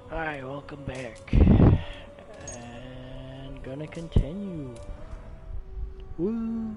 Hi, welcome back. And gonna continue. Woo!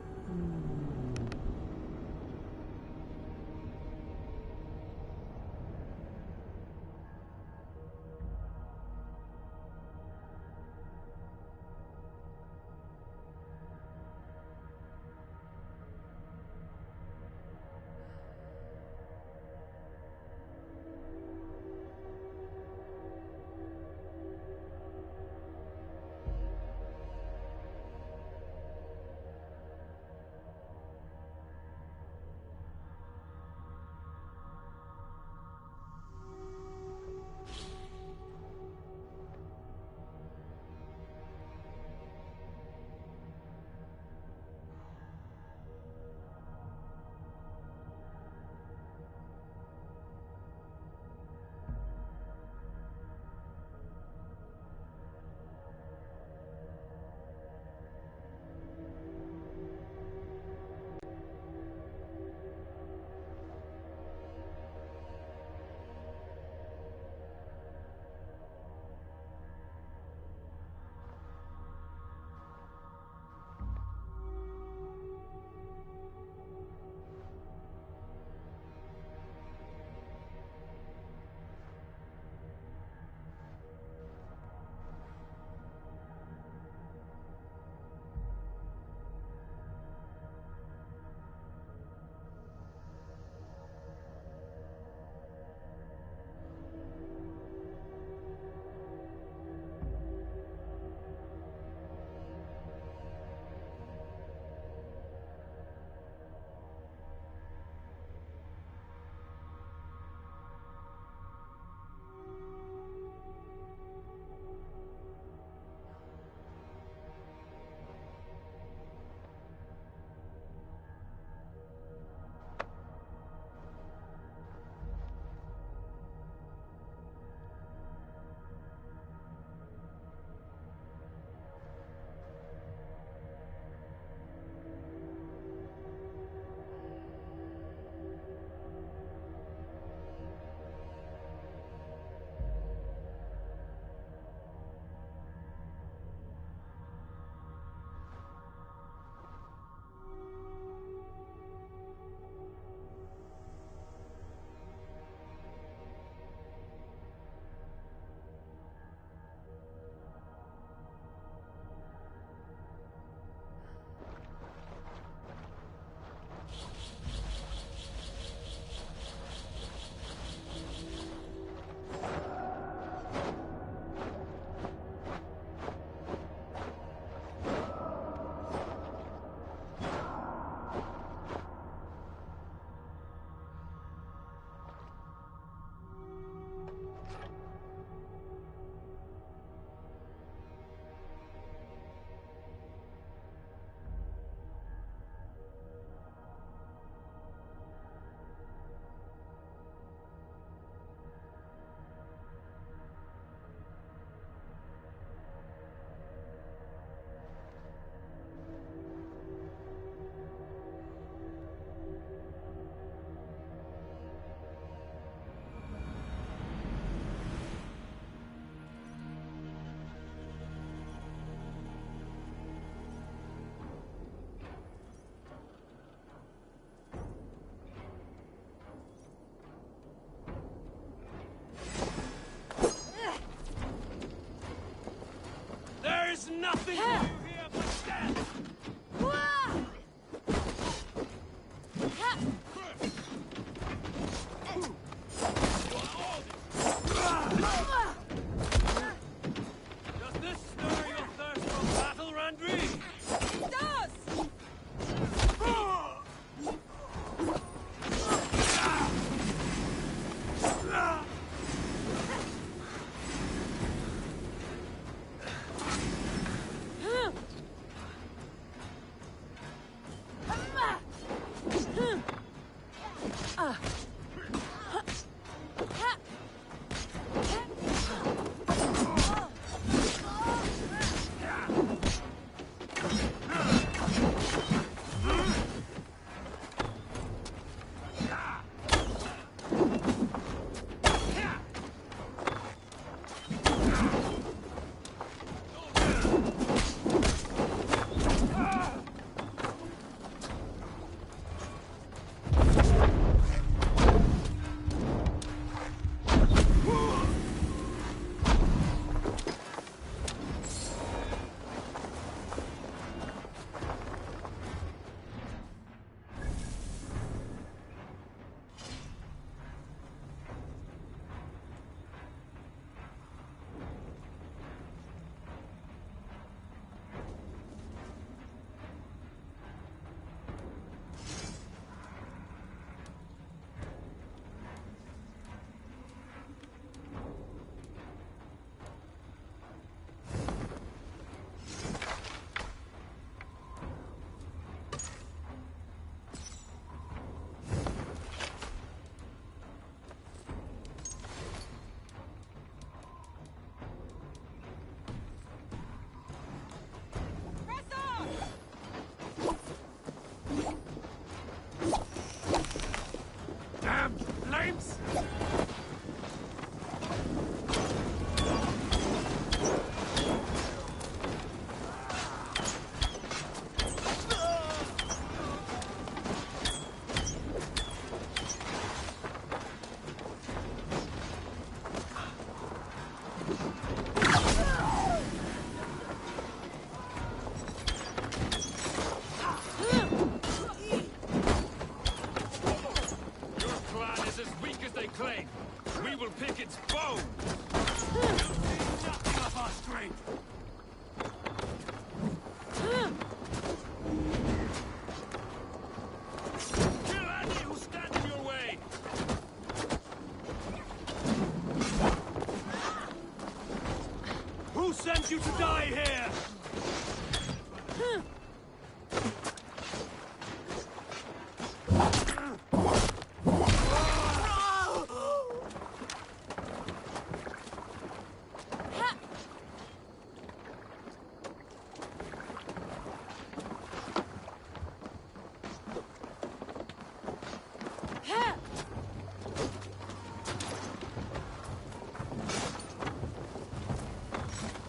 Who sent you to die here?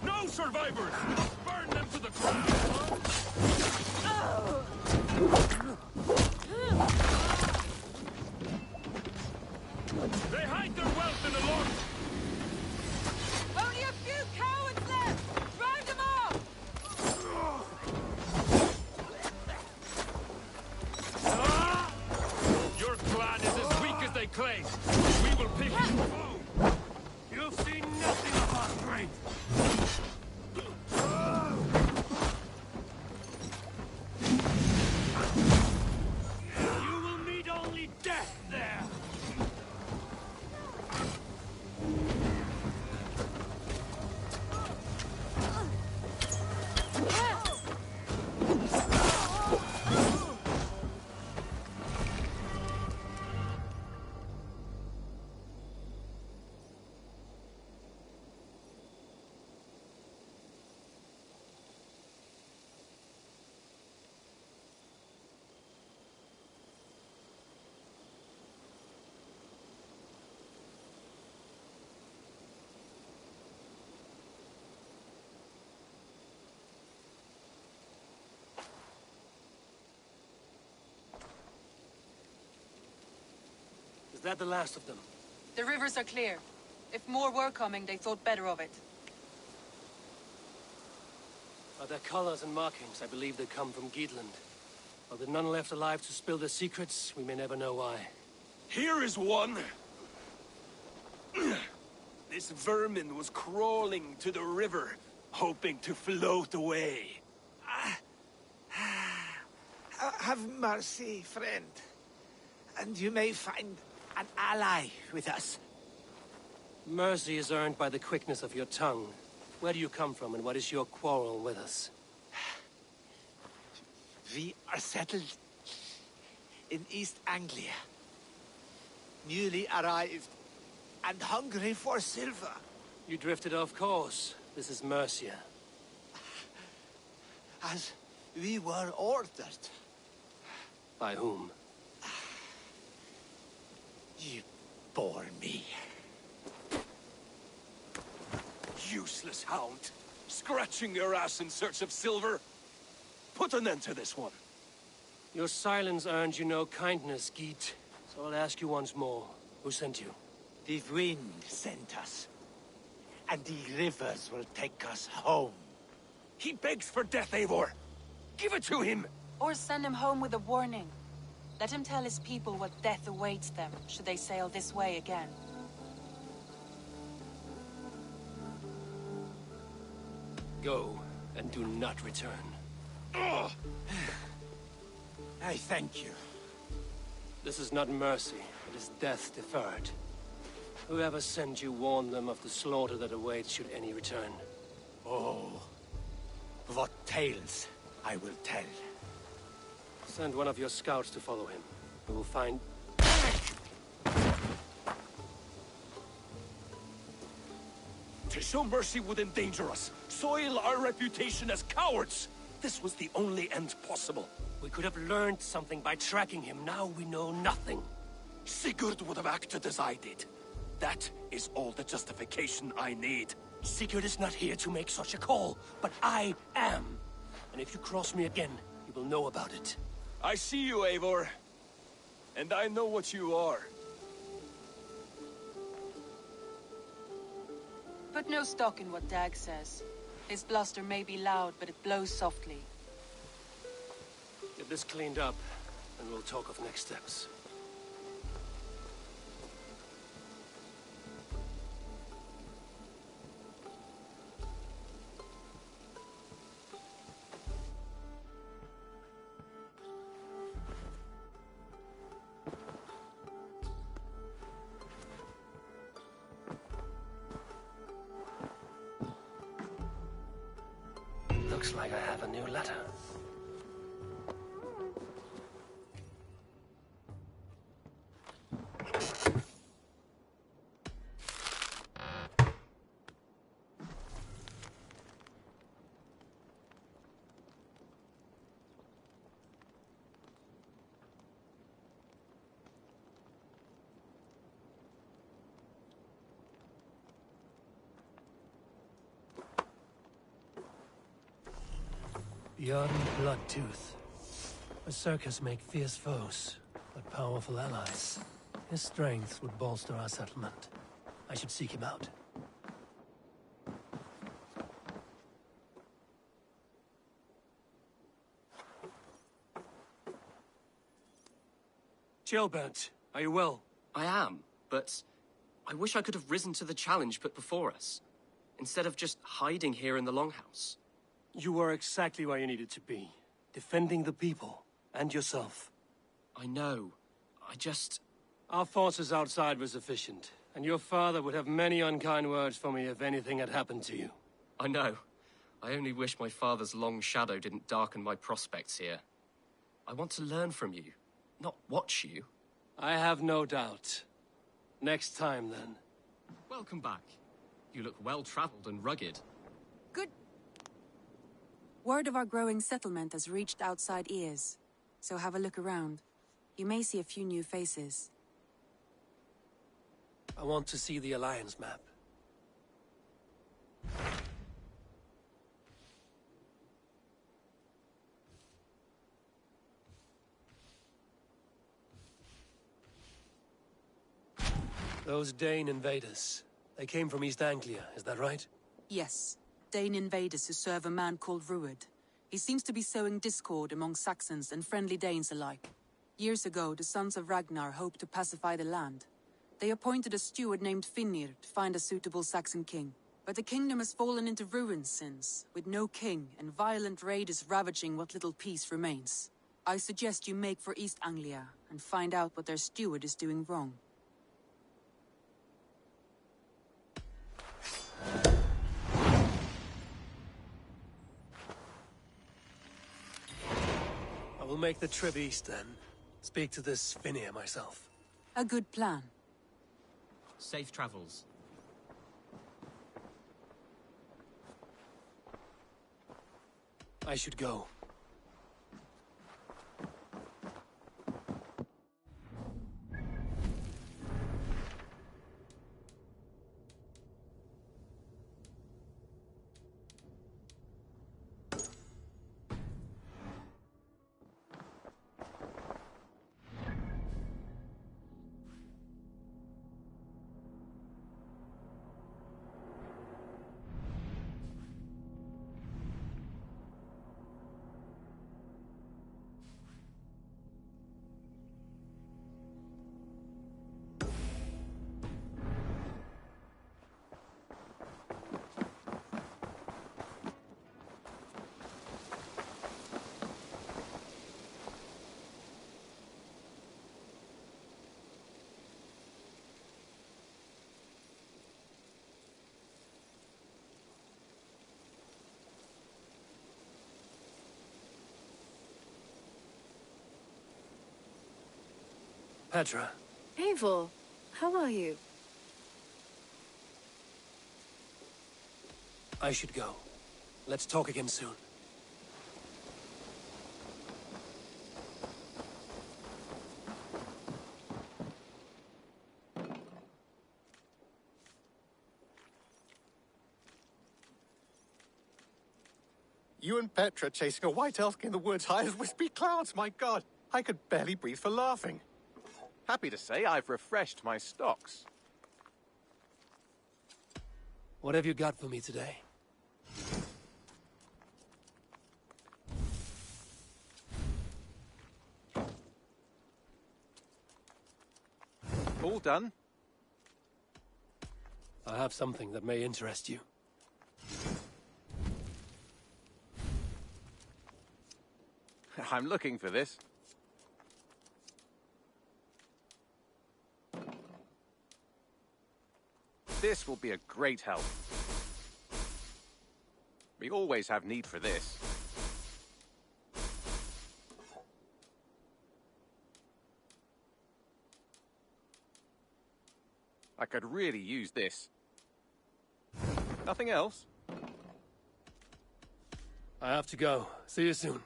No survivors! Burn them to the ground! They hide their wealth in the loft! Only a few cowards left! Round them off! Your clan is as weak as they claim. We will pick you. You'll see nothing of our strength. You will meet only death there. Is that the last of them? The rivers are clear. If more were coming, they thought better of it. By their colors and markings, I believe they come from Geatland. While there are none left alive to spill their secrets, we may never know why. Here is one. This vermin was crawling to the river, hoping to float away. Have mercy, friend. And you may find an ally with us. Mercy is earned by the quickness of your tongue. Where do you come from, and what is your quarrel with us? We are settled in East Anglia. Newly arrived and hungry for silver. You drifted off course. This is Mercia. As we were ordered. By whom? You bore me. Useless hound. Scratching your ass in search of silver. Put an end to this one. Your silence earned you no kindness, Geet. So I'll ask you once more. Who sent you? The wind sent us. And the rivers will take us home. He begs for death, Eivor. Give it to him. Or send him home with a warning. Let him tell his people what death awaits them, should they sail this way again. Go, and do not return. Ugh. I thank you. This is not mercy, it is death deferred. Whoever sent you warned them of the slaughter that awaits should any return. Oh, what tales I will tell. Send one of your scouts to follow him. We will find... To show mercy would endanger us, soil our reputation as cowards. This was the only end possible. We could have learned something by tracking him. Now we know nothing. Sigurd would have acted as I did. That is all the justification I need. Sigurd is not here to make such a call, but I am. And if you cross me again, you will know about it. I see you, Eivor. And I know what you are. Put no stock in what Dag says. His bluster may be loud, but it blows softly. Get this cleaned up, and we'll talk of next steps. Looks like I have a new letter. Beyond Bloodtooth. Berserkers make fierce foes, but powerful allies. His strength would bolster our settlement. I should seek him out. Chillbert, are you well? I am, but I wish I could have risen to the challenge put before us, instead of just hiding here in the Longhouse. You were exactly where you needed to be. Defending the people, and yourself. I know. I just... Our forces outside were sufficient, and your father would have many unkind words for me if anything had happened to you. I know. I only wish my father's long shadow didn't darken my prospects here. I want to learn from you, not watch you. I have no doubt. Next time, then. Welcome back. You look well-traveled and rugged. Good. Word of our growing settlement has reached outside ears, so have a look around. You may see a few new faces. I want to see the Alliance map. Those Dane invaders, they came from East Anglia, is that right? Yes, Dane invaders who serve a man called Rued. He seems to be sowing discord among Saxons and friendly Danes alike. Years ago, the sons of Ragnar hoped to pacify the land. They appointed a steward named Finnir to find a suitable Saxon king. But the kingdom has fallen into ruins since, with no king and violent raiders ravaging what little peace remains. I suggest you make for East Anglia and find out what their steward is doing wrong. I will make the trip east then. Speak to this Finnir myself. A good plan. Safe travels. I should go. Petra. Eivor, how are you? I should go. Let's talk again soon. You and Petra chasing a white elk in the woods high as wispy clouds, my god! I could barely breathe for laughing. Happy to say I've refreshed my stocks. What have you got for me today? All done? I have something that may interest you. I'm looking for this. This will be a great help. We always have need for this. I could really use this. Nothing else? I have to go. See you soon.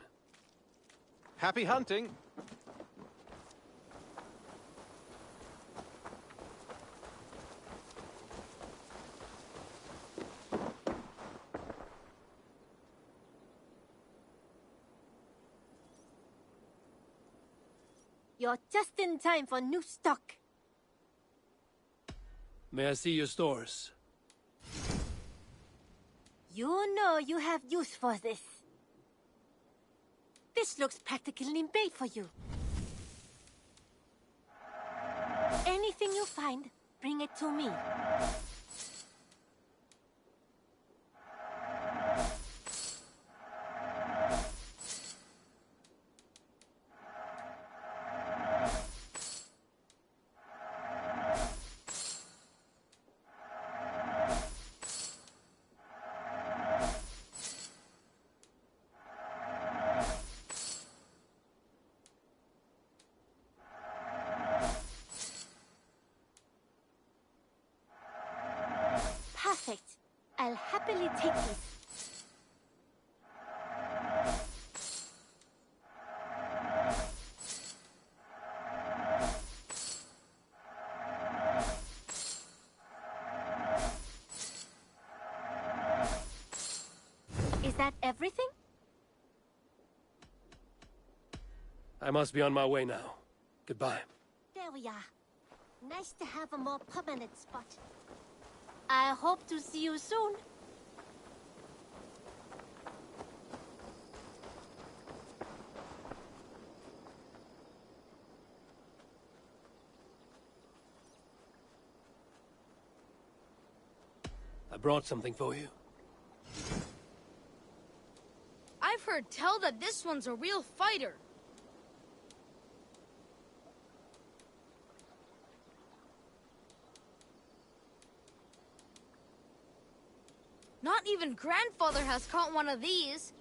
Happy hunting! You're just in time for new stock. May I see your stores? You know you have use for this. This looks practically made for you. Anything you find, bring it to me. Perfect. I'll happily take this. Is that everything? I must be on my way now. Goodbye. There we are. Nice to have a more permanent spot. I hope to see you soon. I brought something for you. I've heard tell that this one's a real fighter. Not even Grandfather has caught one of these.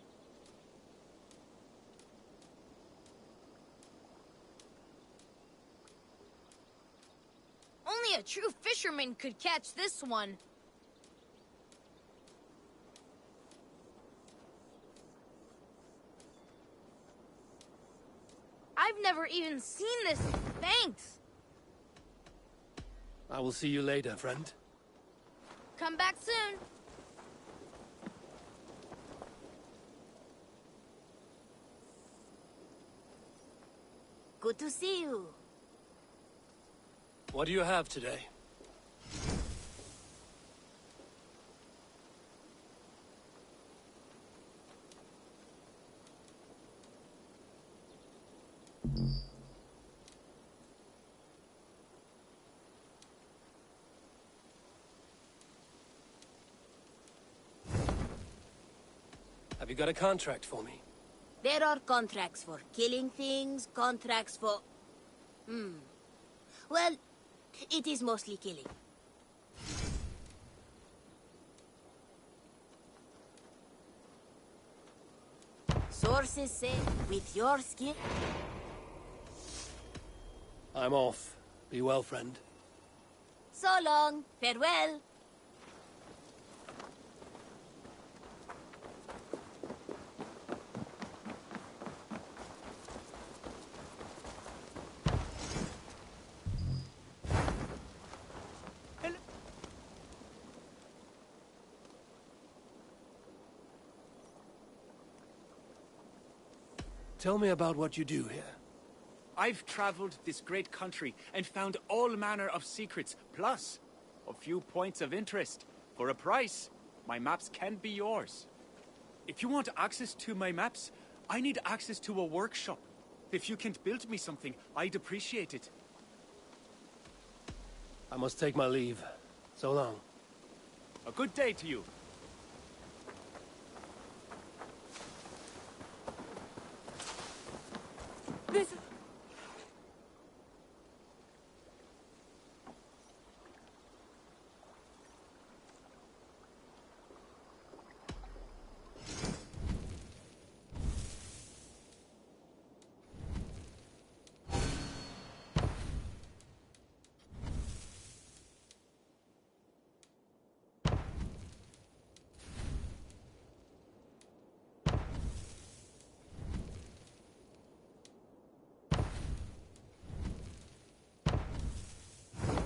Only a true fisherman could catch this one. I've never even seen this. Thanks. I will see you later, friend. Come back soon. Good to see you. What do you have today? Have you got a contract for me? There are contracts for killing things, contracts for... Well, it is mostly killing. Sources say, with your skill... I'm off. Be well, friend. So long. Farewell. Tell me about what you do here. I've traveled this great country and found all manner of secrets, plus a few points of interest. For a price, my maps can be yours. If you want access to my maps, I need access to a workshop. If you can build me something, I'd appreciate it. I must take my leave. So long. A good day to you. This...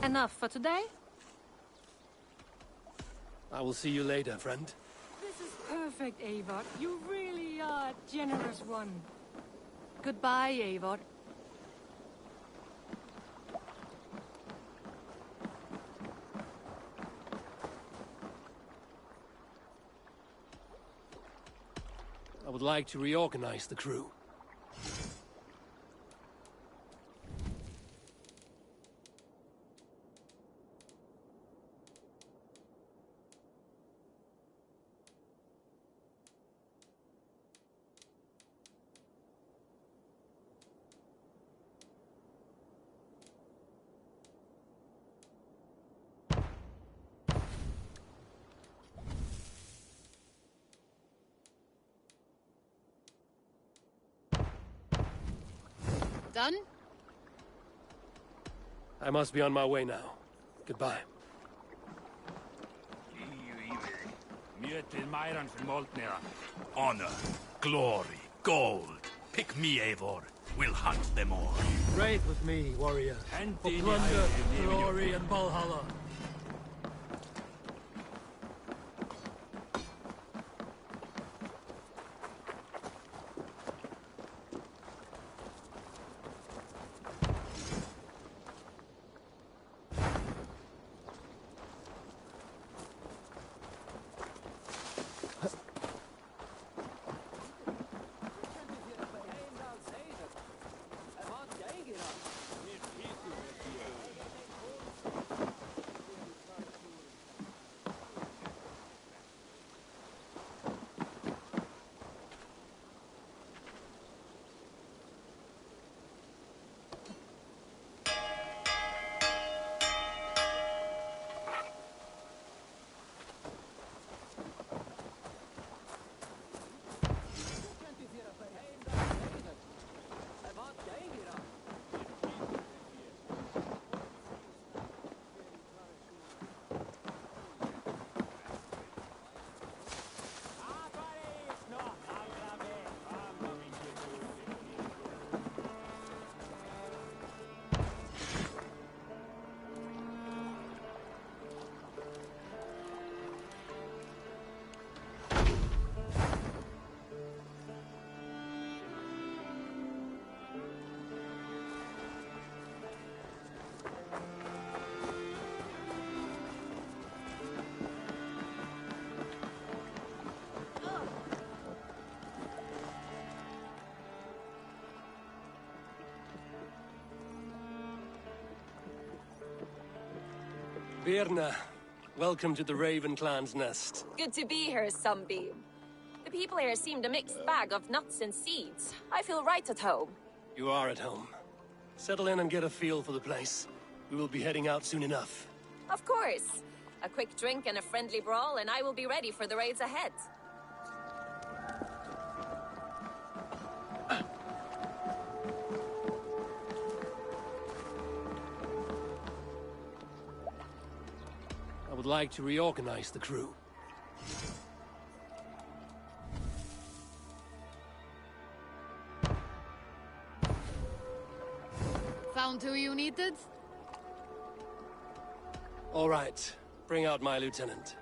Enough for today? I will see you later, friend. This is perfect, Eivor. You really are a generous one. Goodbye, Eivor. I would like to reorganize the crew. Done? I must be on my way now. Goodbye. Honor, glory, gold. Pick me, Eivor. We'll hunt them all. Ride with me, warrior. For plunder, glory, and Valhalla. Birna, welcome to the Raven Clan's nest. Good to be here, Sunbeam. The people here seemed a mixed bag of nuts and seeds. I feel right at home. You are at home. Settle in and get a feel for the place. We will be heading out soon enough. Of course. A quick drink and a friendly brawl, and I will be ready for the raids ahead. I would like to reorganize the crew. Found who you needed? All right. Bring out my lieutenant.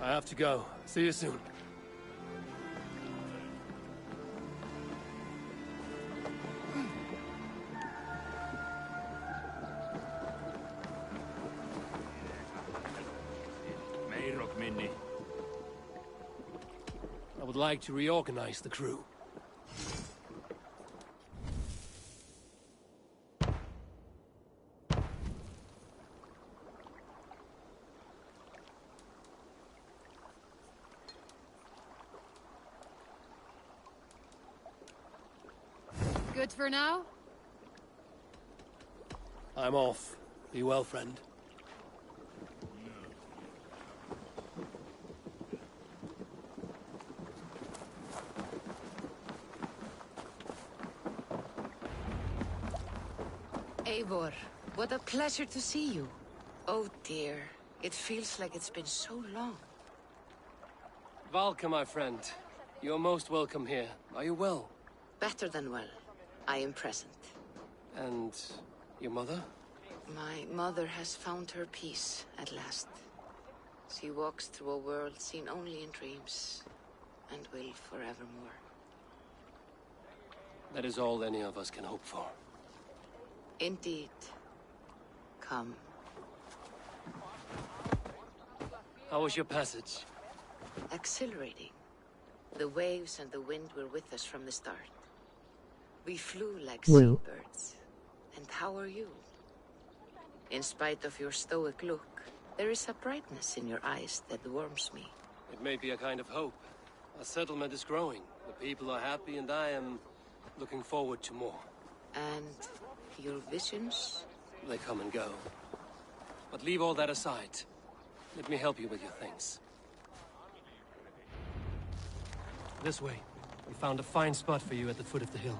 I have to go. See you soon. I would like to reorganize the crew. Good for now? I'm off. Be well, friend. Eivor, what a pleasure to see you. Oh dear, it feels like it's been so long. Valka, my friend. You're most welcome here. Are you well? Better than well. I am present. And your mother? My mother has found her peace at last. She walks through a world seen only in dreams, and will forevermore. That is all any of us can hope for. Indeed. Come. How was your passage? Exhilarating. The waves and the wind were with us from the start. We flew like seabirds. And how are you? In spite of your stoic look, there is a brightness in your eyes that warms me. It may be a kind of hope. Our settlement is growing. The people are happy and I am looking forward to more. And your visions? They come and go. But leave all that aside. Let me help you with your things. This way. We found a fine spot for you at the foot of the hill.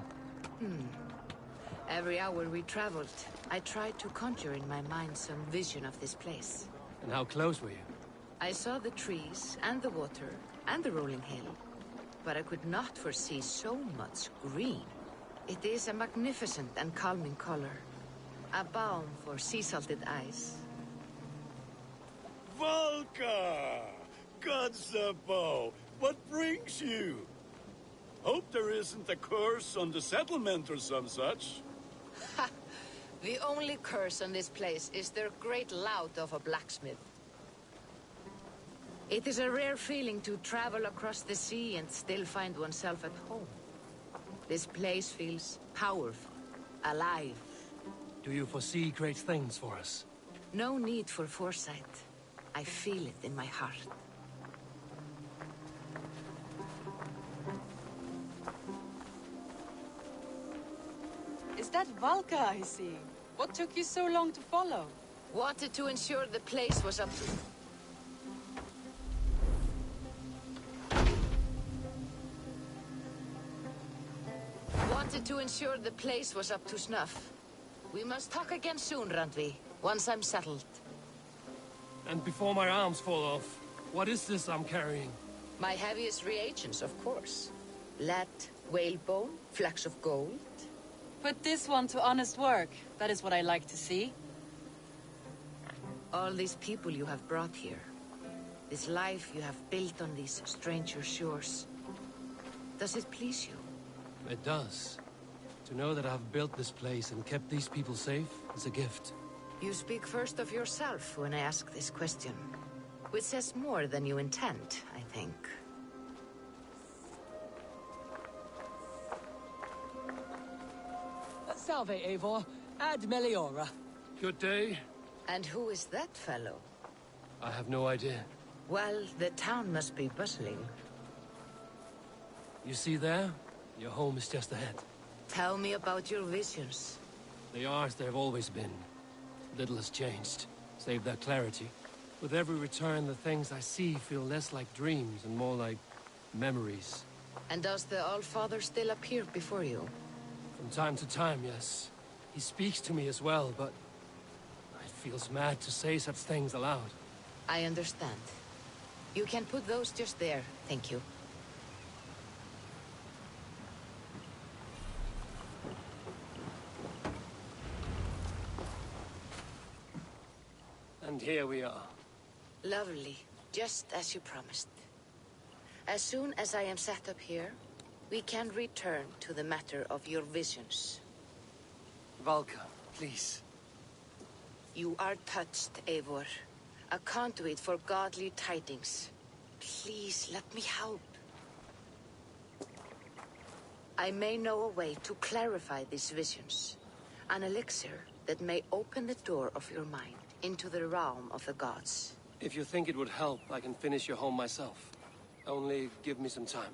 Every hour we traveled, I tried to conjure in my mind some vision of this place. And how close were you? I saw the trees, and the water, and the rolling hill. But I could not foresee so much green. It is a magnificent and calming color. A balm for sea-salted eyes. Valka! Godsabo! What brings you? Hope there isn't a curse on the settlement or some such. Ha! The only curse on this place is their great lout of a blacksmith. It is a rare feeling to travel across the sea and still find oneself at home. This place feels powerful, alive. Do you foresee great things for us? No need for foresight. I feel it in my heart. Is that Valka I see? What took you so long to follow? Wanted to ensure the place was up to... Wanted to ensure the place was up to snuff. We must talk again soon, Randvi, once I'm settled. And before my arms fall off, what is this I'm carrying? My heaviest reagents, of course. Lead, whalebone, flecks of gold. Put this one to honest work. That is what I like to see. All these people you have brought here. This life you have built on these stranger shores. Does it please you? It does. To know that I've built this place and kept these people safe is a gift. You speak first of yourself when I ask this question. Which says more than you intend, I think. Salve, Eivor. Ad Meliora. Good day. And who is that fellow? I have no idea. Well, the town must be bustling. You see there? Your home is just ahead. Tell me about your visions. They are as they have always been. Little has changed, save their clarity. With every return, the things I see feel less like dreams and more like memories. And does the Allfather still appear before you? From time to time, yes. He speaks to me as well, but it feels mad to say such things aloud. I understand. You can put those just there, thank you. And here we are. Lovely, just as you promised. As soon as I am set up here, we can return to the matter of your visions. Valka, please. You are touched, Eivor. A conduit for godly tidings. Please, let me help. I may know a way to clarify these visions. An elixir that may open the door of your mind into the realm of the gods. If you think it would help, I can finish your home myself. Only give me some time.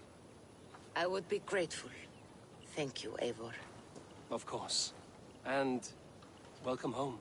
I would be grateful. Thank you, Eivor. Of course. And welcome home.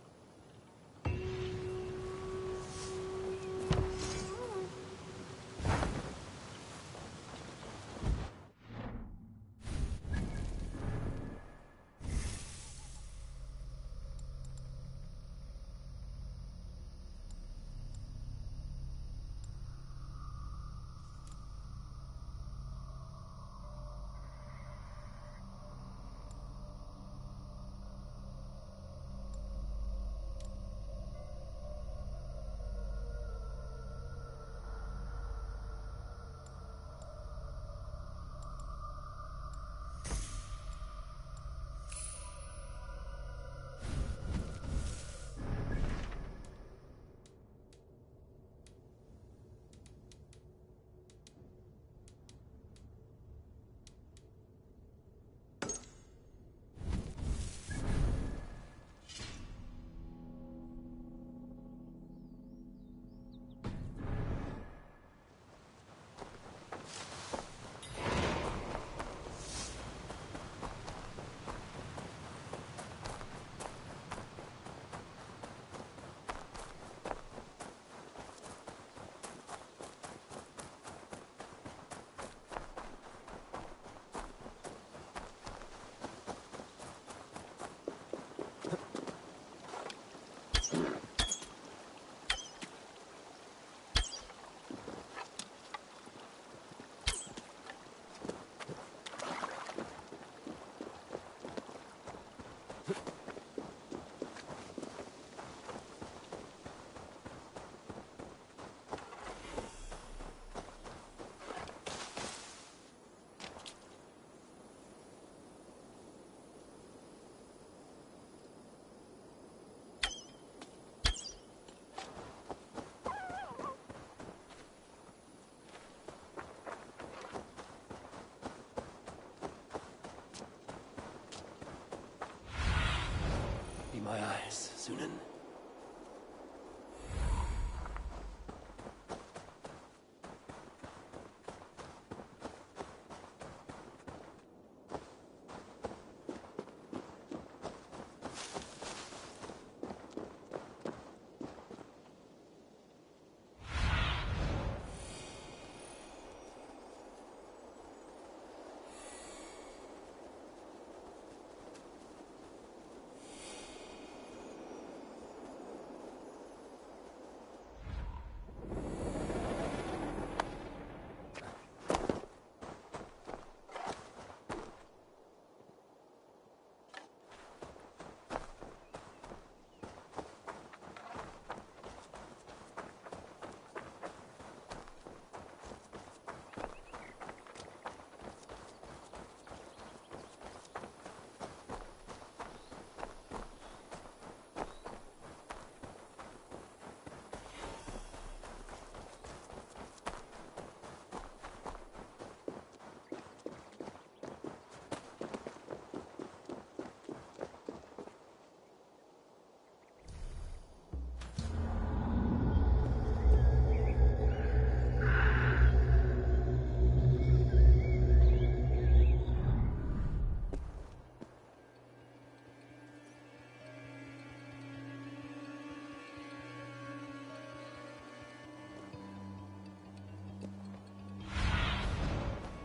Be my eyes, Sunan.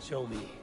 Show me.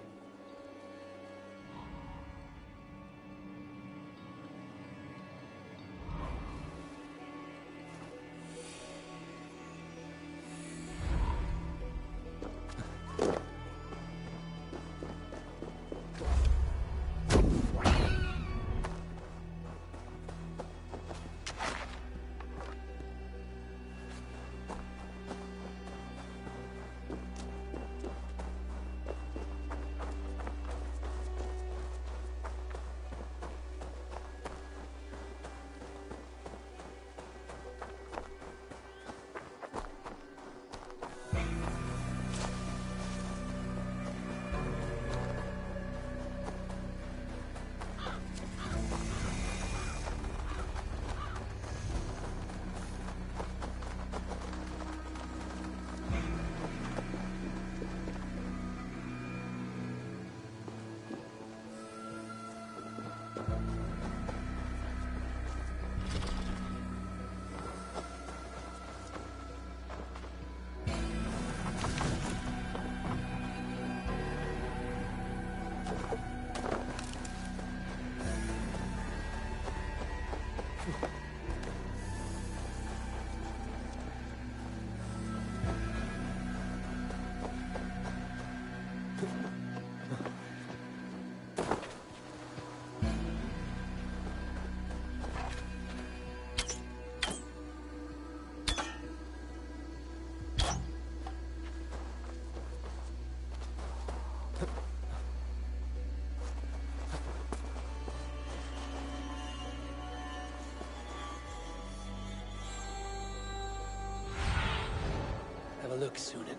a look, Sunan.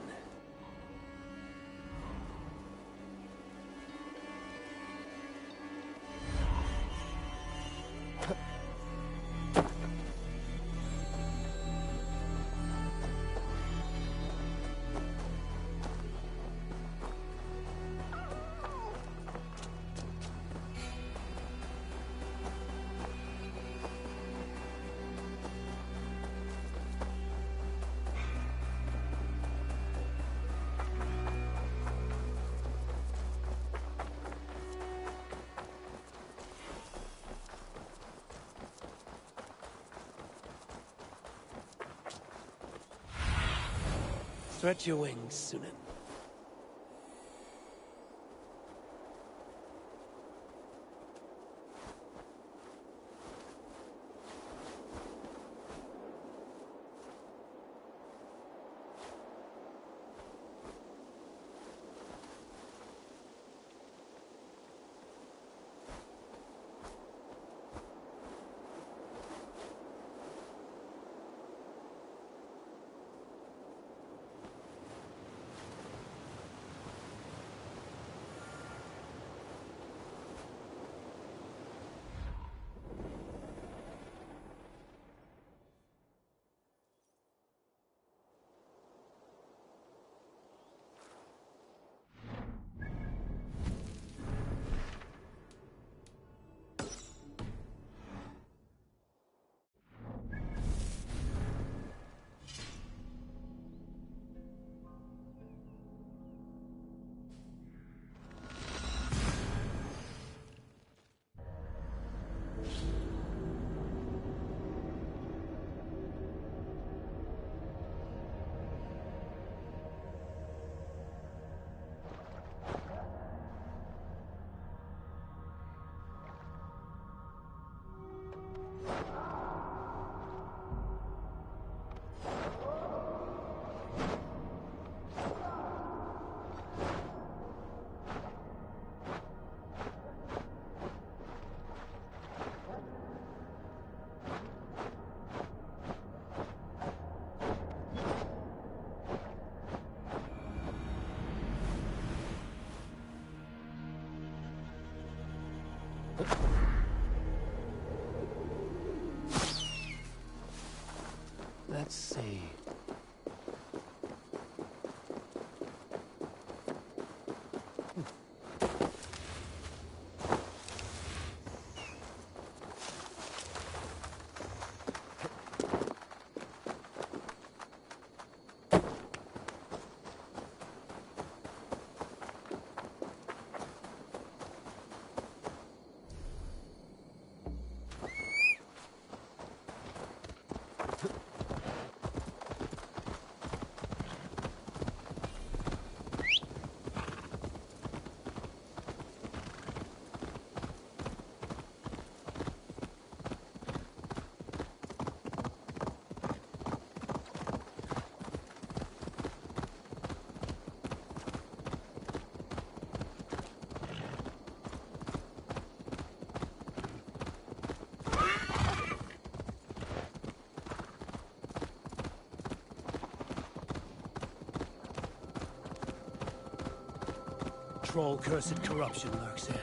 Stretch your wings, Sunan. Let's see. Troll cursed corruption lurks here.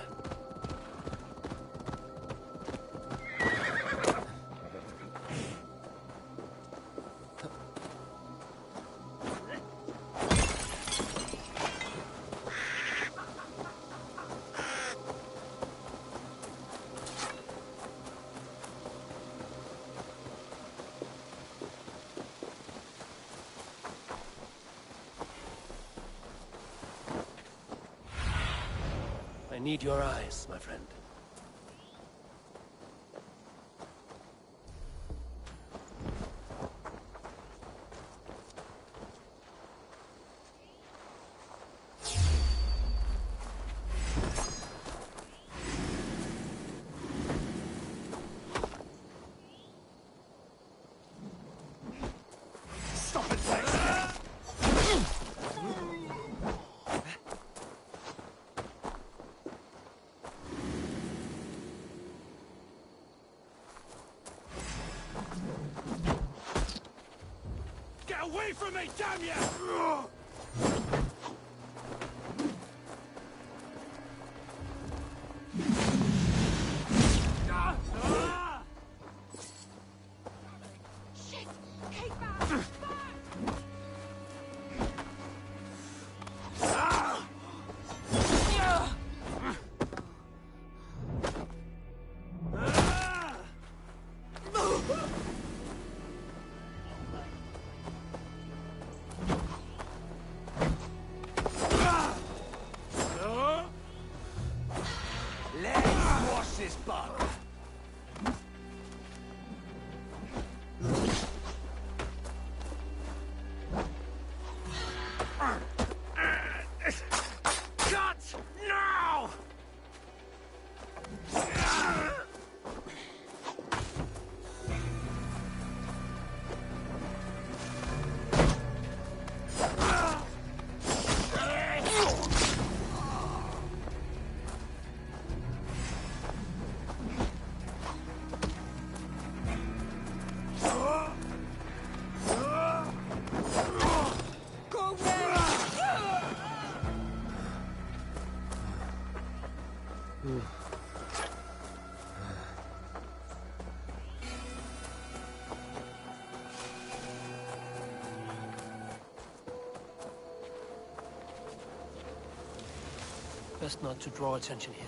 I need your eyes, my friend. Stop it, Zack! away from me, damn you! Shit! Keep back! Let's wash this bug. Cut now! Best not to draw attention here.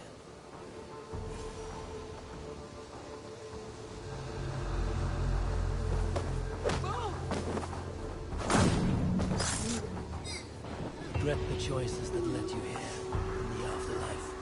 Regret the choices that led you here in the afterlife.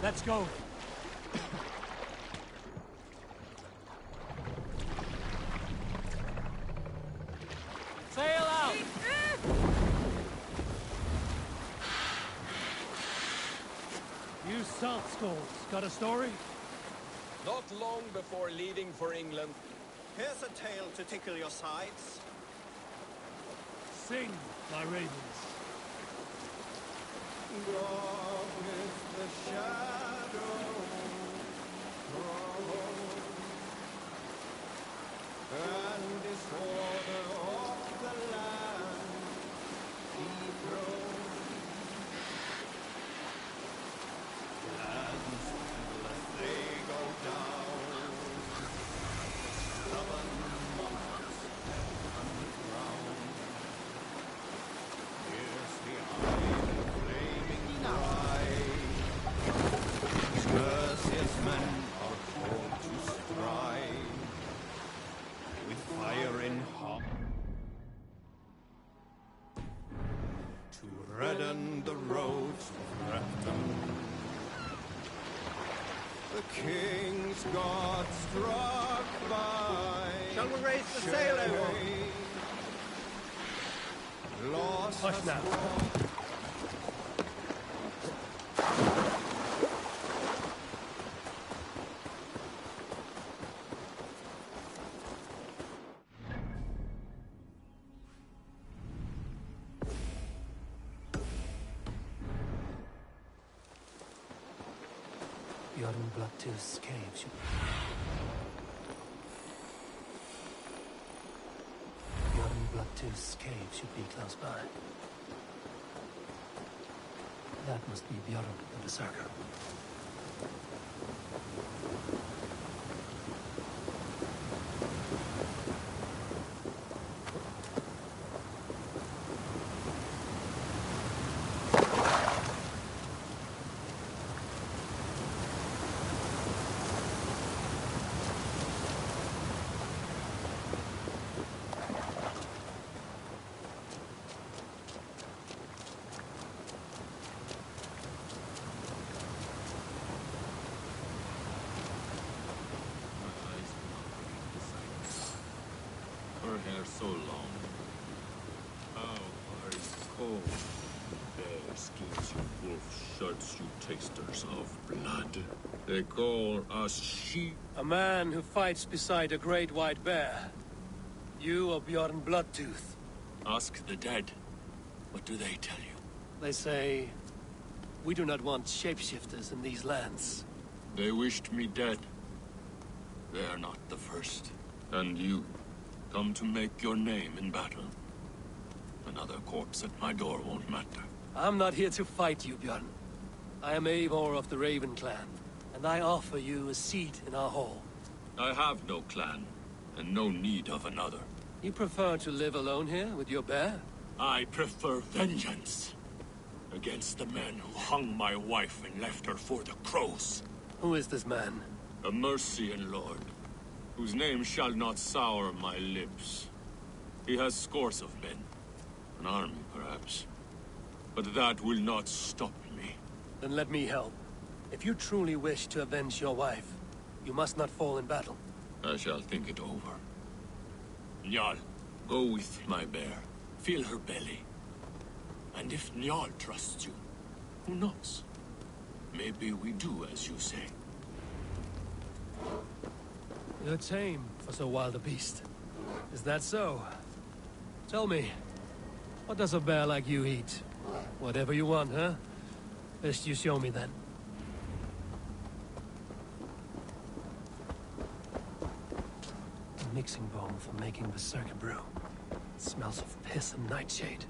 Let's go. Sail out! You salt skulls, got a story? Not long before leaving for England. Here's a tale to tickle your sides. Sing, my ravens. Darkness, the shadow grows, and disorder of the land dethrones. Lands till they go down, stubborn monsters underground. Here's the eye flaming bright. Merciless men are called to strive with fire in heart to redden the roads of Repton. The king's God struck by. Shall we raise the sail, Eivor? Lost Hush now. Bjorn Bloodtooth's caves. Bjorn Bloodtooth's cave should be close by. That must be Bjorn the Berserker. Her hair so long. How are you cold? Bear skins, you wolf shirts, you tasters of blood. They call us sheep. A man who fights beside a great white bear. You are Bjorn Bloodtooth. Ask the dead. What do they tell you? They say, we do not want shapeshifters in these lands. They wished me dead. They are not the first. And you, come to make your name in battle. Another corpse at my door won't matter. I'm not here to fight you, Bjorn. I am Eivor of the Raven clan, and I offer you a seat in our hall. I have no clan, and no need of another. You prefer to live alone here with your bear? I prefer vengeance against the men who hung my wife and left her for the crows. Who is this man? A Mercian lord, whose name shall not sour my lips. He has scores of men. An army, perhaps. But that will not stop me. Then let me help. If you truly wish to avenge your wife, you must not fall in battle. I shall think it over. Njal, go with my bear. Feel her belly. And if Njal trusts you, who knows? Maybe we do as you say. You're tame for so wild a beast. Is that so? Tell me, what does a bear like you eat? Whatever you want, huh? Best you show me then. A mixing bowl for making berserker brew. It smells of piss and nightshade.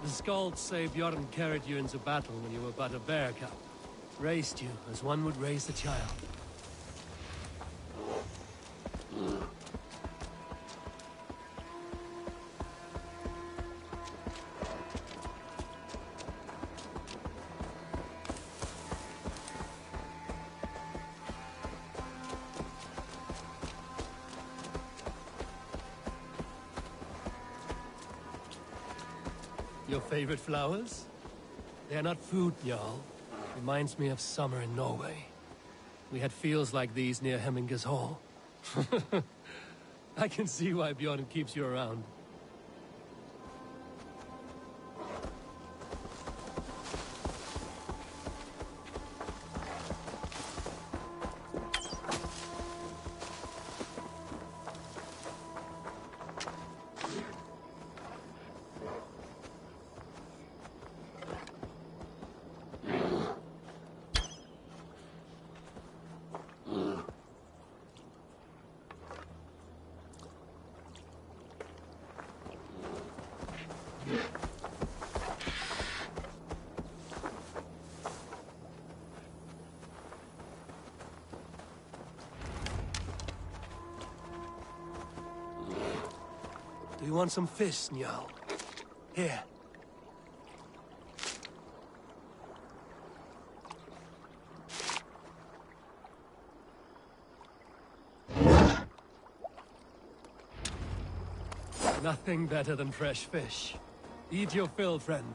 The Skalds say Bjorn carried you into battle when you were but a bear cub. Raised you as one would raise a child. Your favorite flowers? They're not food, Jarl. Reminds me of summer in Norway. We had fields like these near Hemminger's Hall. I can see why Bjorn keeps you around. Do you want some fish, Njal? Here. Nothing better than fresh fish. Eat your fill, friend.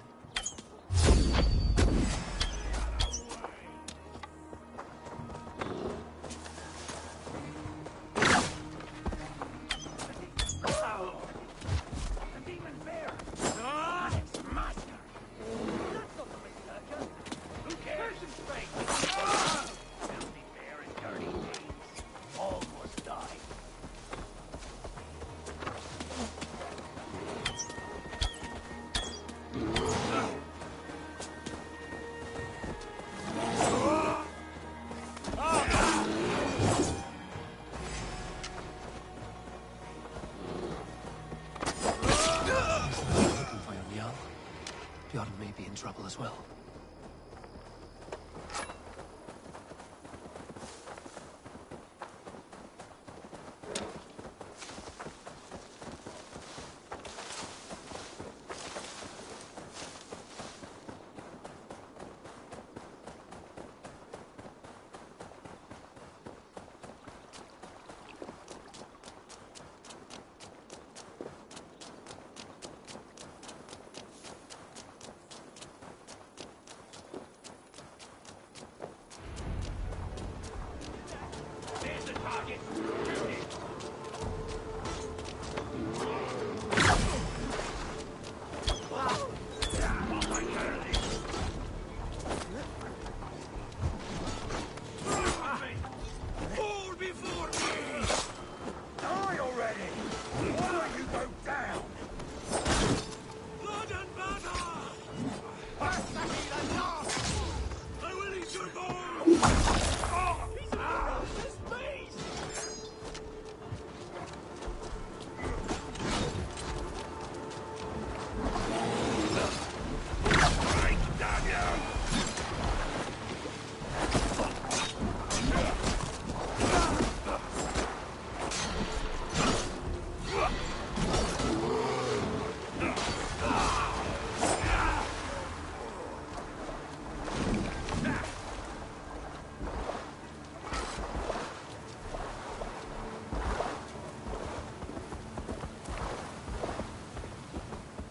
Bjorn may be in trouble as well.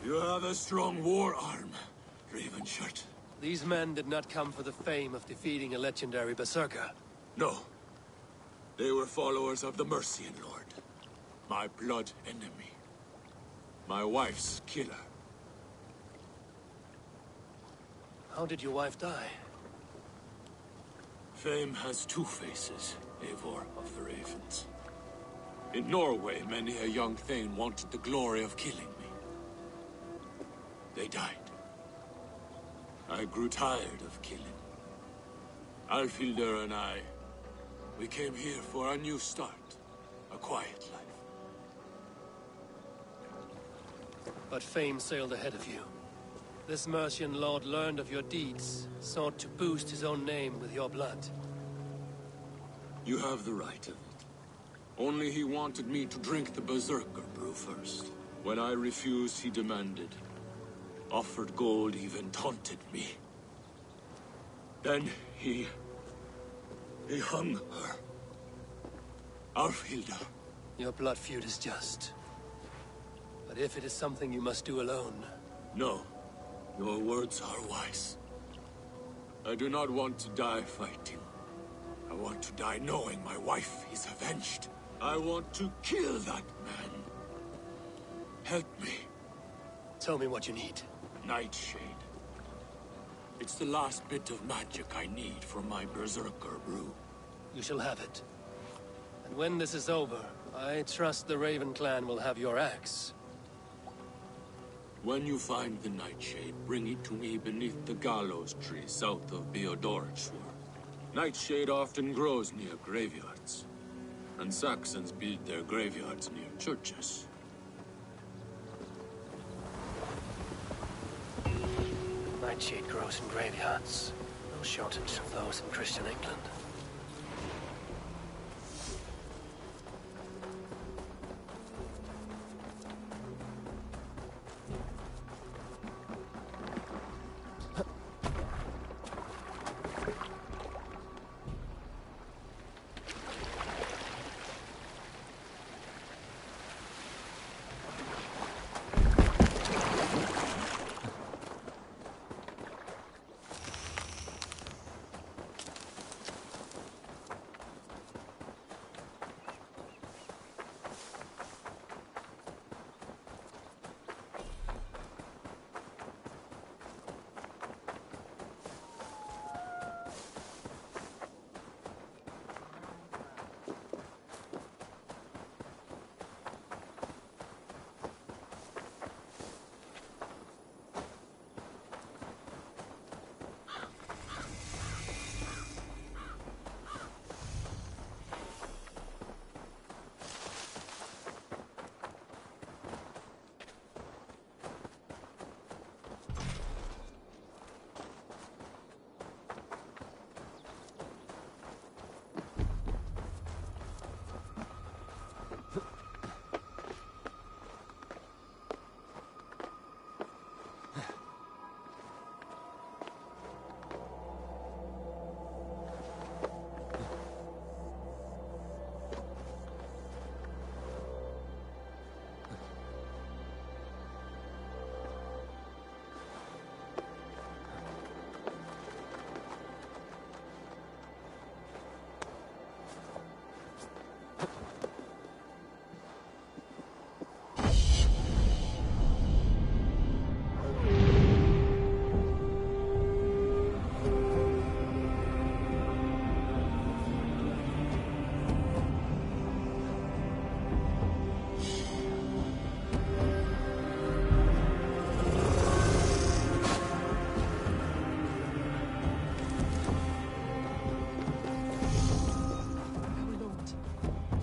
You have a strong war arm, Ravenshirt. These men did not come for the fame of defeating a legendary berserker. No. They were followers of the Mercian Lord. My blood enemy. My wife's killer. How did your wife die? Fame has two faces, Eivor of the Ravens. In Norway, many a young thane wanted the glory of killing me. They died. I grew tired of killing. Alfhildr and I, we came here for a new start. A quiet life. But fame sailed ahead of you. This Mercian lord learned of your deeds, sought to boost his own name with your blood. You have the right of it. Only he wanted me to drink the Berserker brew first. When I refused, he demanded. Offered gold, even taunted me. Then he hung her. Alfhildr. Your blood feud is just. But if it is something you must do alone... No. Your words are wise. I do not want to die fighting. I want to die knowing my wife is avenged. I want to kill that man. Help me. Tell me what you need. Nightshade. It's the last bit of magic I need for my Berserker brew. You shall have it. And when this is over, I trust the Raven clan will have your axe. When you find the Nightshade, bring it to me beneath the gallows tree south of Beodoricshire. Nightshade often grows near graveyards, and Saxons build their graveyards near churches. Nightshade grows in graveyards. No shortage of those in Christian England.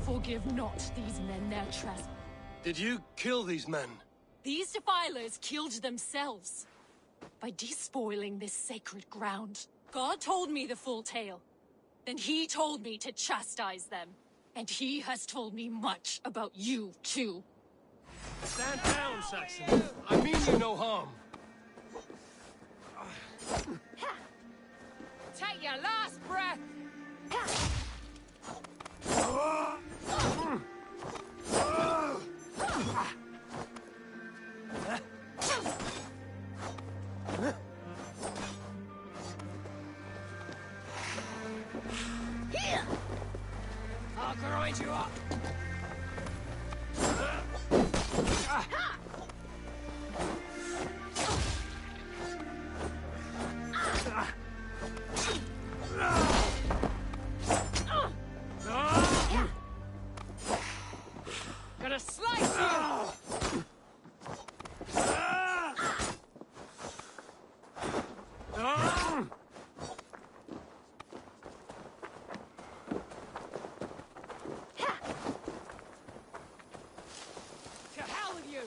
Forgive not these men their trespass. Did you kill these men? These defilers killed themselves by despoiling this sacred ground. God told me the full tale. Then he told me to chastise them. And he has told me much about you, too. Stand down, Saxon. I mean you no harm. Take your last breath! I'll grind you up. Gonna slice you! To hell with you!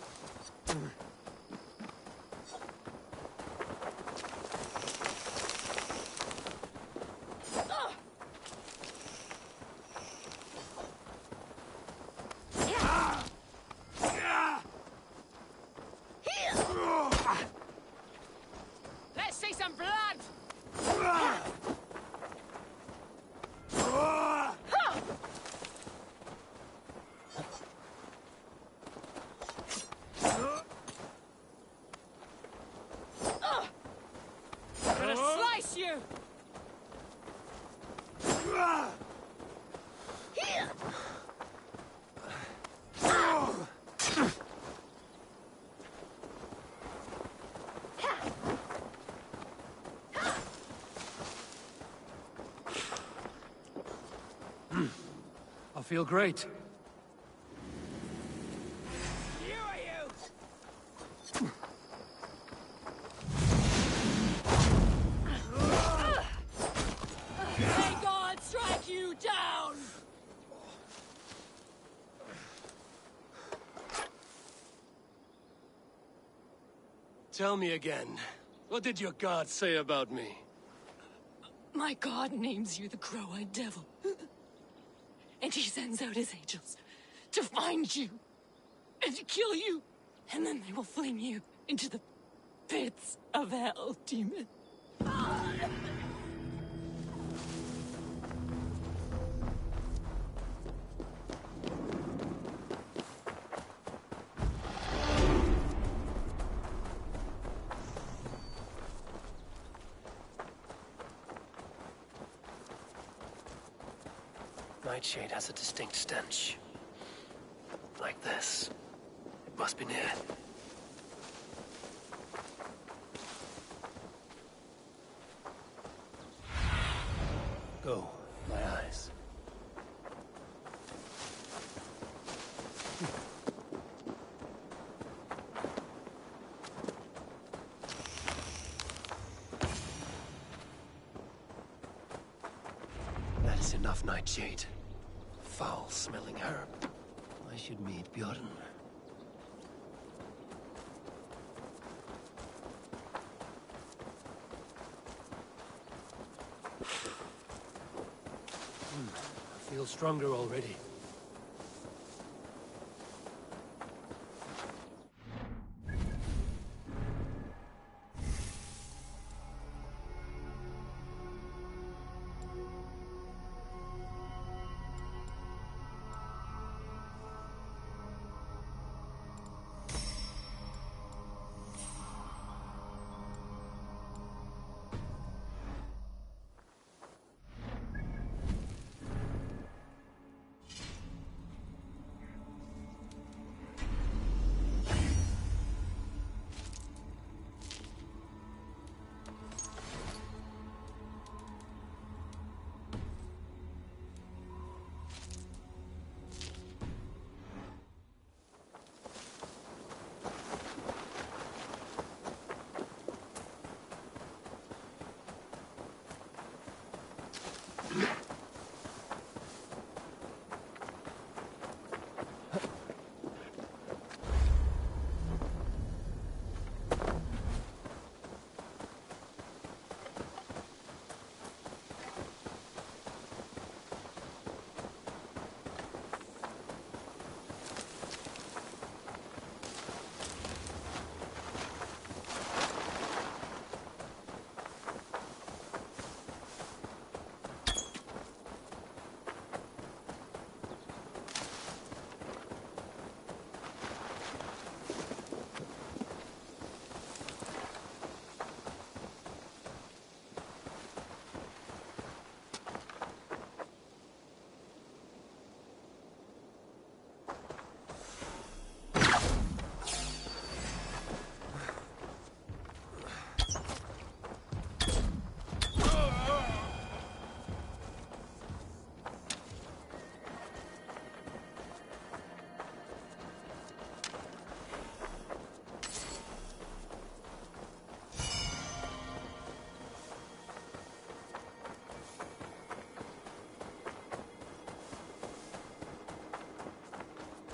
Let's see some blood! here? I feel great. May God strike you down! Tell me again. What did your god say about me? My God names you the Crow-Eyed Devil. And he sends out his angels to find you and to kill you. And then they will fling you into the pits of hell, demon. Nightshade has a distinct stench. Like this. It must be near. Go, my eyes. That is enough, Nightshade. Foul-smelling herb. I should meet Bjorn. I feel stronger already.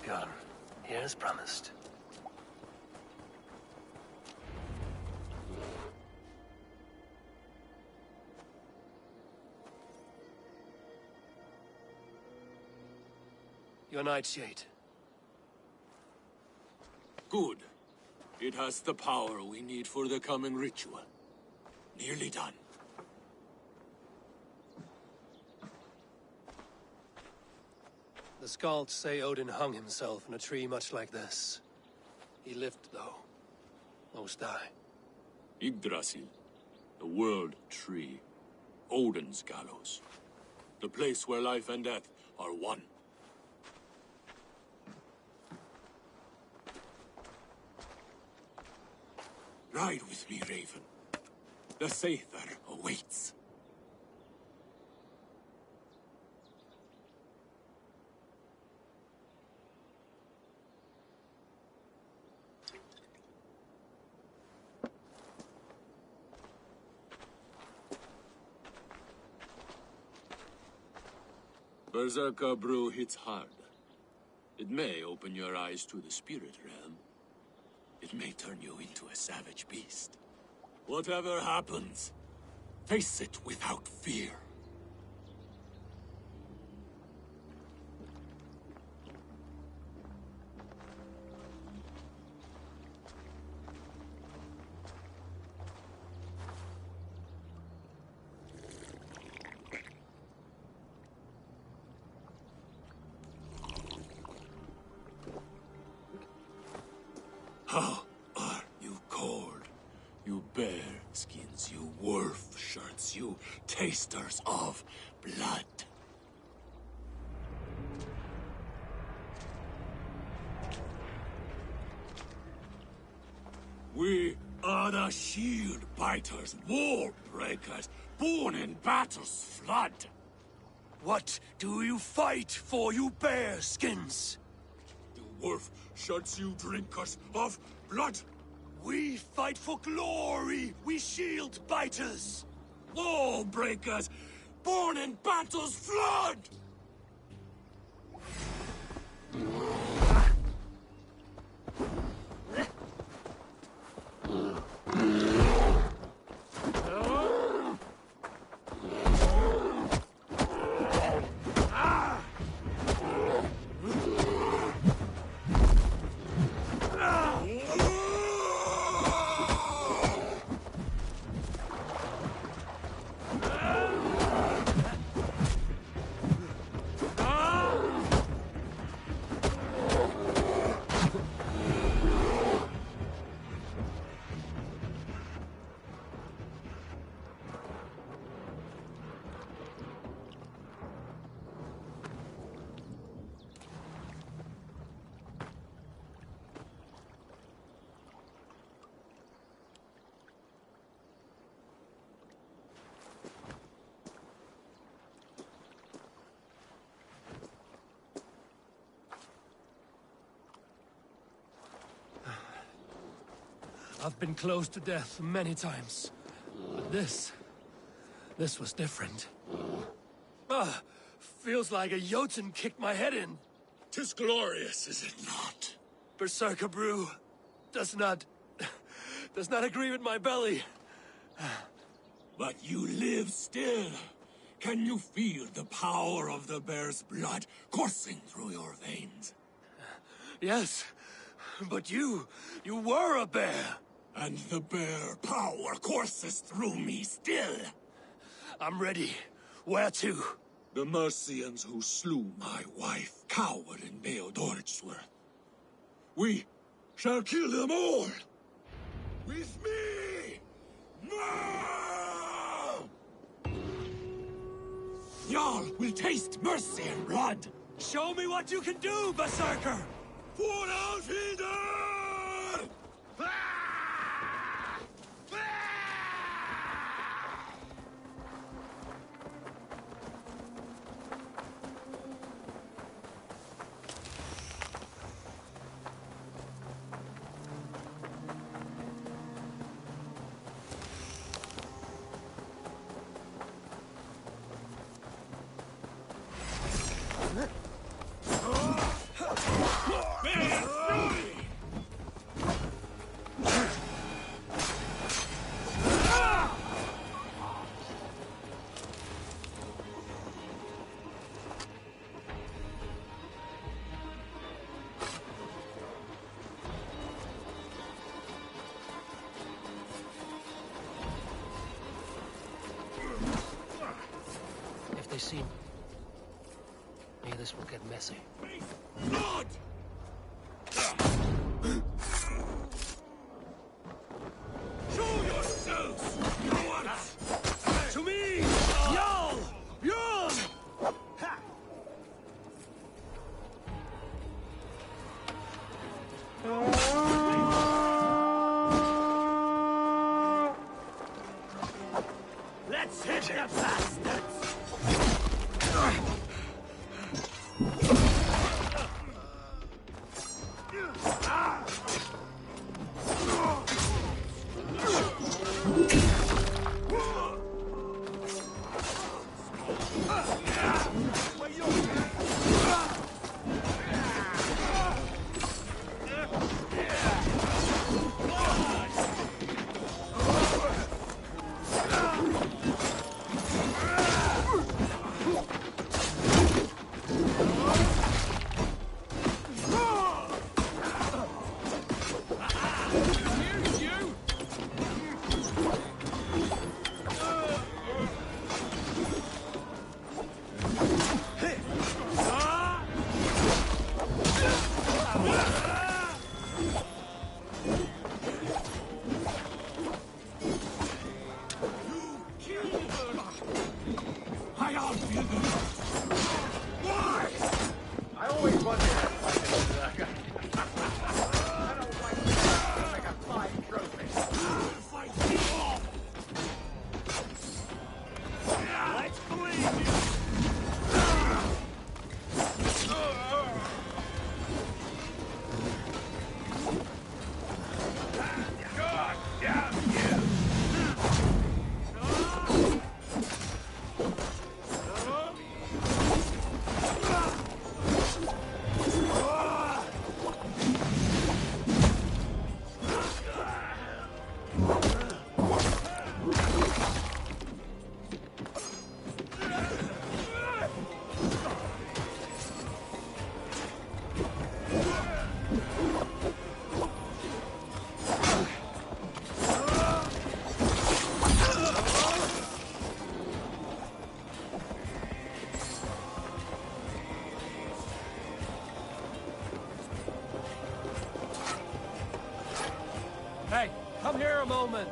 Bjorn, here as promised. Your Nightshade. Good. It has the power we need for the coming ritual. Nearly done. The Skalds say Odin hung himself in a tree much like this. He lived, though. Most die. Yggdrasil, the world tree. Odin's gallows. The place where life and death are one. Ride with me, Raven. The Sather awaits. Berserker brew hits hard. It may open your eyes to the spirit realm. It may turn you into a savage beast. Whatever happens, face it without fear. How are you cold? You bear skins, you wolf shirts, you tasters of blood. We are the shield biters, war breakers, born in battle's flood. What do you fight for, you bear skins? The wolf shirts, you drinkers of blood. We fight for glory, we shield biters. Wall breakers, born in battle's flood. I've been close to death many times. But this was different. Feels like a Jotun kicked my head in. 'Tis glorious, is it not? Berserker brew does not agree with my belly. But you live still. Can you feel the power of the bear's blood coursing through your veins? Yes, but you were a bear. And the bear power courses through me still. I'm ready. Where to? The Mercians who slew my wife cowered in Beodoritsworth. We shall kill them all. With me! No! Jarl will taste mercy and blood. Show me what you can do, Berserker! For Alfhilder! If they see me, maybe this will get messy. Blood! Show yourselves! Cowards! To me! Sick bastards! Hey, come here a moment.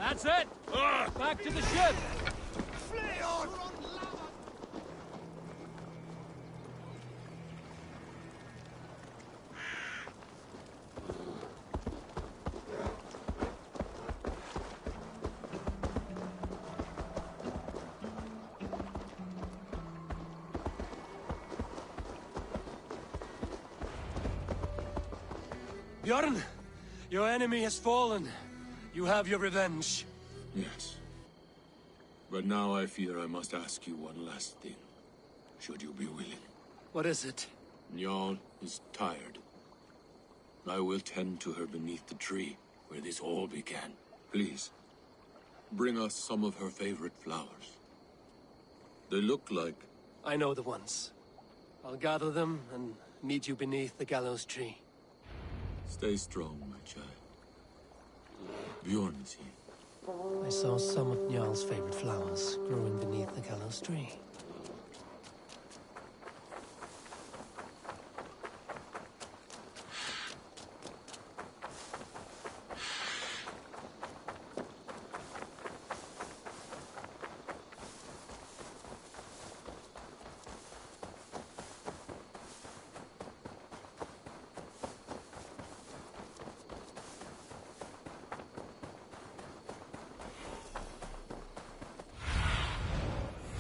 That's it! Back to the ship! Flee on! Bjorn, your enemy has fallen. You have your revenge. Yes. But now I fear I must ask you one last thing. Should you be willing? What is it? Njal is tired. I will tend to her beneath the tree where this all began. Please, bring us some of her favorite flowers. They look like... I know the ones. I'll gather them and meet you beneath the gallows tree. Stay strong, my child. Bjorn is here. I saw some of Njal's favorite flowers growing beneath the gallows tree.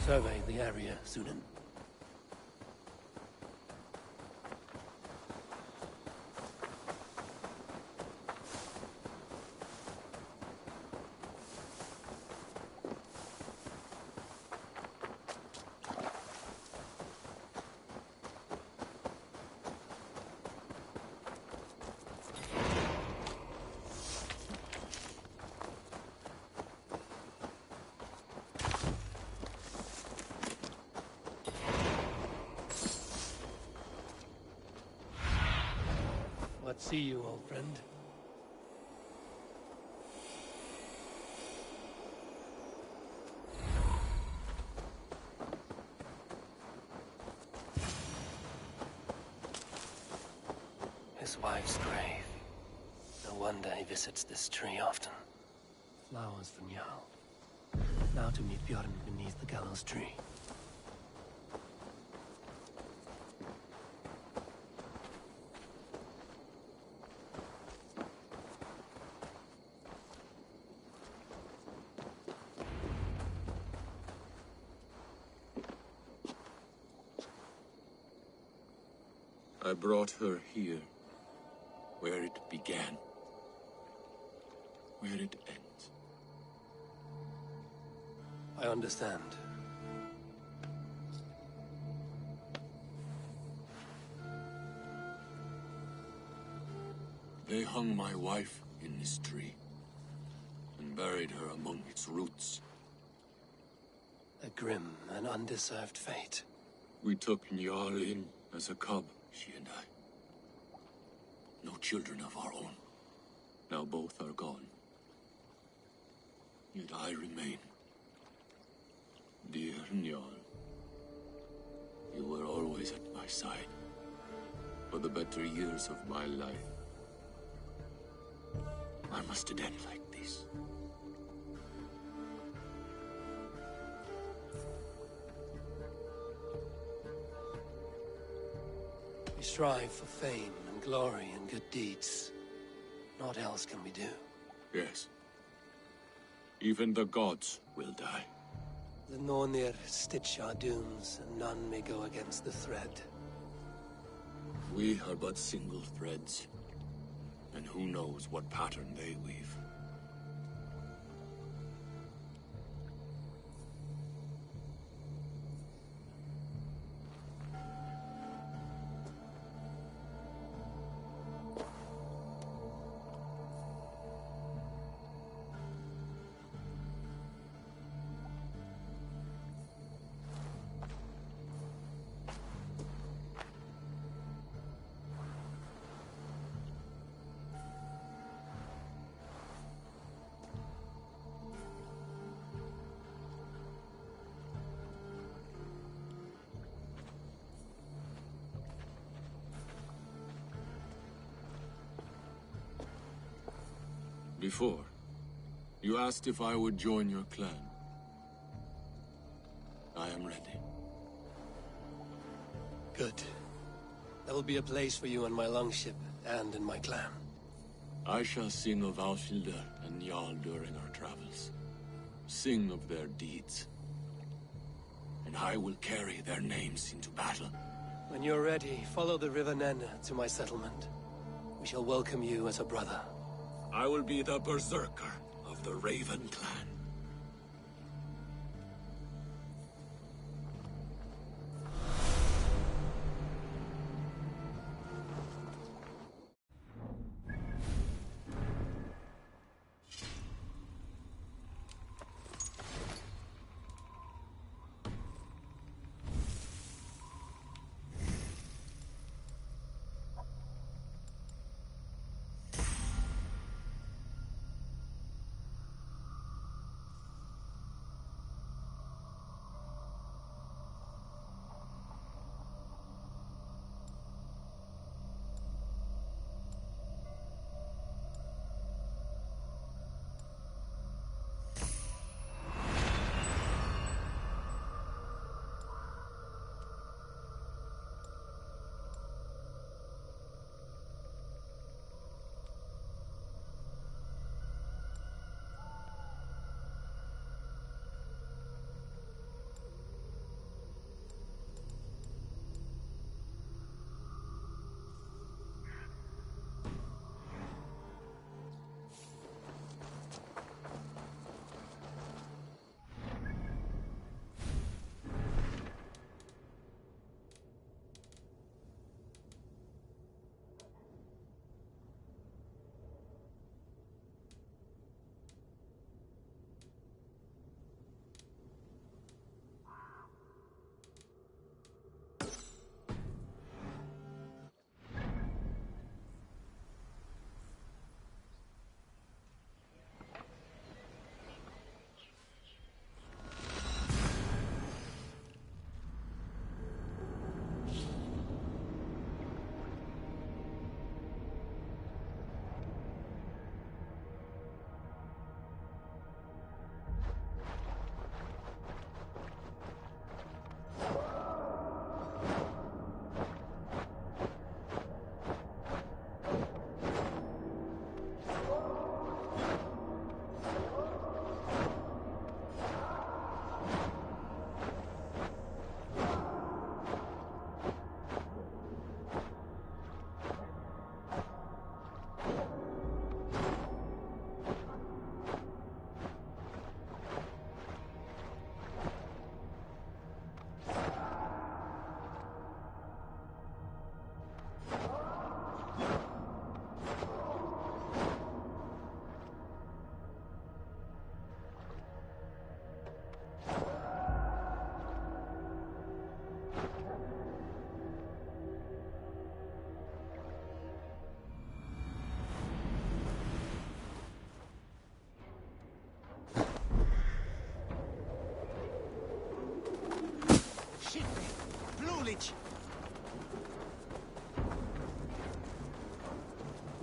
Survey the area, Sunan. What see you, old friend? His wife's grave. No wonder he visits this tree often. Flowers for Njal. Now to meet Bjorn beneath the gallows tree. I brought her here, where it began, where it ends. I understand. They hung my wife in this tree, and buried her among its roots. A grim and undeserved fate. We took Njal in as a cub, she and I. No children of our own. Now both are gone. Yet I remain. Dear Njal, you were always at my side. For the better years of my life. Why must it end like this? We strive for fame and glory and good deeds. What else can we do? Yes. Even the gods will die. The Nornir stitch our dooms, and none may go against the thread. We are but single threads. And who knows what pattern they weave. Before, You asked if I would join your clan. I am ready. Good. There will be a place for you on my longship and in my clan. I shall sing of Alfhilder and Jarl during our travels. Sing of their deeds. And I will carry their names into battle. When you're ready, follow the River Nene to my settlement. We shall welcome you as a brother. I will be the berserker of the Raven clan.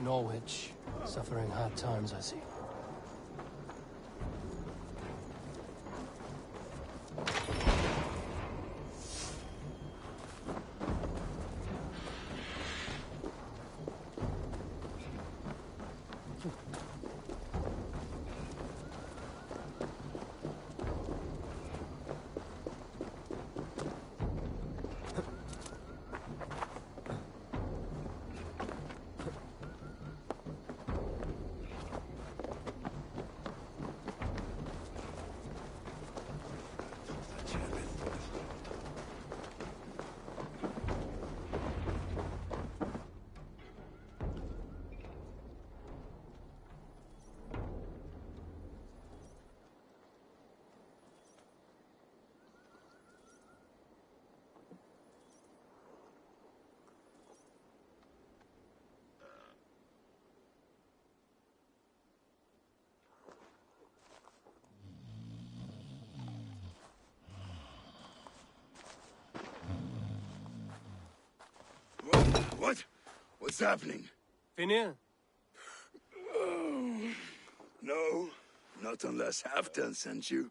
Norwich, suffering hard times, I see. What? What's happening? Finir? Oh, no, Not unless Halfdan sent you.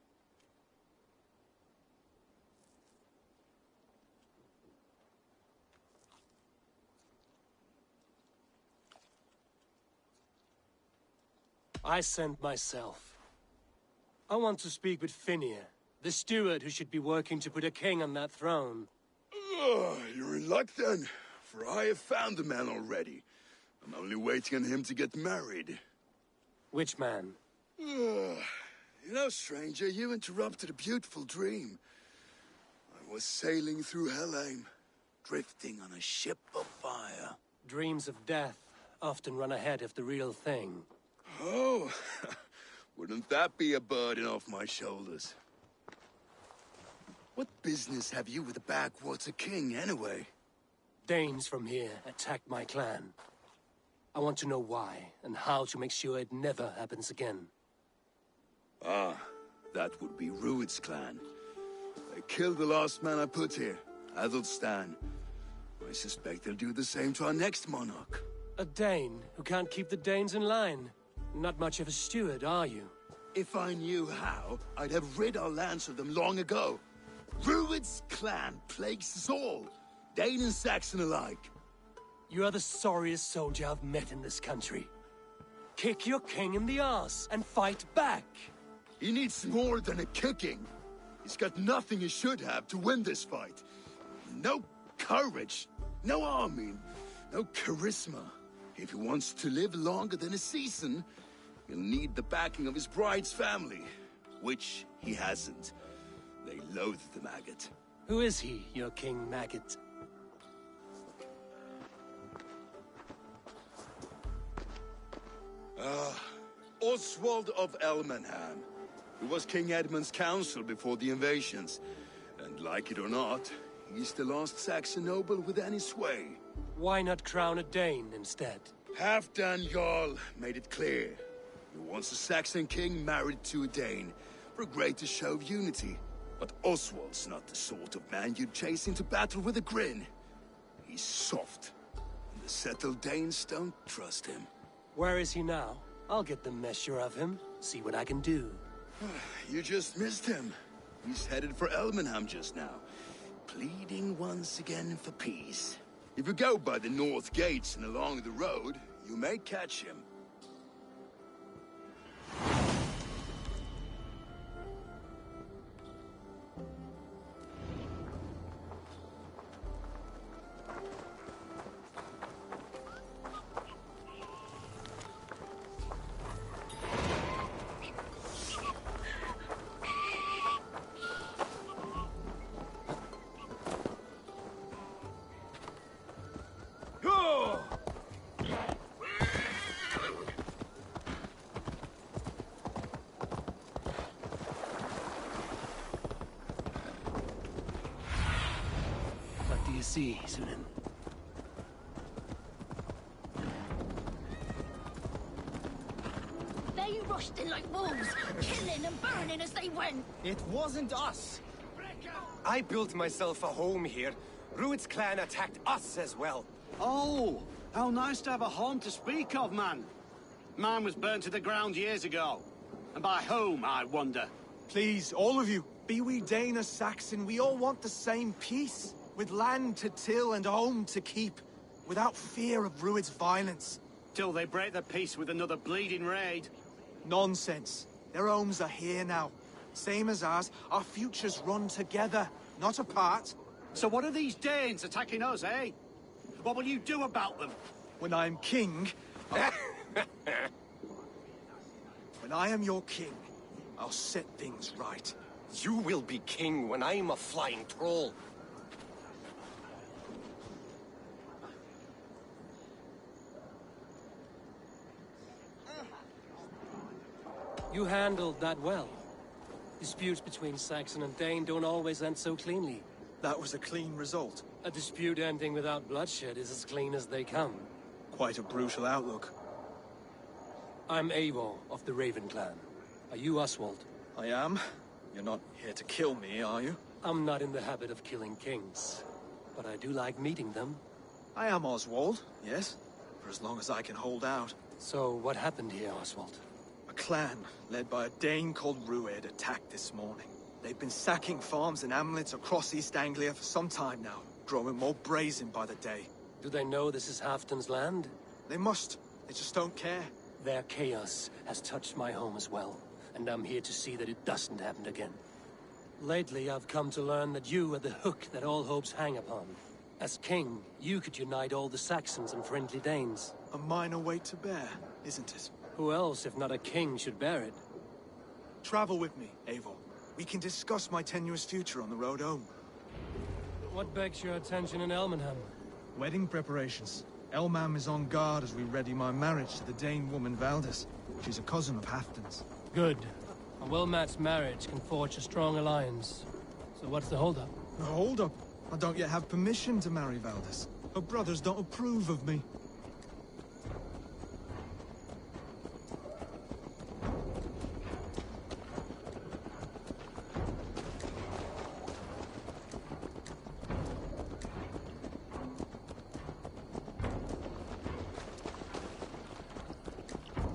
I sent myself. I want to speak with Finir, the steward who should be working to put a king on that throne. You're in luck then, for I have found the man already. I'm only waiting on him to get married. Which man? You know, stranger, you interrupted a beautiful dream. I was sailing through Helheim, drifting on a ship of fire. Dreams of death often run ahead of the real thing. Oh, wouldn't that be a burden off my shoulders? What business have you with the backwater king, anyway? Danes from here attacked my clan. I want to know why, and how to make sure it never happens again. Ah, that would be Rued's clan. They killed the last man I put here, Adelstan. I suspect they'll do the same to our next monarch. A Dane who can't keep the Danes in line. Not much of a steward, are you? If I knew how, I'd have rid our lands of them long ago. Rued's clan plagues us all, Dane and Saxon alike. You are the sorriest soldier I've met in this country. Kick your king in the arse and fight back. He needs more than a kicking. He's got nothing he should have to win this fight. No courage, no army, no charisma. If he wants to live longer than a season, he'll need the backing of his bride's family, which he hasn't. They loathe the maggot. Who is he, your king maggot? Oswald of Elmenham. He was King Edmund's counsel before the invasions. And like it or not, he's the last Saxon noble with any sway. Why not crown a Dane instead? Halfdan Jarl made it clear. He wants a Saxon king married to a Dane, for a greater show of unity. But Oswald's not the sort of man you'd chase into battle with a grin. He's soft, and the settled Danes don't trust him. Where is he now? I'll get the measure of him, see what I can do. You just missed him. He's headed for Elmenham just now, pleading once again for peace. If you go by the north gates and along the road, you may catch him. See, Sunan. They rushed in like wolves, killing and burning as they went. It wasn't us. I built myself a home here. Rued's clan attacked us as well. Oh, how nice to have a home to speak of, man. Mine was burnt to the ground years ago. And by whom, I wonder? Please, all of you, be we Dane or Saxon, we all want the same peace. With land to till and home to keep, without fear of Rued's violence. Till they break the peace with another bleeding raid. Nonsense. Their homes are here now. Same as ours, our futures run together, not apart. So what are these Danes attacking us, eh? What will you do about them? When I am king... When I am your king, I'll set things right. You will be king when I'm a flying troll. You handled that well. Disputes between Saxon and Dane don't always end so cleanly. That was a clean result. A dispute ending without bloodshed is as clean as they come. Quite a brutal outlook. I'm Eivor of the Raven clan. Are you Oswald? I am. You're not here to kill me, are you? I'm not in the habit of killing kings, but I do like meeting them. I am Oswald, yes. For as long as I can hold out. So what happened here, Oswald? A A clan, led by a Dane called Rued, attacked this morning. They've been sacking farms and hamlets across East Anglia for some time now, growing more brazen by the day. Do they know this is Halfton's land? They must. They just don't care. Their chaos has touched my home as well, and I'm here to see that it doesn't happen again. Lately, I've come to learn that you are the hook that all hopes hang upon. As king, you could unite all the Saxons and friendly Danes. A minor weight to bear, isn't it? Who else, if not a king, should bear it? Travel with me, Eivor. We can discuss my tenuous future on the road home. What begs your attention in Elmenham? Wedding preparations. Elmam is on guard as we ready my marriage to the Dane woman Valdis. She's a cousin of Halfton's. Good. A well-matched marriage can forge a strong alliance. So what's the holdup? A holdup? I don't yet have permission to marry Valdis. Her brothers don't approve of me.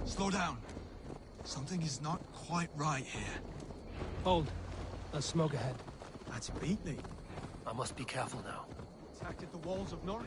Slow down. Something is not quite right here. Hold. There's smoke ahead. That's Beatley. I must be careful now. Attacked at the walls of Norwich.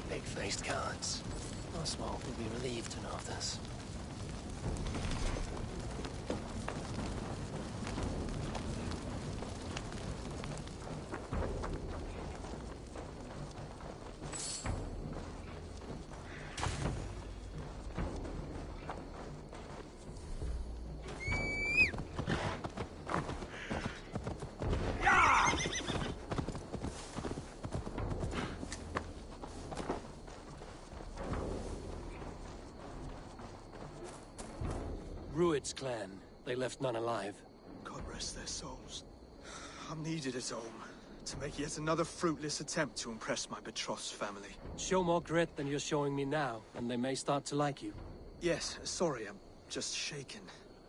Big-faced cowards. Oswald will be relieved to know of this. Rued's clan. They left none alive. God rest their souls. I'm needed at home to make yet another fruitless attempt to impress my betrothed family. Show more grit than you're showing me now, and they may start to like you. Yes, sorry, I'm just shaken.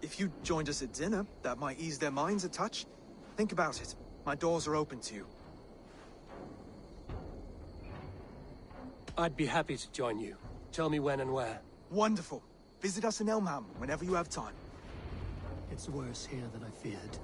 If you joined us at dinner, that might ease their minds a touch. Think about it. My doors are open to you. I'd be happy to join you. Tell me when and where. Wonderful. Visit us in Elmham whenever you have time. It's worse here than I feared.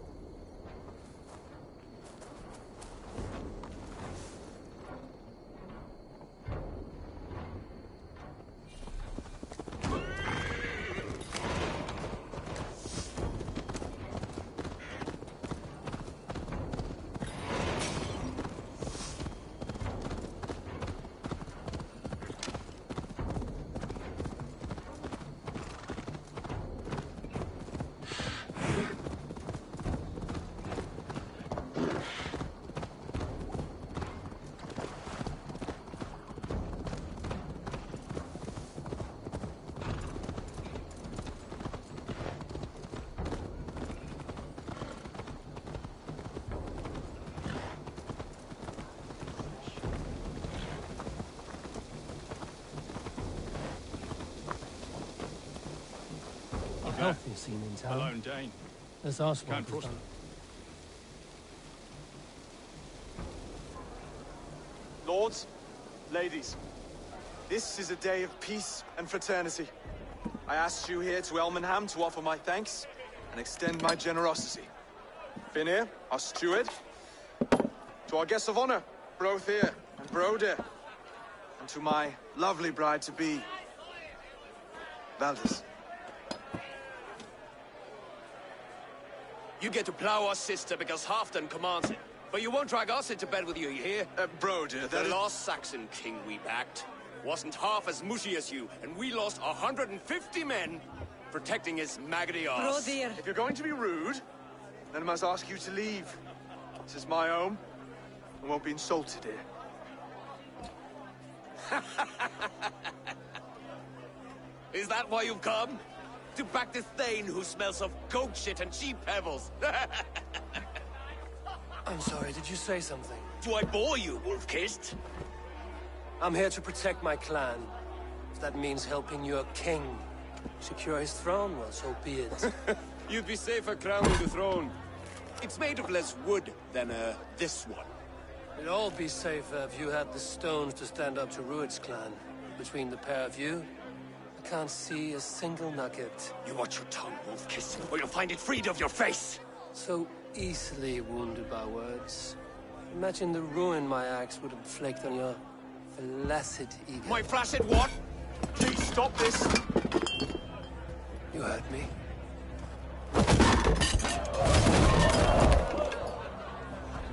healthy scene in town. Alone Dane. This Oswald Can't is trust done. him. Lords, ladies, this is a day of peace and fraternity. I asked you here to Elmenham to offer my thanks and extend my generosity. Finir, our steward, to our guests of honor, Brothir and Broder, and to my lovely bride-to-be, Valdis. You get to plow our sister because Halfdan commands it. But you won't drag us into bed with you, you hear? Broder, the lost Saxon king we backed wasn't half as mushy as you, and we lost 150 men protecting his maggoty arse. If you're going to be rude, then I must ask you to leave. This is my home. I won't be insulted here. Is that why you've come? To back this Thane who smells of goat shit and sheep pebbles? I'm sorry, did you say something? Do I bore you, wolf-kissed? I'm here to protect my clan. If that means helping your king secure his throne, well, so be it. You'd be safer crowning the throne. It's made of less wood than, this one. It'd all be safer if you had the stones to stand up to Rued's clan. Between the pair of you, I can't see a single nugget. You watch your tongue, wolf-kissed, or you'll find it freed of your face! So easily wounded by words. Imagine the ruin my axe would inflict on your flaccid ego. My flaccid what? Please stop this! You heard me.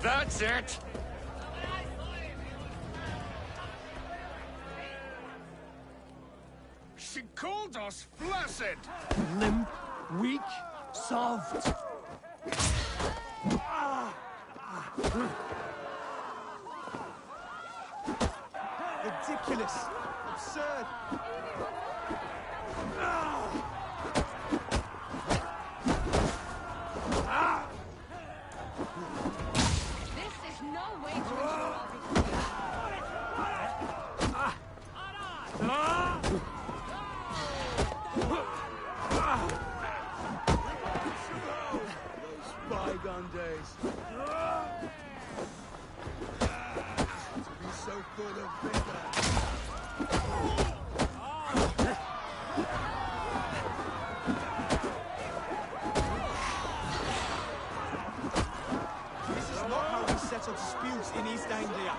That's it! She called us flaccid! Limp, weak, soft. Ridiculous! Absurd! This is no way to resolve Those bygone days. To be so full of vigor. This is not how we settle disputes in East Anglia.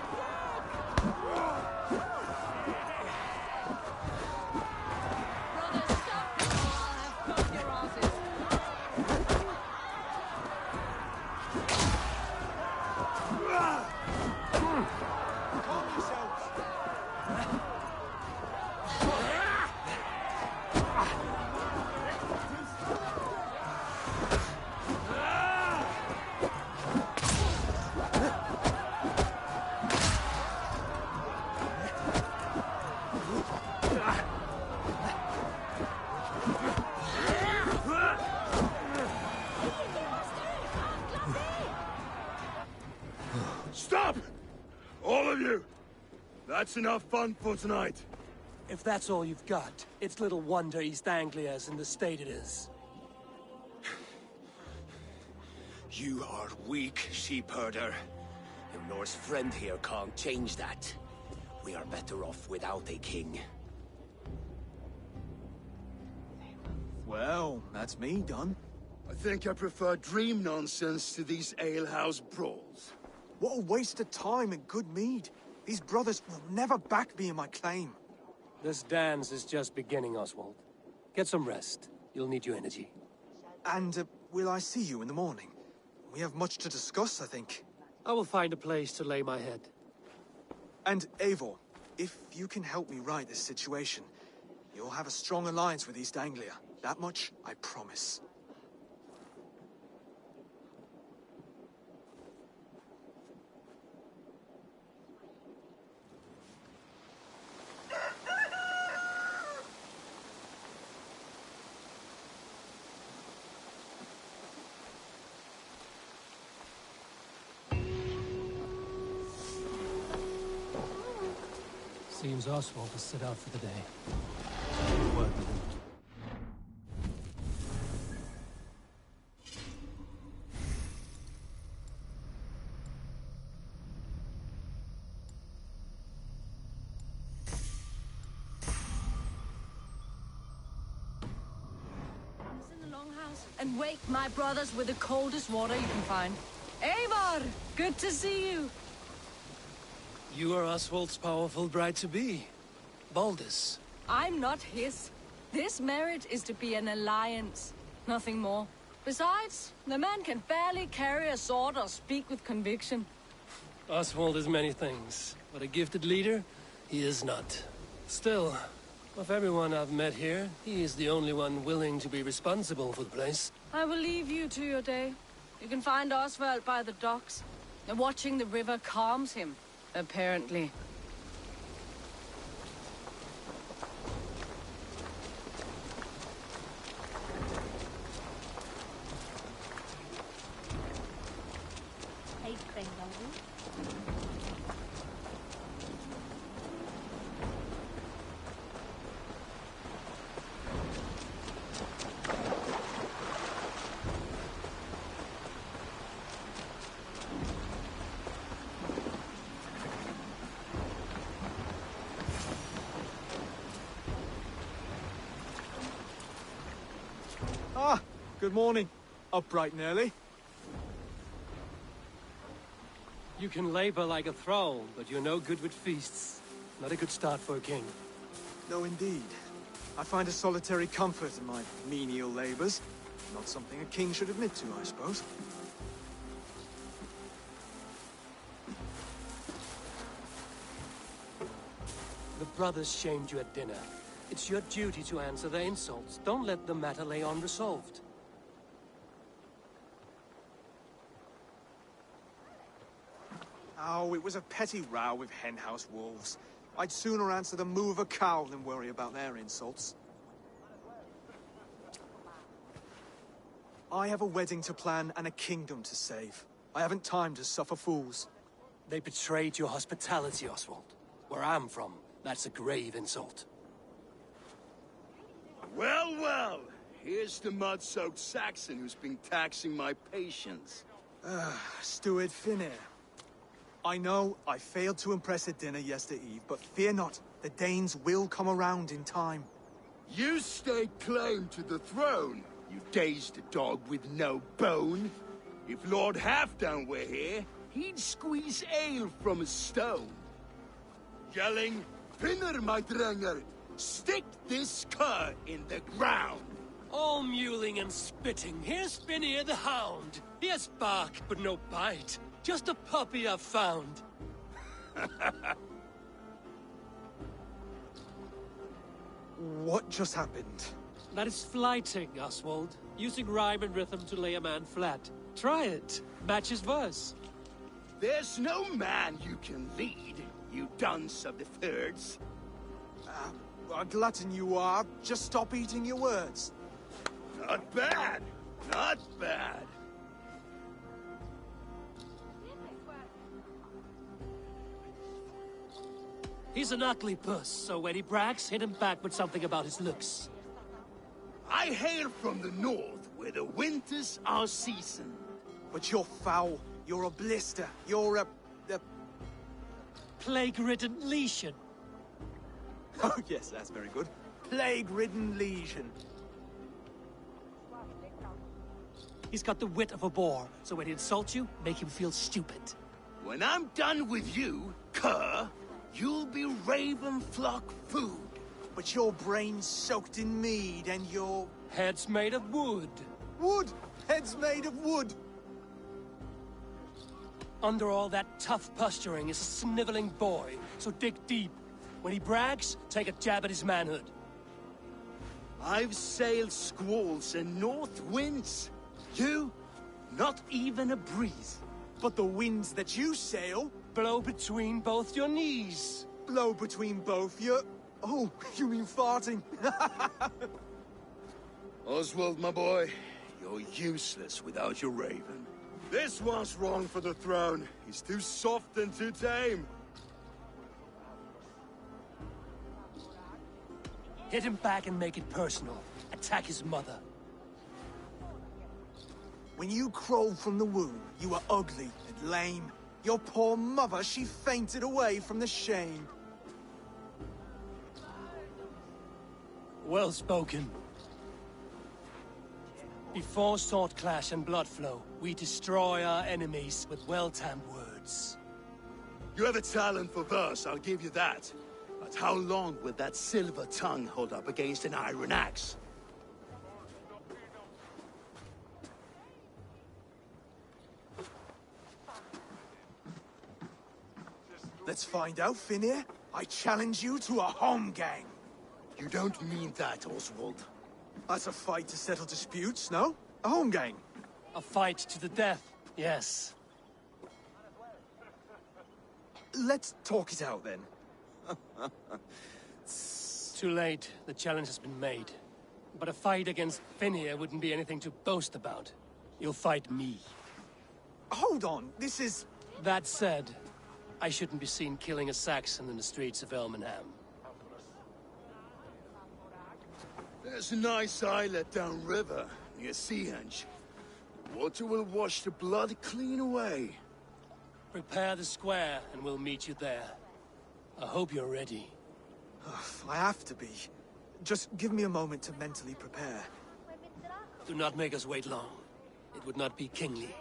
Stop! All of you! That's enough fun for tonight. If that's all you've got, it's little wonder East Anglia is in the state it is. You are weak, sheep herder. Emnor's friend here can't change that. We are better off without a king. Well, that's me done. I think I prefer dream nonsense to these alehouse brawls. What a waste of time and good mead. These brothers will never back me in my claim. This dance is just beginning, Oswald. Get some rest. You'll need your energy. And will I see you in the morning? We have much to discuss, I think. I will find a place to lay my head. And Eivor, if you can help me right this situation, you'll have a strong alliance with East Anglia. That much, I promise. Seems Oswald has set out for the day. Word with him. sails and wake my brothers with the coldest water you can find. Eivor, good to see you. You are Oswald's powerful bride-to-be, Baldus. I'm not his. This marriage is to be an alliance, nothing more. Besides, the man can barely carry a sword or speak with conviction. Oswald is many things, but a gifted leader, he is not. Still, of everyone I've met here, he is the only one willing to be responsible for the place. I will leave you to your day. You can find Oswald by the docks. And watching the river calms him, apparently. Ah, good morning. Up bright and early. You can labor like a thrall, but you're no good with feasts. Not a good start for a king. No, indeed. I find a solitary comfort in my menial labors. Not something a king should admit to, I suppose. The brothers shamed you at dinner. It's your duty to answer their insults. Don't let the matter lay unresolved. Oh, it was a petty row with henhouse wolves. I'd sooner answer the moo of a cow than worry about their insults. I have a wedding to plan and a kingdom to save. I haven't time to suffer fools. They betrayed your hospitality, Oswald. Where I'm from, that's a grave insult. Well, well. Here's the mud-soaked Saxon who's been taxing my patience. Steward Finnair. I know I failed to impress at dinner yesterday eve, but fear not, the Danes will come around in time. You stake claim to the throne, you dazed dog with no bone. If Lord Halfdown were here, he'd squeeze ale from a stone. Yelling, Finner, my drenger, stick this cur in the ground. All mewling and spitting. Here's Finnear the hound. He has bark, but no bite. Just a puppy I've found. What just happened? That is flighting, Oswald. Using rhyme and rhythm to lay a man flat. Try it. Match his verse. There's no man you can lead, you dunce of the thirds. A glutton you are. Just stop eating your words. Not bad. Not bad. He's an ugly puss, so when he brags, hit him back with something about his looks. I hail from the north, where the winters are season. But you're foul. You're a blister. You're a... Plague-ridden lesion. Oh, yes, that's very good. Plague-ridden lesion. He's got the wit of a boar, so when he insults you, make him feel stupid. When I'm done with you, cur, you'll be raven flock food. But your brain's soaked in mead, and your... Head's made of wood. Wood! Head's made of wood! Under all that tough posturing is a sniveling boy, so dig deep. When he brags, take a jab at his manhood. I've sailed squalls and north winds. You, not even a breeze. But the winds that you sail... Blow between both your knees. Blow between both your... Oh, you mean farting? Oswald, my boy, you're useless without your raven. This one's wrong for the throne. He's too soft and too tame. Hit him back and make it personal. Attack his mother. When you crawled from the womb, you were ugly and lame. Your poor mother, she fainted away from the shame. Well spoken. Before sword clash and blood flow, we destroy our enemies with well-timed words. You have a talent for verse, I'll give you that. But how long will that silver tongue hold up against an iron axe? Let's find out, Finir. I challenge you to a home gang. You don't mean that, Oswald. That's a fight to settle disputes, no? A home gang. A fight to the death, yes. Let's talk it out, then. Too late. The challenge has been made. But a fight against Finir wouldn't be anything to boast about. You'll fight me. Hold on, this is... That said, I shouldn't be seen killing a Saxon in the streets of Elmenham. There's a nice islet downriver, near Seahenge. Water will wash the blood clean away. Prepare the square, and we'll meet you there. I hope you're ready. I have to be. Just give me a moment to mentally prepare. Do not make us wait long. It would not be kingly.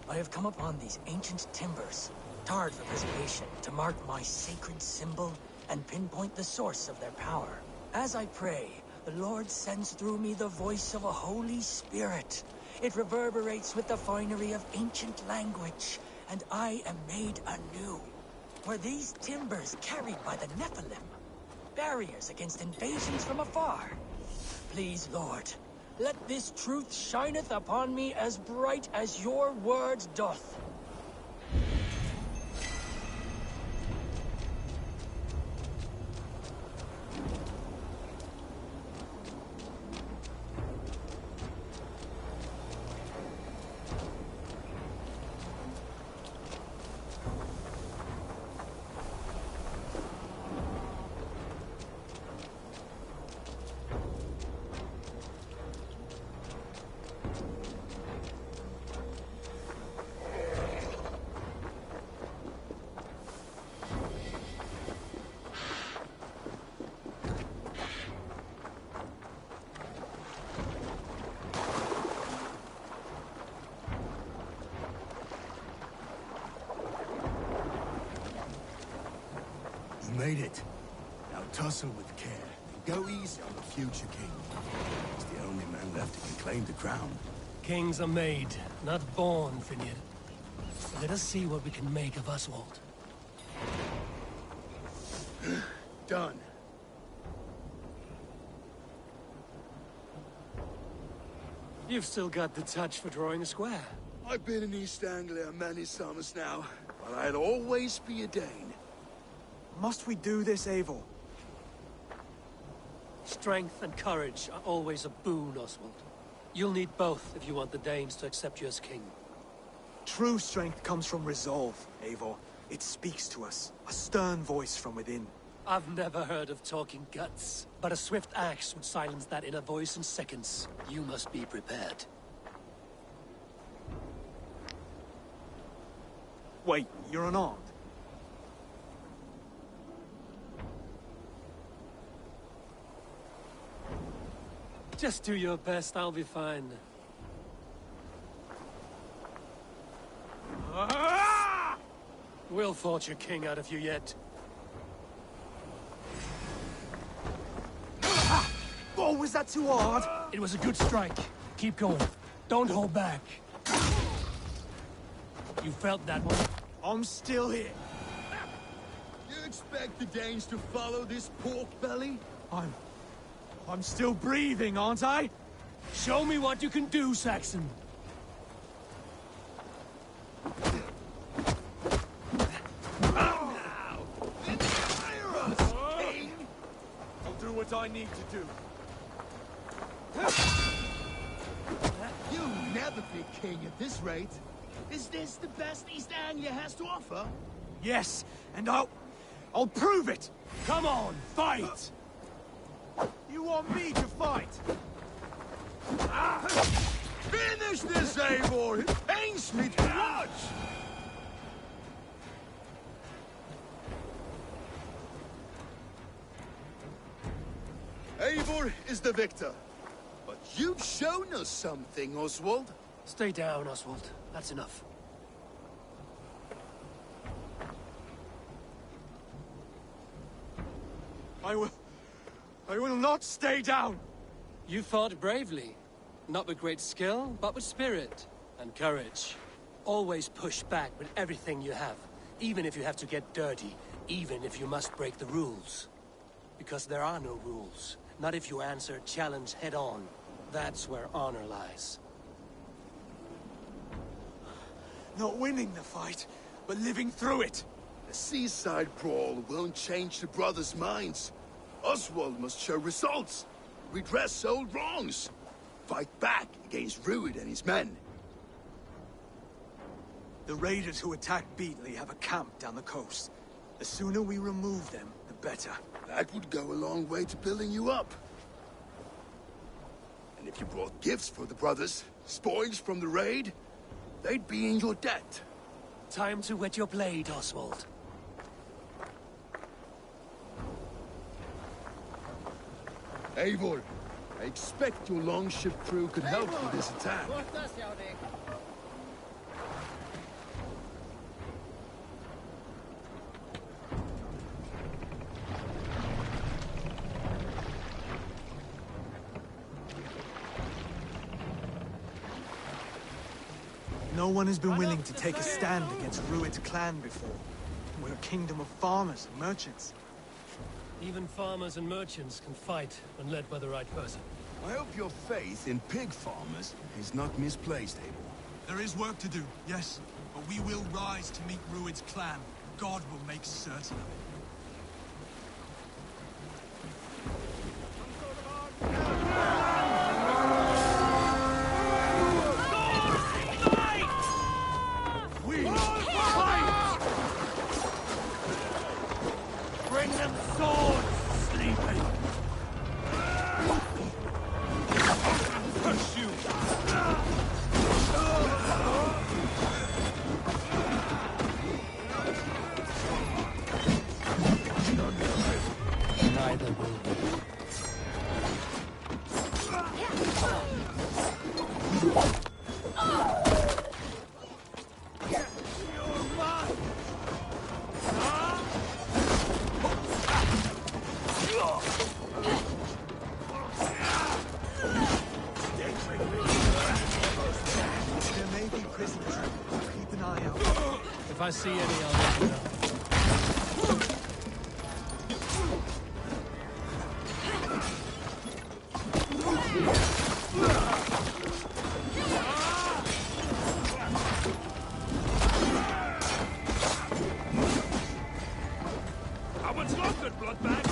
I have come upon these ancient timbers, tarred for preservation, to mark my sacred symbol and pinpoint the source of their power. As I pray, the Lord sends through me the voice of a Holy Spirit. It reverberates with the finery of ancient language, and I am made anew. Were these timbers carried by the Nephilim? Barriers against invasions from afar? Please, Lord, let this truth shineth upon me as bright as your word doth. You made it. Now tussle with care, and go easy on the future king. He's the only man left who can claim the crown. Kings are made, not born, Finir. Let us see what we can make of Oswald. Done. You've still got the touch for drawing a square. I've been in East Anglia many summers now, but I'll always be a Dane. Must we do this, Eivor? Strength and courage are always a boon, Oswald. You'll need both if you want the Danes to accept you as king. True strength comes from resolve, Eivor. It speaks to us, a stern voice from within. I've never heard of talking guts, but a swift axe would silence that inner voice in seconds. You must be prepared. Wait, you're unarmed? Just do your best, I'll be fine. We'll forge a king out of you yet. Oh, was that too hard? It was a good strike. Keep going. Don't hold back. You felt that one? I'm still here. You expect the Danes to follow this pork belly? I'm still breathing, aren't I? Show me what you can do, Saxon. I'll do what I need to do. You'll never be king at this rate. Is this the best East Anglia has to offer? Yes, and I'll prove it! Come on, fight! You want me to fight? Finish this, Eivor! It pains me to watch! Eivor is the victor. But you've shown us something, Oswald. Stay down, Oswald. That's enough. I will not stay down! You fought bravely. Not with great skill, but with spirit and courage. Always push back with everything you have, even if you have to get dirty, even if you must break the rules. Because there are no rules. Not if you answer a challenge head-on. That's where honor lies. Not winning the fight, but living through it. A seaside brawl won't change the brothers' minds. Oswald must show results. Redress old wrongs. Fight back against Rued and his men. The raiders who attacked Beatley have a camp down the coast. The sooner we remove them, the better. That would go a long way to building you up. And if you brought gifts for the brothers, spoils from the raid, they'd be in your debt. Time to wet your blade, Oswald. Eivor, I expect your longship crew could help with this attack. No one has been willing to take a stand against Rued's clan before. We're a kingdom of farmers and merchants. Even farmers and merchants can fight when led by the right person. I hope your faith in pig farmers is not misplaced, Eivor. There is work to do, yes, but we will rise to meet Rued's clan. God will make certain of it. Bring them swords, sleeping! Push you! Neither will be. There may be prisoners. Keep an eye out. If I see any, I'll let you know. How much longer, bloodbag?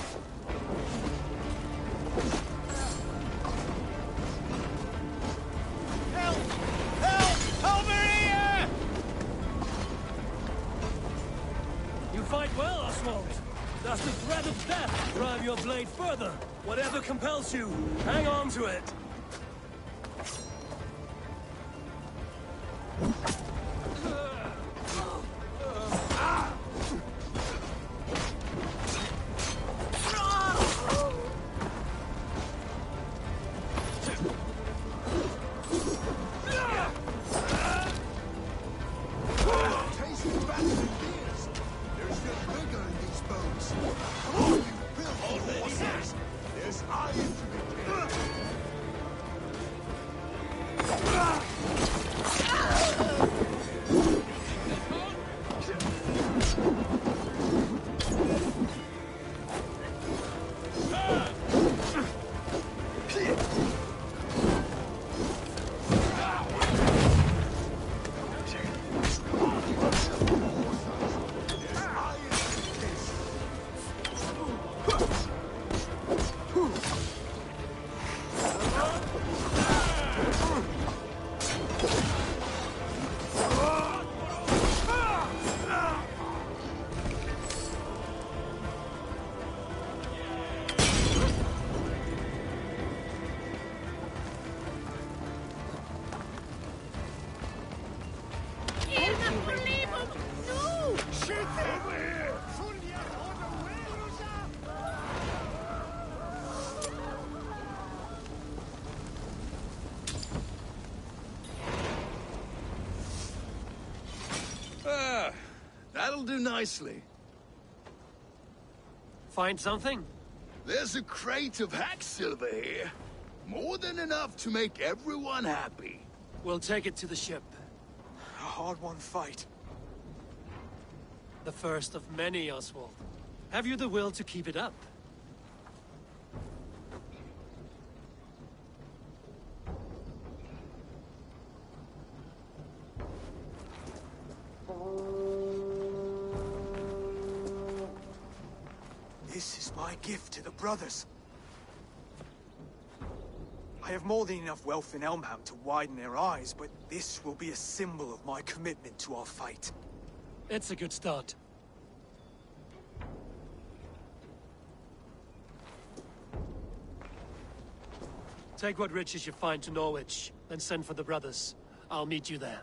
Help! Help! Help me here! You fight well, Oswald. Does the threat of death, drive your blade further. Whatever compels you, hang on to it. That'll do nicely. Find something? There's a crate of hack silver here. More than enough to make everyone happy. We'll take it to the ship. A hard-won fight. The first of many, Oswald. Have you the will to keep it up? This is my gift to the brothers. I have more than enough wealth in Elmham to widen their eyes, but this will be a symbol of my commitment to our fight. It's a good start. Take what riches you find to Norwich, then send for the brothers. I'll meet you there.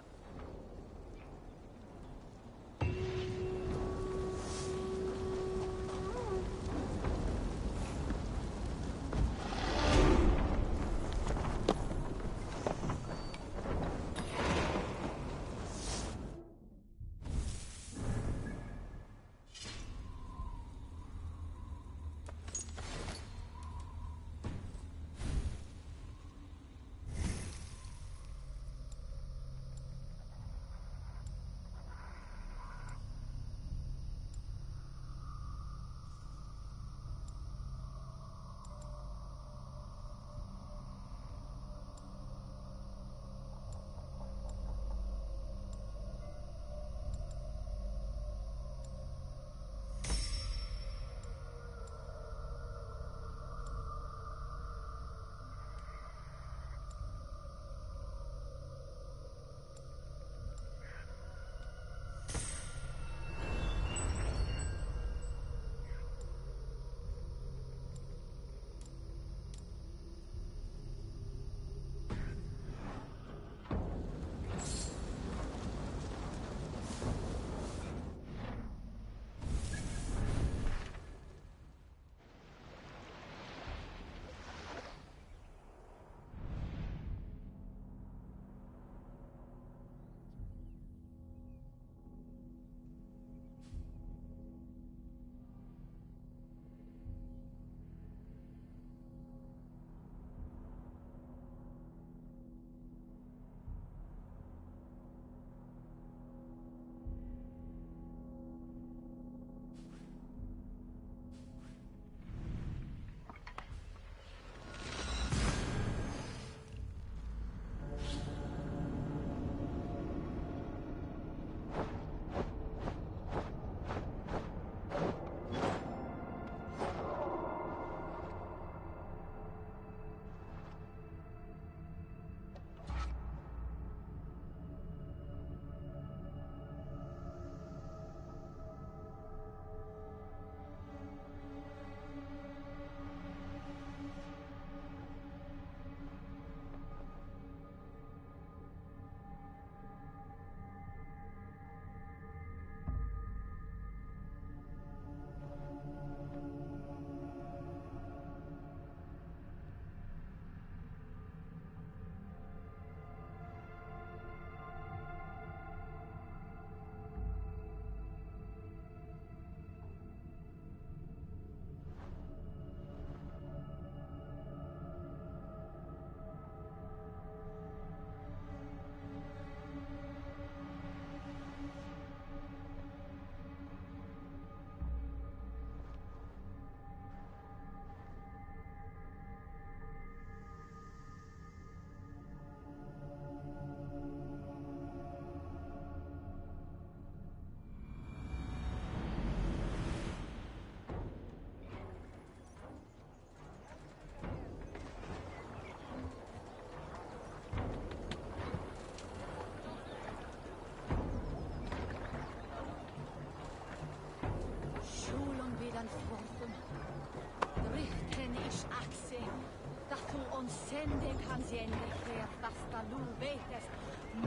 Onsende kansiende her basta luvetes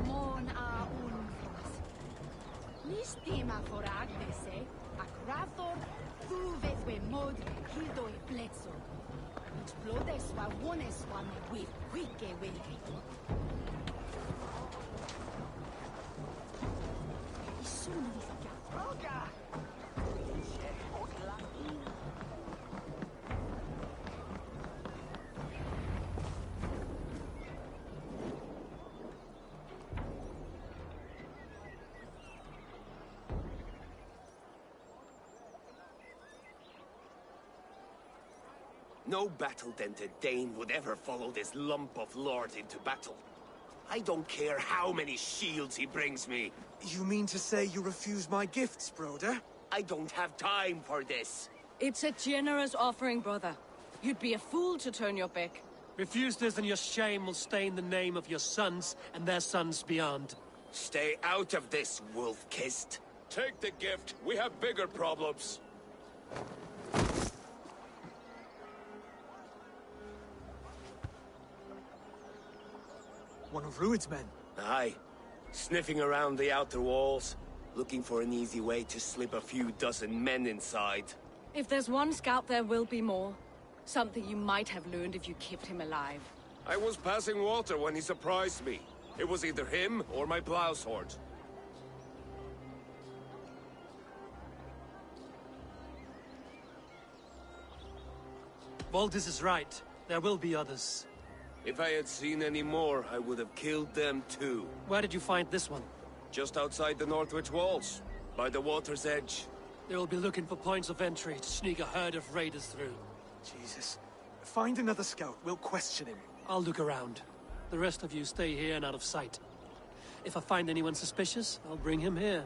mon a unfas. Nistima for Agnese, a crathor, tu vetwe mod, hildo e plexo. Explodes wa wones wa me with quique wilke. No battle-dented Dane would ever follow this lump of lord into battle. I don't care how many shields he brings me. You mean to say you refuse my gifts, Broder? I don't have time for this. It's a generous offering, brother. You'd be a fool to turn your back. Refuse this and your shame will stain the name of your sons and their sons beyond. Stay out of this, wolf-kissed. Take the gift. We have bigger problems. One of Rued's men. Aye. Sniffing around the outer walls, looking for an easy way to slip a few dozen men inside. If there's one scout, there will be more. Something you might have learned if you kept him alive. I was passing water when he surprised me. It was either him or my plow sword. Valdis is right. There will be others. If I had seen any more, I would have killed them too. Where did you find this one? Just outside the Northwich walls, by the water's edge. They will be looking for points of entry to sneak a herd of raiders through. Jesus. Find another scout. We'll question him. I'll look around. The rest of you stay here and out of sight. If I find anyone suspicious, I'll bring him here.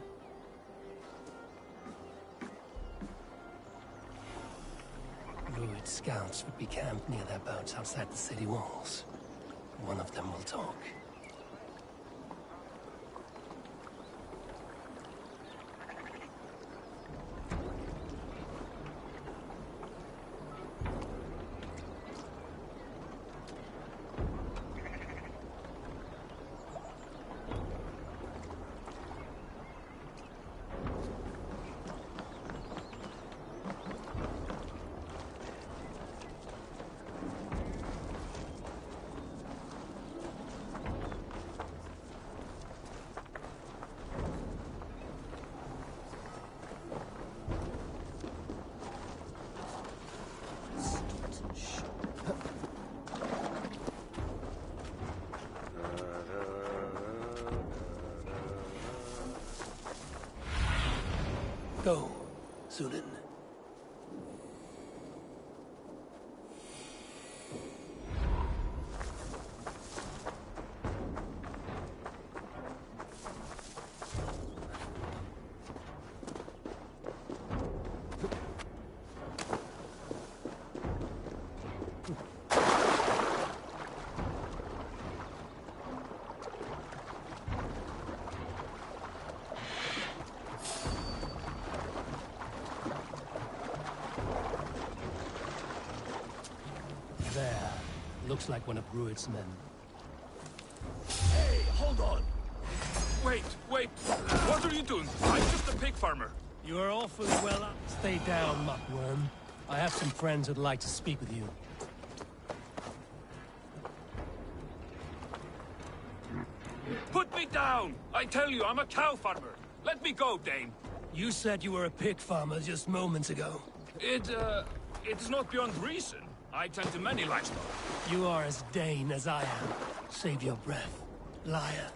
Rued scouts would be camped near their boats outside the city walls. One of them will talk. Go, Sunan. There. Looks like one of Rued's men. Hey, hold on! Wait! What are you doing? I'm just a pig farmer. You are awfully well up. Stay down, muckworm. I have some friends who'd like to speak with you. Put me down! I tell you, I'm a cow farmer. Let me go, Dane. You said you were a pig farmer just moments ago. It's not beyond reason. I tend to many livestock. You are as Dane as I am. Save your breath, liar.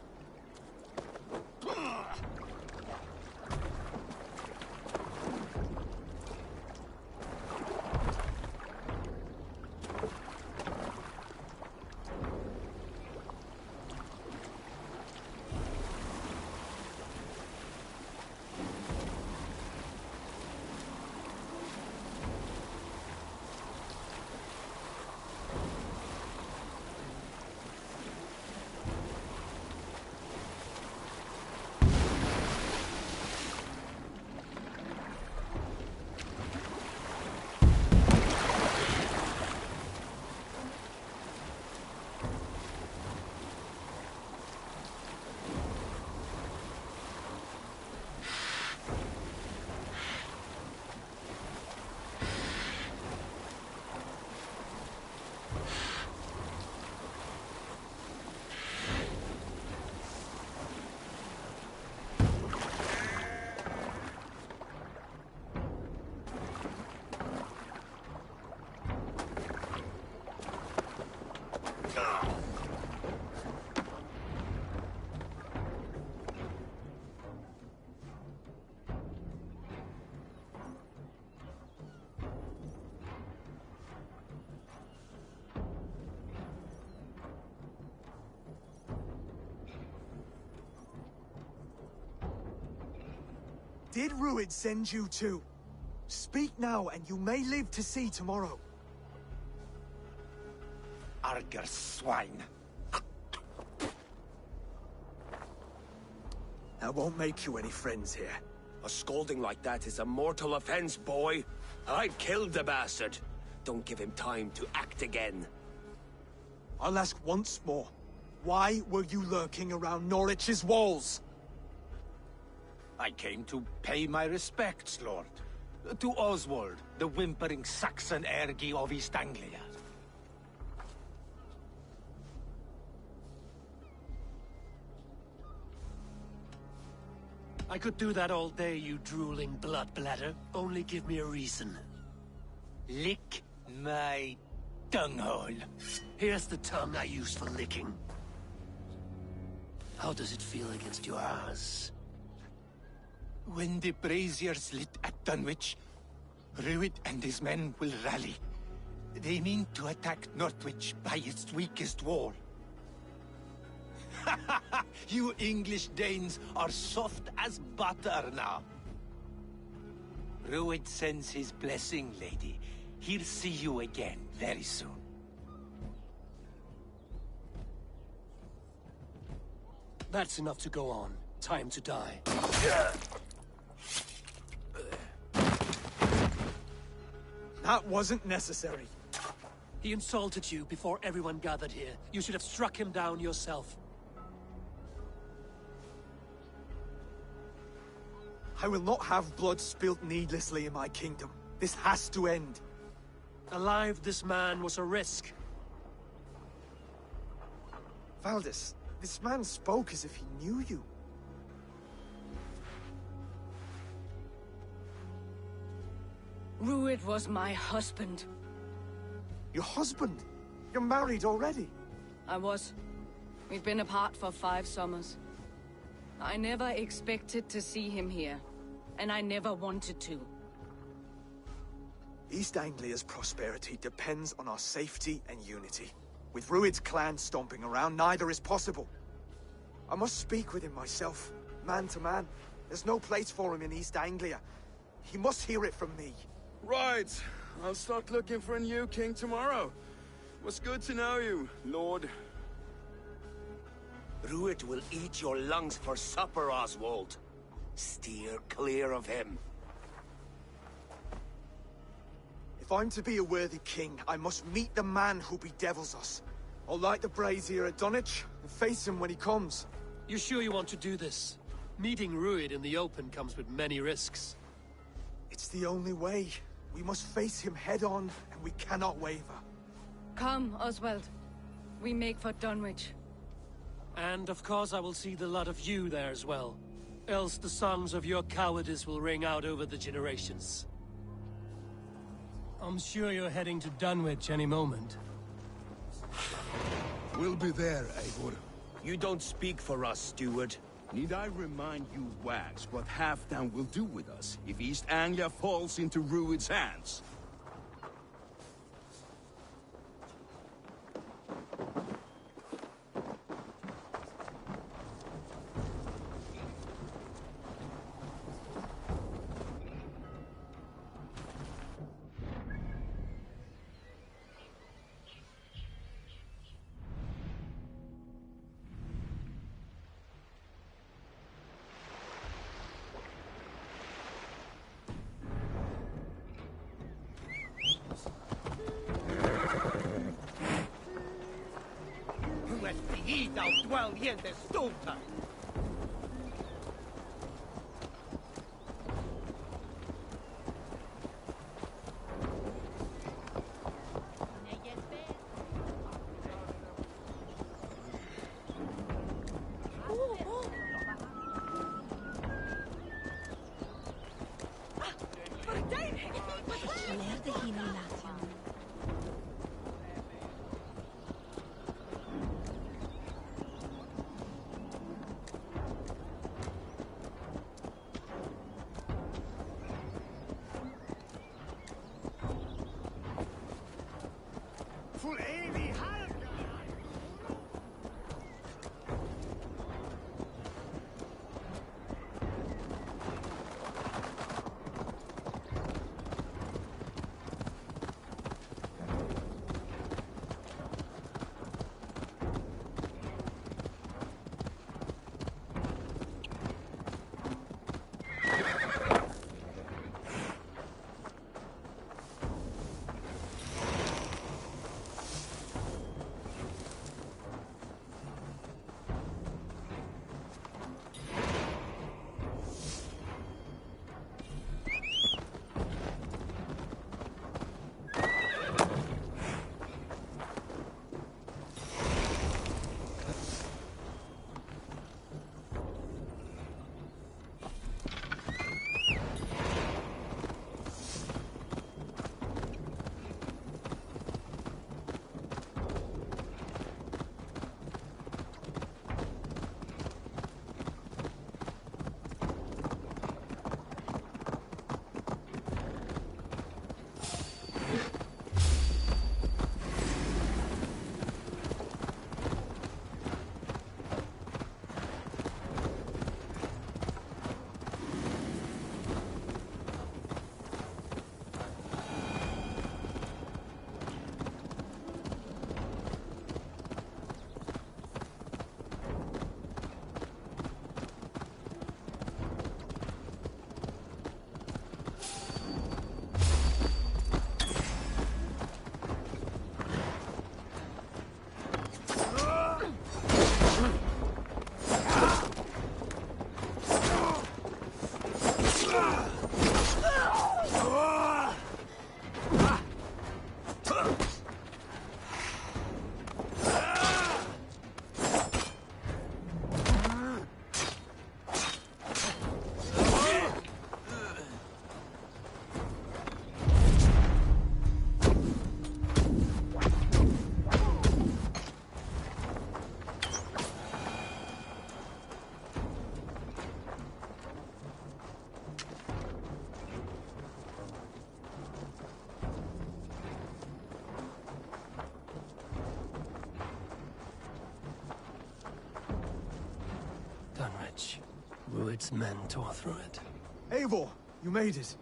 Did Ruid send you too? Speak now, and you may live to see tomorrow. Arger swine. That won't make you any friends here. A scolding like that is a mortal offense, boy. I've killed the bastard. Don't give him time to act again. I'll ask once more. Why were you lurking around Norwich's walls? I came to pay my respects, Lord. To Oswald, the whimpering Saxon ergi of East Anglia. I could do that all day, you drooling blood bladder. Only give me a reason. Lick my tonguehole. Here's the tongue I use for licking. How does it feel against your ass? When the braziers lit at Dunwich, Ruid and his men will rally. They mean to attack Northwich by its weakest wall. You English Danes are soft as butter now. Ruid sends his blessing, lady. He'll see you again very soon. That's enough to go on. Time to die. That wasn't necessary. He insulted you before everyone gathered here. You should have struck him down yourself. I will not have blood spilt needlessly in my kingdom. This has to end. Alive, this man was a risk. Valdis, this man spoke as if he knew you. Ruid was my husband. Your husband? You're married already? I was. We'd been apart for 5 summers. I never expected to see him here, and I never wanted to. East Anglia's prosperity depends on our safety and unity. With Ruid's clan stomping around, neither is possible. I must speak with him myself, man to man. There's no place for him in East Anglia. He must hear it from me. Right. I'll start looking for a new king tomorrow. It was good to know you, Lord. Ruid will eat your lungs for supper, Oswald. Steer clear of him. If I'm to be a worthy king, I must meet the man who bedevils us. I'll light the brazier at Dunwich and face him when he comes. You sure you want to do this? Meeting Ruid in the open comes with many risks. It's the only way. We must face him head-on, and we cannot waver. Come, Oswald. We make for Dunwich. And of course I will see the lot of you there as well. Else the songs of your cowardice will ring out over the generations. I'm sure you're heading to Dunwich any moment. We'll be there, Eivor. You don't speak for us, steward. Need I remind you, Wags, what Halfdan will do with us if East Anglia falls into Ruid's hands? Dunwich. Rued's men tore through it. Eivor, you made it.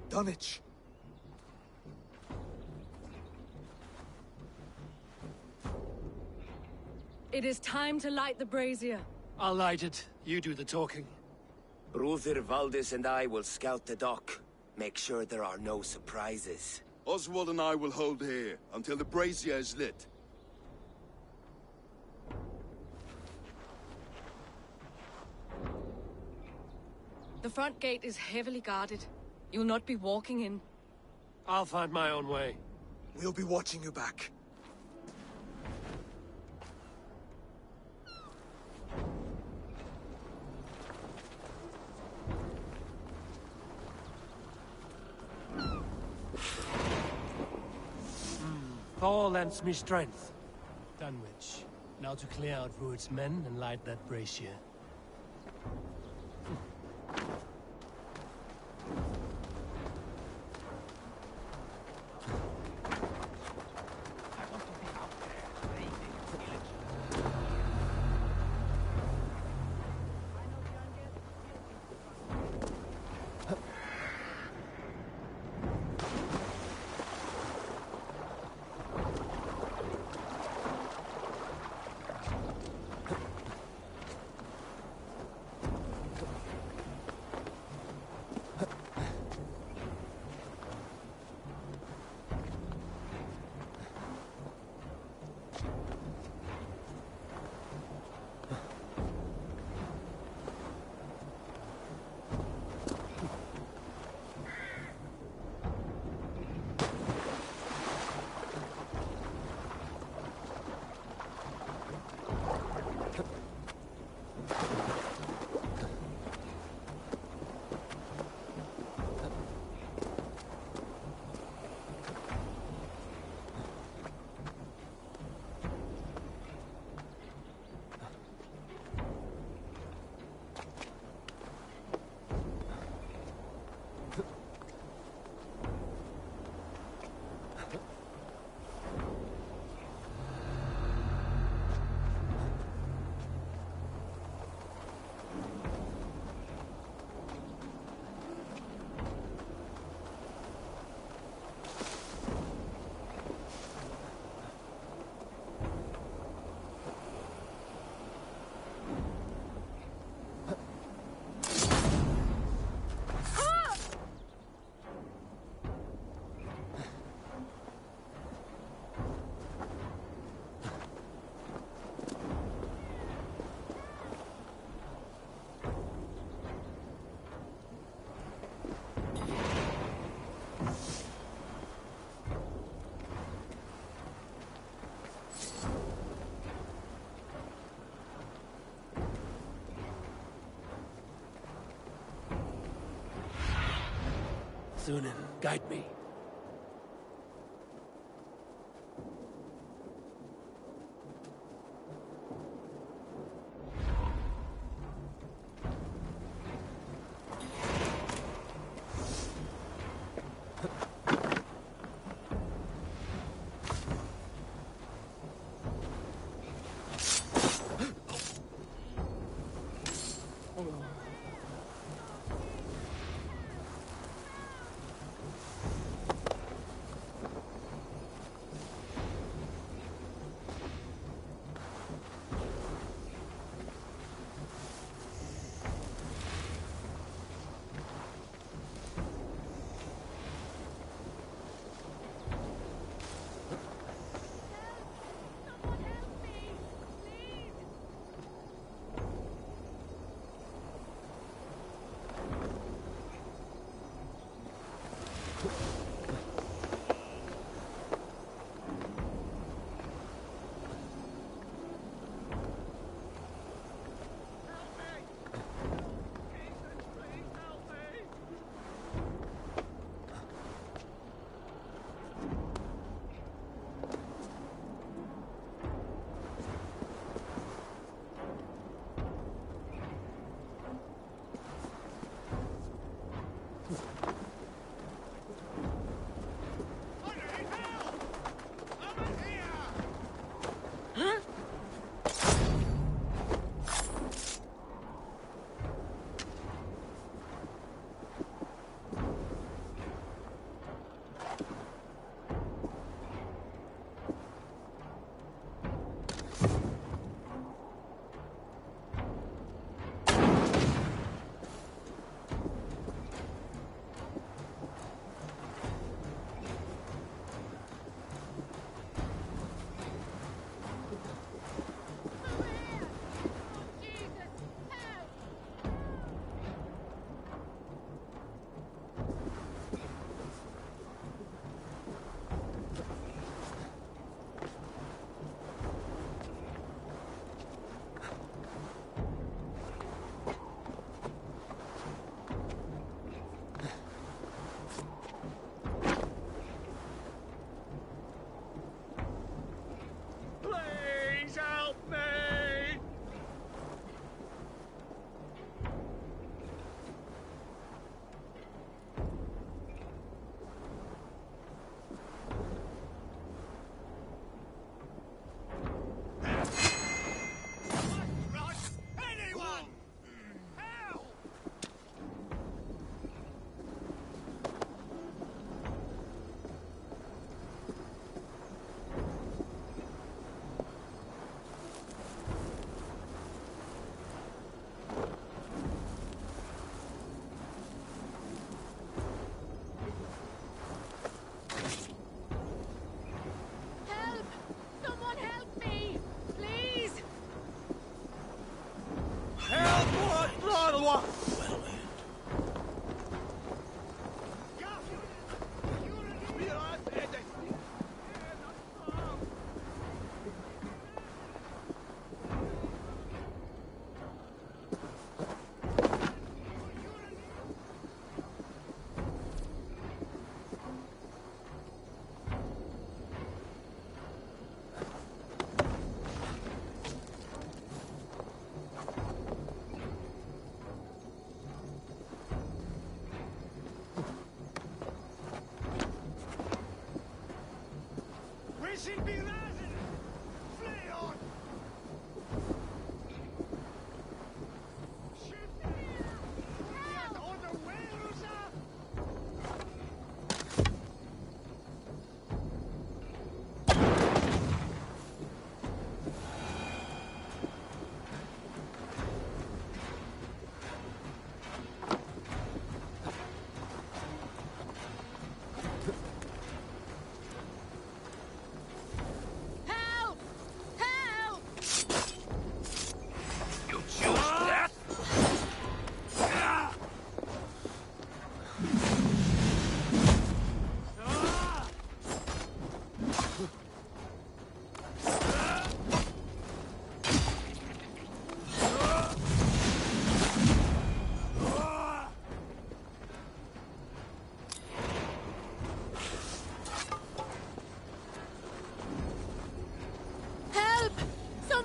Dunwich. It is time to light the brazier. I'll light it. You do the talking. Brother Valdis and I will scout the dock. Make sure there are no surprises. Oswald and I will hold here until the brazier is lit. The front gate is heavily guarded. You'll not be walking in. I'll find my own way. We'll be watching you back. Thor lends me strength. Dunwich. Now to clear out Rued's men and light that brazier. Thunin, guide me. Well,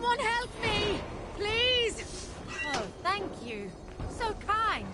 Someone help me! Please! Oh, thank you. So kind.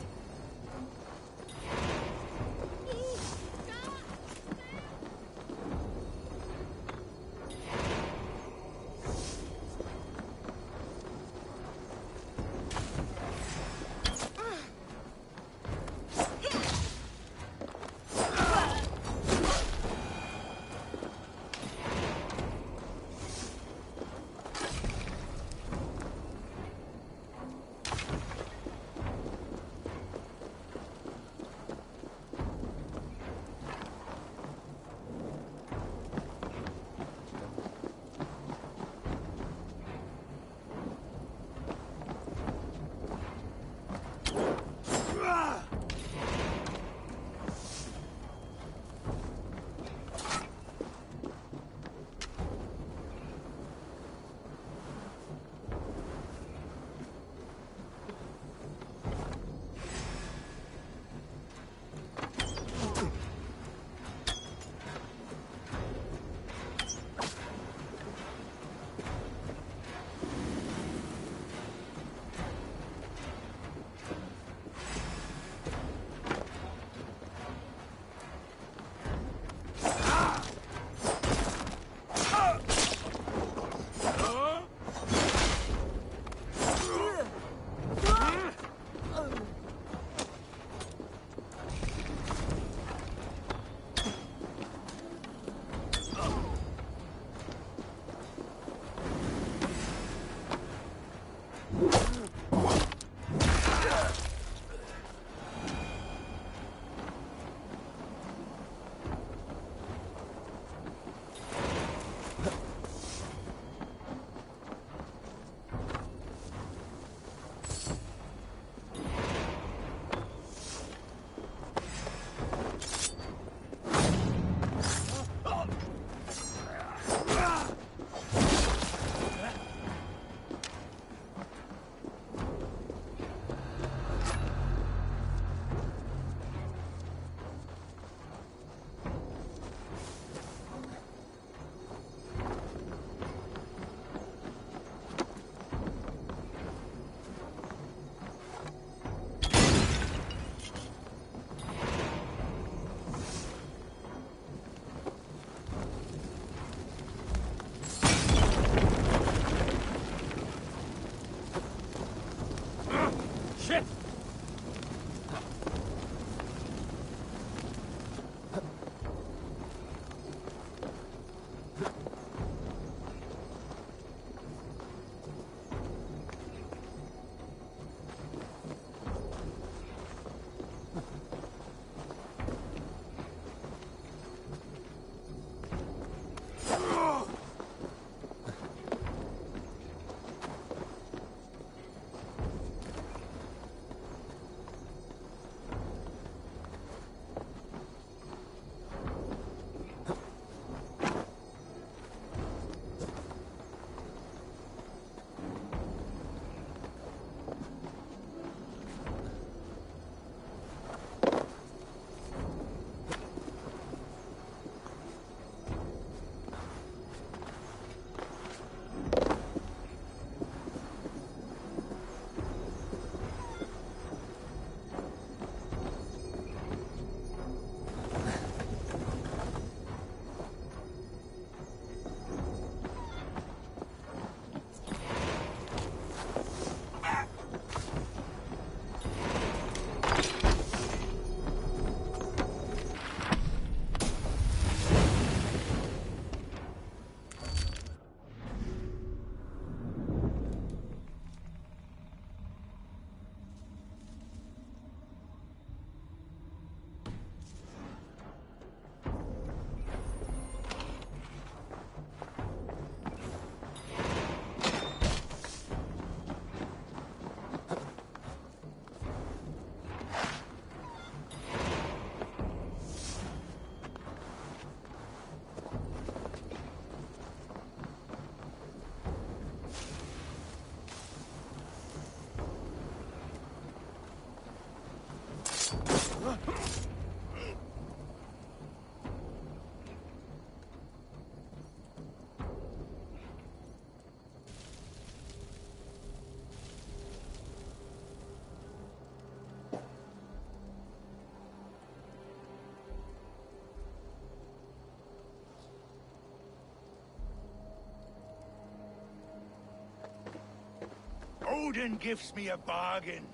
Odin gives me a bargain.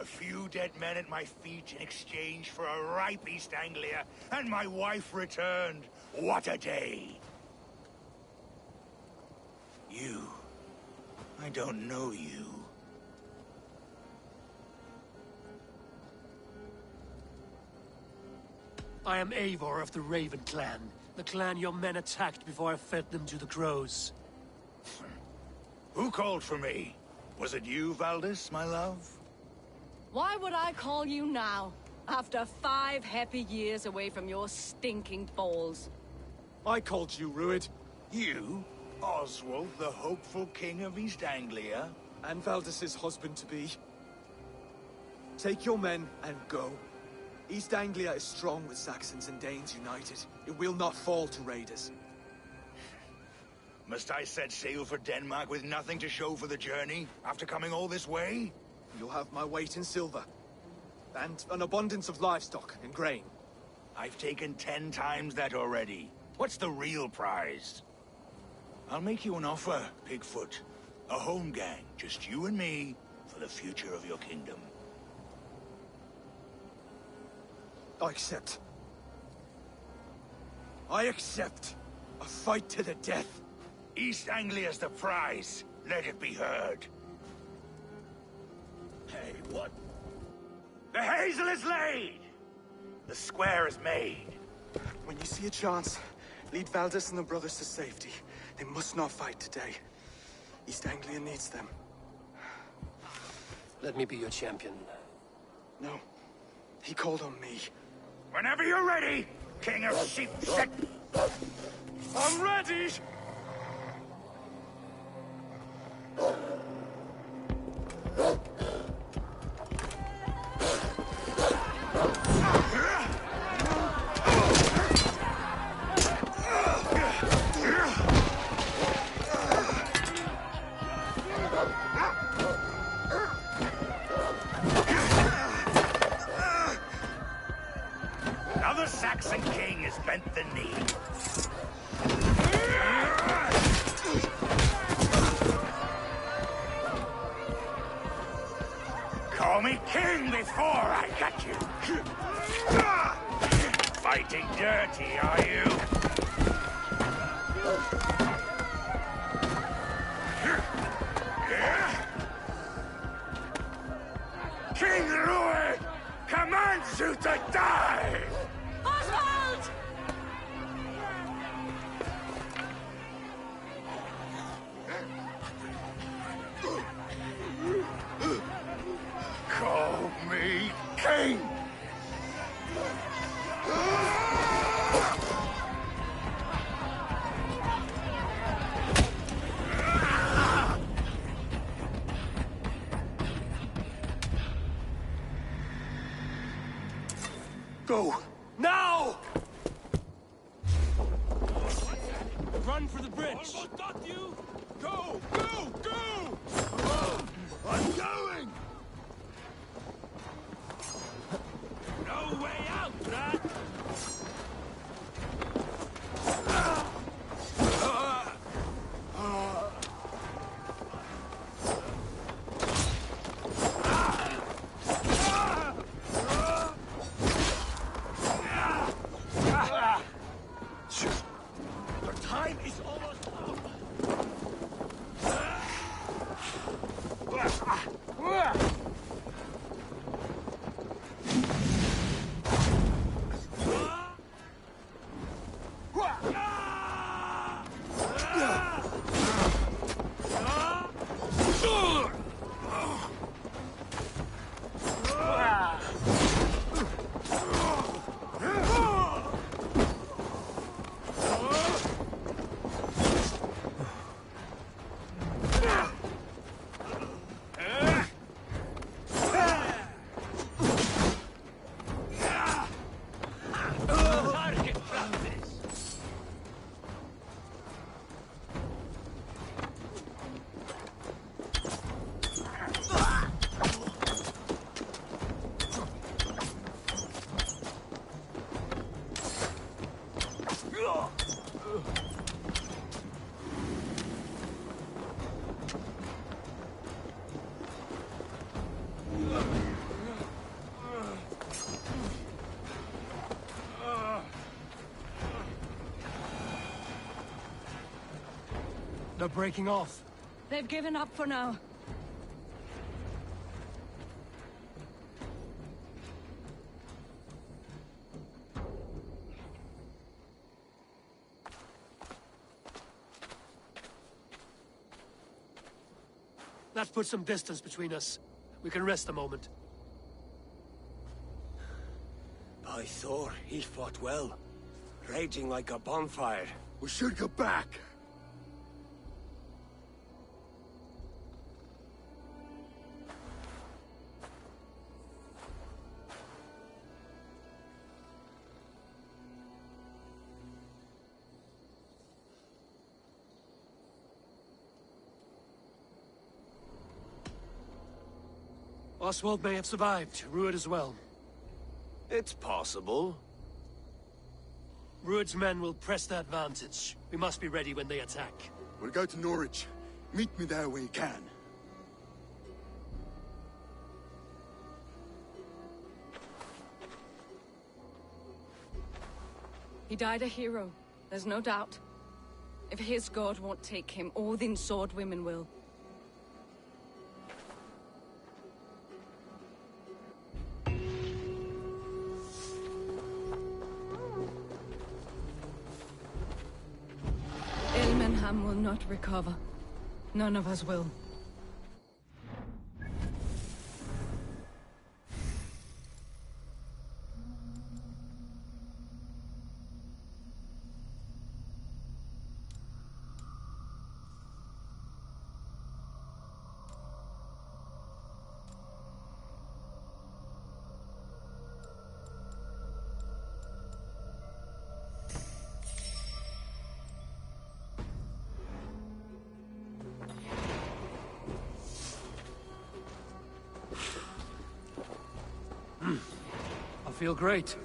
A few dead men at my feet in exchange for a ripe East Anglia, and my wife returned. What a day! You. I don't know you. I am Eivor of the Raven Clan, the clan your men attacked before I fed them to the crows. Who called for me? Was it you, Valdis, my love? Why would I call you now, after 5 happy years away from your stinking balls? I called you, Rued. You? Oswald, the hopeful king of East Anglia? And Valdis's husband-to-be. Take your men and go. East Anglia is strong with Saxons and Danes united. It will not fall to raiders. Must I set sail for Denmark with nothing to show for the journey, after coming all this way? You'll have my weight in silver. And an abundance of livestock and grain. I've taken 10 times that already. What's the real prize? I'll make you an offer, Pigfoot. A home gang, just you and me, for the future of your kingdom. I accept. I accept. A fight to the death. East Anglia's the prize. Let it be heard. Hey, what? The hazel is laid! The square is made. When you see a chance, lead Valdis and the brothers to safety. They must not fight today. East Anglia needs them. Let me be your champion. No. He called on me. Whenever you're ready, King of Sheep Set. I'm ready! Another Saxon king has bent the knee. Call me king before I got you. Fighting dirty, are you? King Rued commands you to die! Oswald! Call me king! Go! Now! Run for the bridge! Almost got you! Go! Go! Go! I'm going! No way out, Brad! The time is almost up! They're breaking off. They've given up for now. That puts some distance between us. We can rest a moment. By Thor, he fought well. Raging like a bonfire. We should go back. Oswald may have survived. Rued as well. It's possible. Rued's men will press the advantage. We must be ready when they attack. We'll go to Norwich. Meet me there when you can. He died a hero, there's no doubt. If his god won't take him, Odin's sword women will. Ilmenham will not recover. None of us will. I feel great.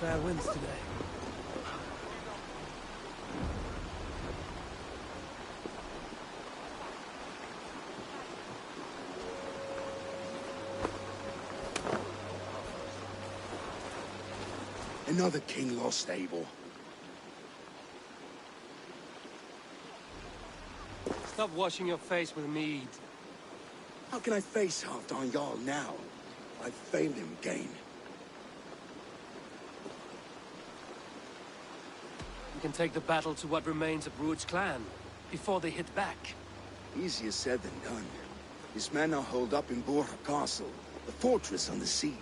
Fair winds today. another king lost, Abel. Stop washing your face with mead. How can I face Halfdan Jarl now? I've failed him again. We can take the battle to what remains of Rued's clan, before they hit back. Easier said than done. His men are holed up in Borja Castle, the fortress on the sea.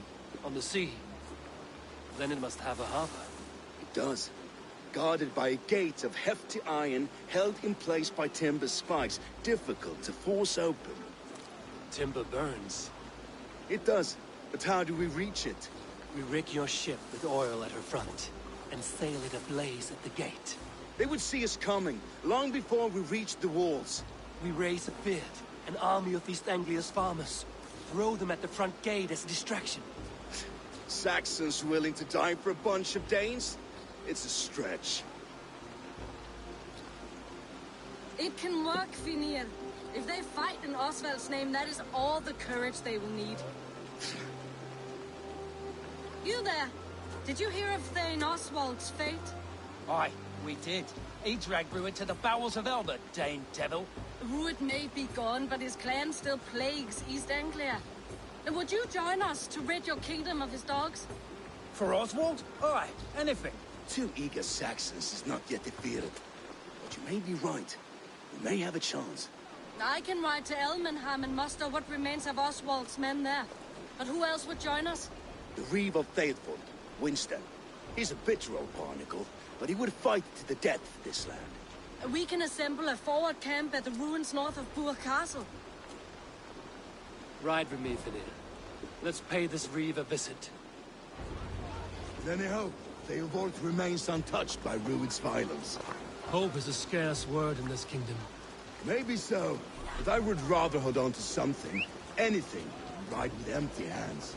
On the sea? Then it must have a harbor. It does. Guarded by a gate of hefty iron, held in place by timber spikes, difficult to force open. Timber burns. It does, but how do we reach it? We rig your ship with oil at her front, and sail it ablaze at the gate. They would see us coming, long before we reached the walls. We raise a beard, an army of East Anglia's farmers. Throw them at the front gate as a distraction. Saxons willing to die for a bunch of Danes? It's a stretch. It can work, Finiel. If they fight in Oswald's name, that is all the courage they will need. You there! Did you hear of Thane Oswald's fate? Aye, we did. He dragged Rued to the bowels of Elbert, Dane devil. Rued may be gone, but his clan still plagues East Anglia. Would you join us to rid your kingdom of his dogs? For Oswald? Aye, anything. 2 eager Saxons is not yet defeated. But you may be right. We may have a chance. I can ride to Elmenham and muster what remains of Oswald's men there. But who else would join us? The Reeve of Faithful, Winston. He's a bitter old barnacle, but he would fight to the death for this land. We can assemble a forward camp at the ruins north of Bur Castle. Ride with me, Finiel. Let's pay this Reeve a visit. Then I hope Theobald remains untouched by Rued's violence. Hope is a scarce word in this kingdom. Maybe so, but I would rather hold on to something, anything, than ride with empty hands.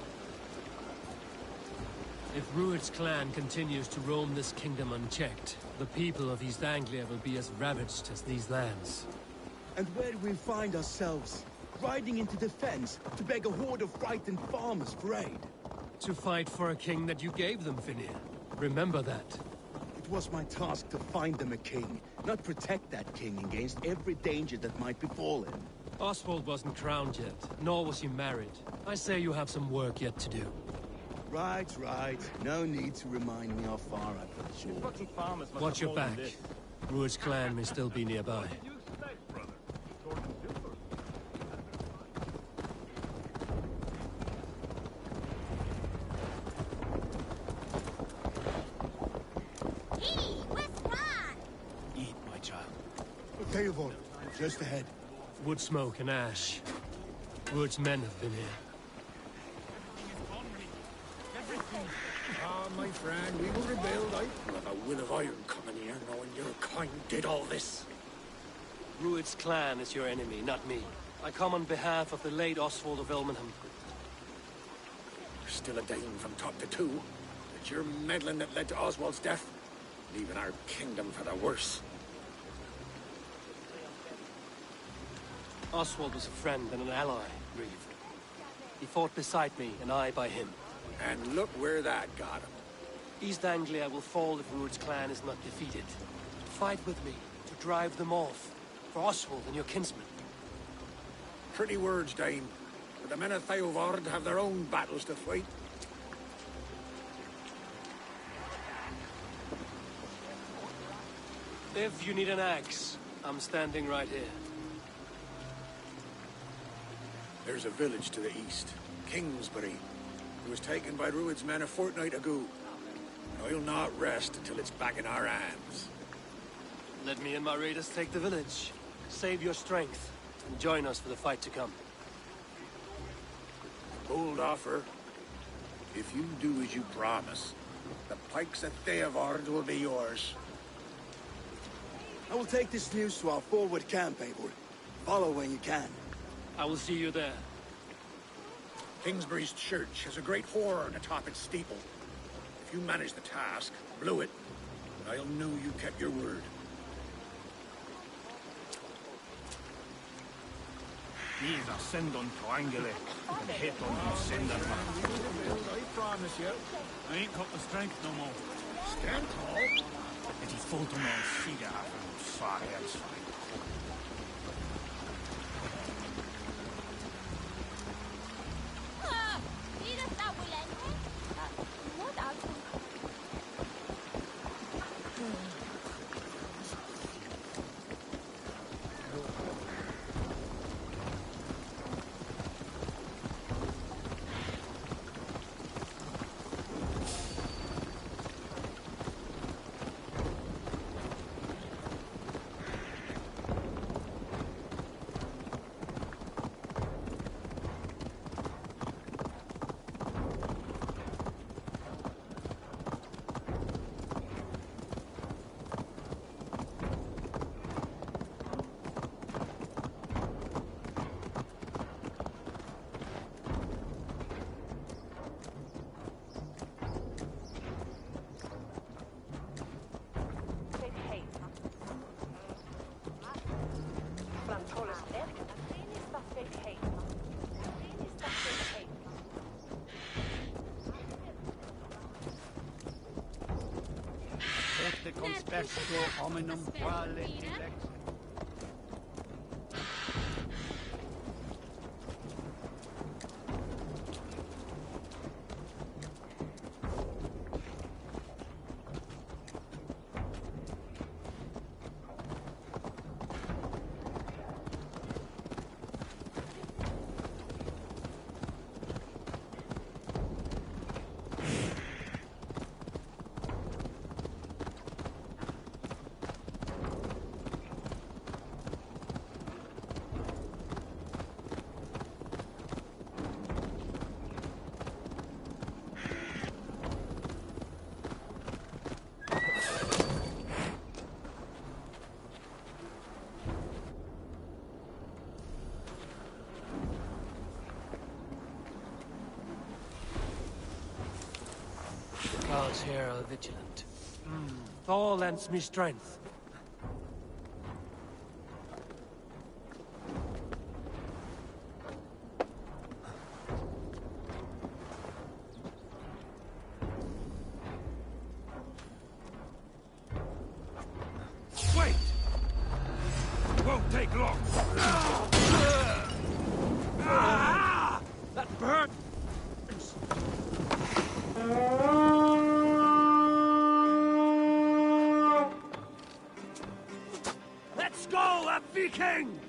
If Rued's clan continues to roam this kingdom unchecked, the people of East Anglia will be as ravaged as these lands. And where do we find ourselves? Riding into defense to beg a horde of frightened farmers for aid. To fight for a king that you gave them, Finiel. Remember that. It was my task to find them a king, not protect that king against every danger that might befall him. Oswald wasn't crowned yet, nor was he married. I say you have some work yet to do. Right. No need to remind me how far I've fallen short. Watch your back. Rued's clan may still be nearby. Eat, my child. Theobald, just ahead. Wood smoke and ash. Rued's men have been here. Ah, my friend, we will rebuild. I have a will of iron coming here, knowing your kind did all this. Rued's clan is your enemy, not me. I come on behalf of the late Oswald of Elmenham. You're still a Dane from top to two. It's your meddling that led to Oswald's death, leaving our kingdom for the worse. Oswald was a friend and an ally, Reeve. He fought beside me, and I by him. And look where that got him. East Anglia will fall if Rued's clan is not defeated. Fight with me to drive them off, for Oswald and your kinsmen. Pretty words, Dane. But the men of Theovard have their own battles to fight. If you need an axe, I'm standing right here. There's a village to the east, Kingsbury. It was taken by Rued's men a fortnight ago. And I'll not rest until it's back in our hands. Let me and my raiders take the village. Save your strength, and join us for the fight to come. Bold offer. If you do as you promise, the pikes at Theovard will be yours. I will take this news to our forward camp, Abel. Follow when you can. I will see you there. Kingsbury's church has a great horn atop its steeple. If you manage the task, blow it, I'll know you kept your word. These are send on triangulate and hit on the sender. I promise you. I ain't got the strength no more. Stand tall. It is full to man cedar and fires. Conspectio hominum quale dilex. Guards here are vigilant. Thor lends me strength. Wait! It won't take long. That burns! Let's go, a Viking!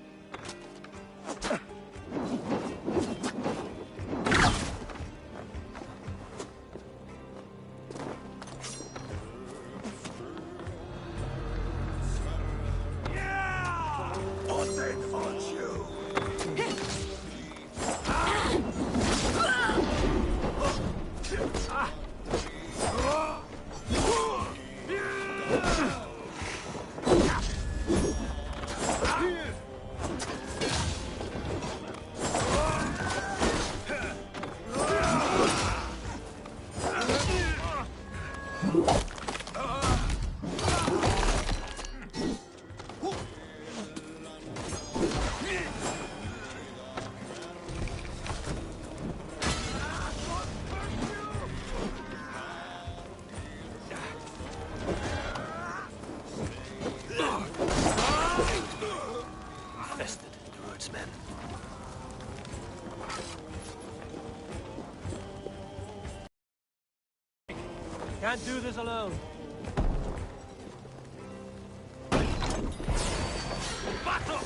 Infested, Druid's men. Can't do this alone. Battle!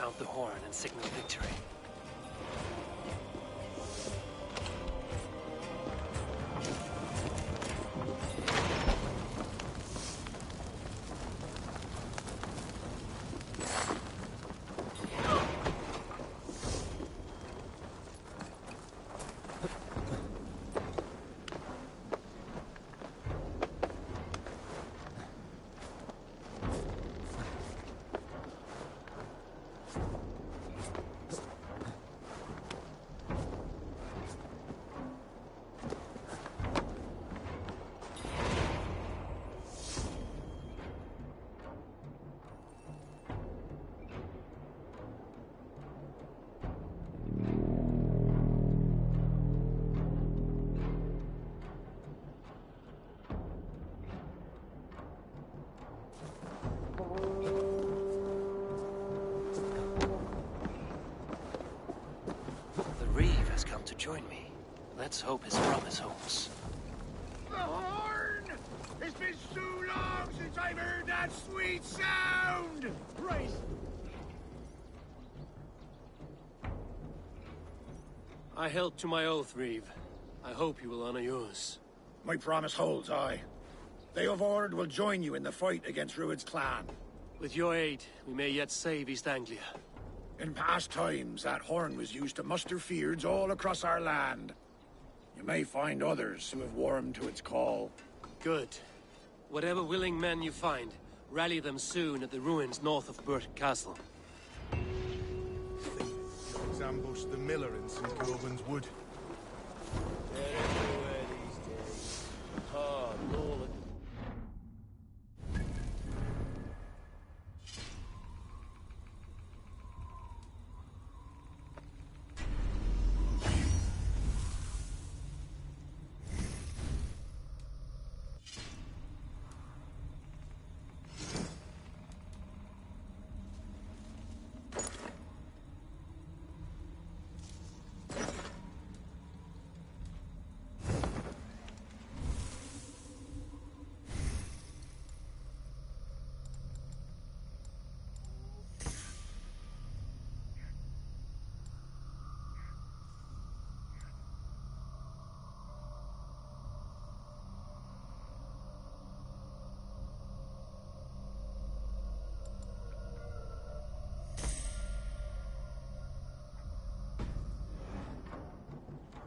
sound the horn and signal victory. To join me. Let's hope his promise holds. The horn! It's been so long since I've heard that sweet sound! Right. I held to my oath, Reeve. I hope you will honor yours. My promise holds, aye. They of Ord will join you in the fight against Rued's clan. With your aid, we may yet save East Anglia. In past times, that horn was used to muster fyrds all across our land. You may find others who have warmed to its call. Good. Whatever willing men you find, rally them soon at the ruins north of Burt Castle. Dogs ambushed the miller in St. Goban's Wood. They're everywhere these days. Oh, Lord.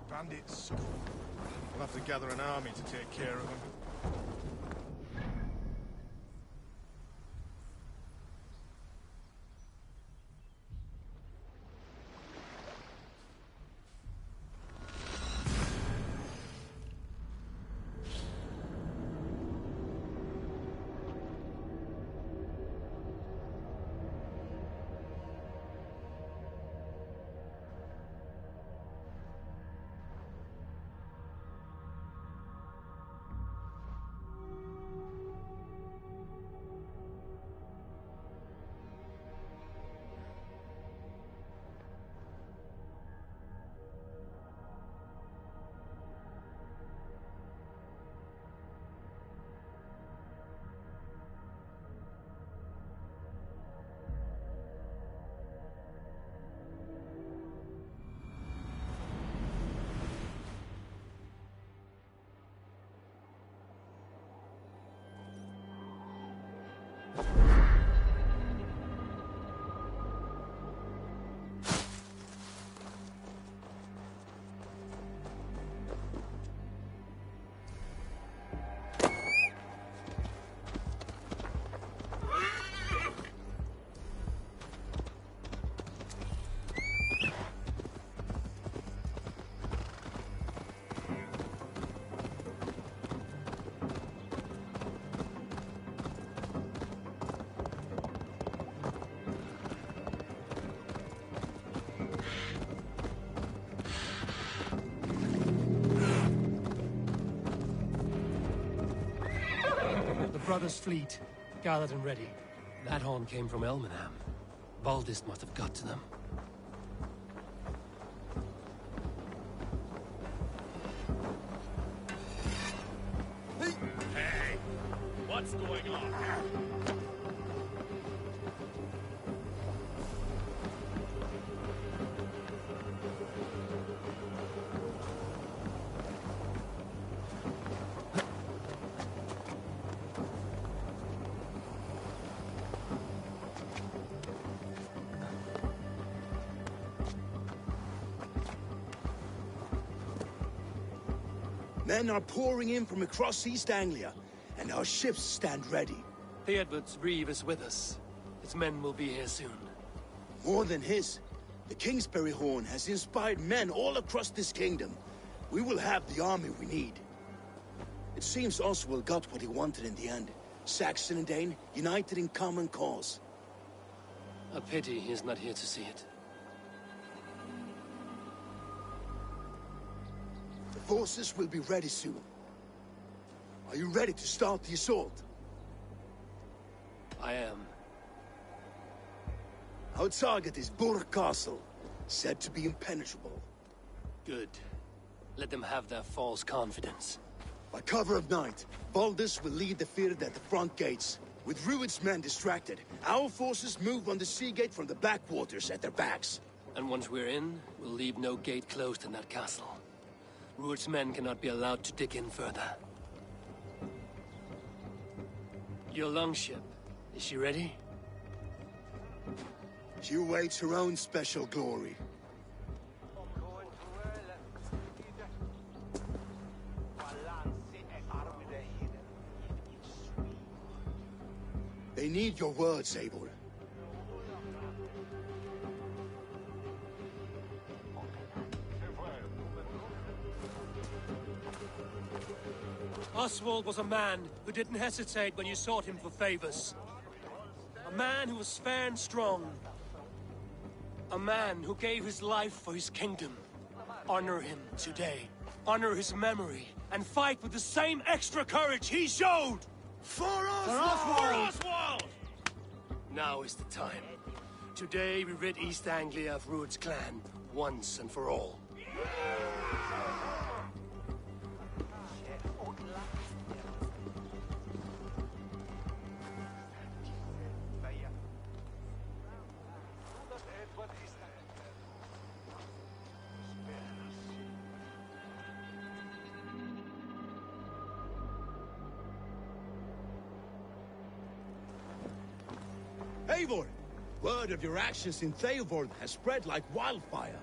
Bandits. We'll have to gather an army to take care of them. Brothers' fleet, gathered and ready. That horn came from Elmenham. Baldist must have got to them. Hey! What's going on? Men are pouring in from across East Anglia, and our ships stand ready. The Edward's Reeve is with us. His men will be here soon. More than his. The Kingsbury Horn has inspired men all across this kingdom. We will have the army we need. It seems Oswald got what he wanted in the end. Saxon and Dane, united in common cause. A pity he's not here to see it. The forces will be ready soon. Are you ready to start the assault? I am. Our target is Burg Castle, said to be impenetrable. Good. Let them have their false confidence. By cover of night, Baldus will lead the field at the front gates. With Rued's men distracted, our forces move on the sea gate from the backwaters at their backs. And once we're in, we'll leave no gate closed in that castle. Rued's men cannot be allowed to dig in further. Your longship, is she ready? She awaits her own special glory. They need your words, Eivor. Oswald was a man who didn't hesitate when you sought him for favors. A man who was fair and strong. A man who gave his life for his kingdom. Honor him today. Honor his memory. And fight with the same extra courage he showed! For Oswald! For Oswald! Now is the time. Today we rid East Anglia of Rued's clan, once and for all. Eivor! Word of your actions in Theoborg has spread like wildfire.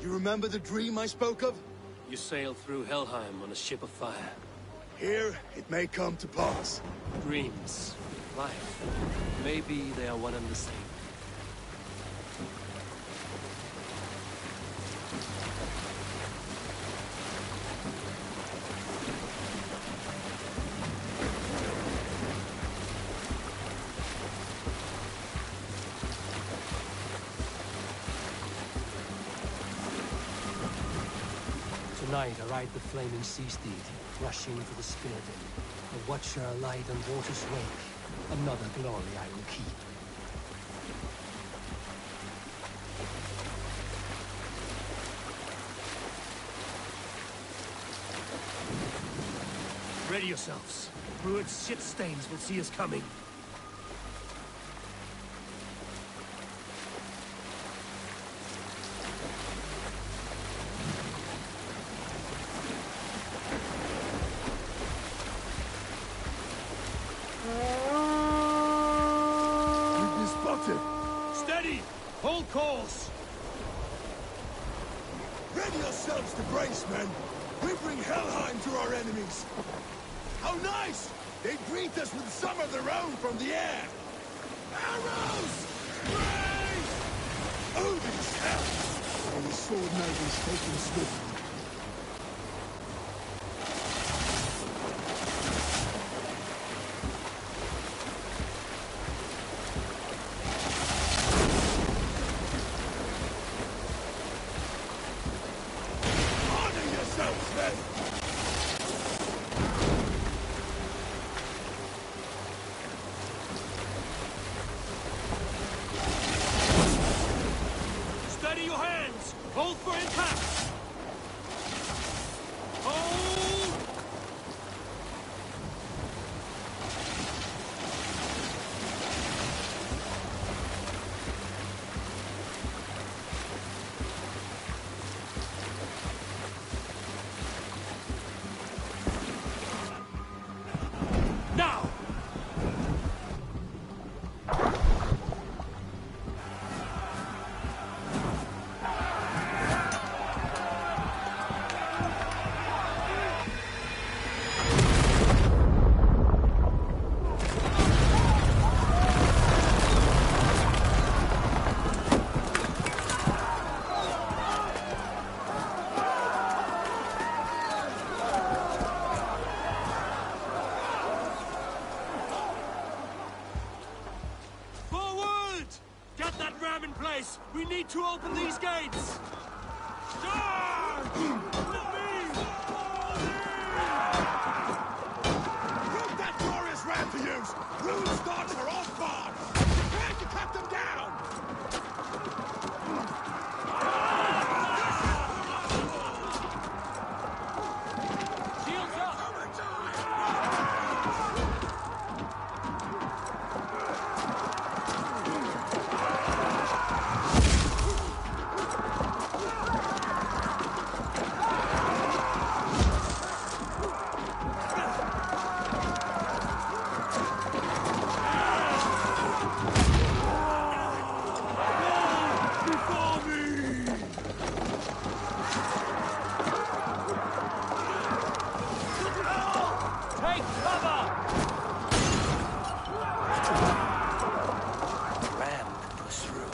You remember the dream I spoke of? You sailed through Helheim on a ship of fire. Here, it may come to pass. Dreams, life, maybe they are one and the same. Tonight I ride the flaming sea steed, rushing for the spirit in. A watcher alight on water's wake. Another glory I will keep. Ready yourselves. Rued's shit stains will see us coming. Steady! Hold course! Ready yourselves to brace, men! We bring Helheim to our enemies! How nice! They greet us with some of their own from the air! Arrows! Raise! Odin's hell! And the sword nobles taken swiftly. Steady your hands! Hold for impact! Hold! Now! Forward! Get that ram in place! We need to open these gates! Charge! Prove that glorious ram to use! Rune's thoughts are all gone! Prepare to cut them down! Shields up! Take cover! Ram can push through.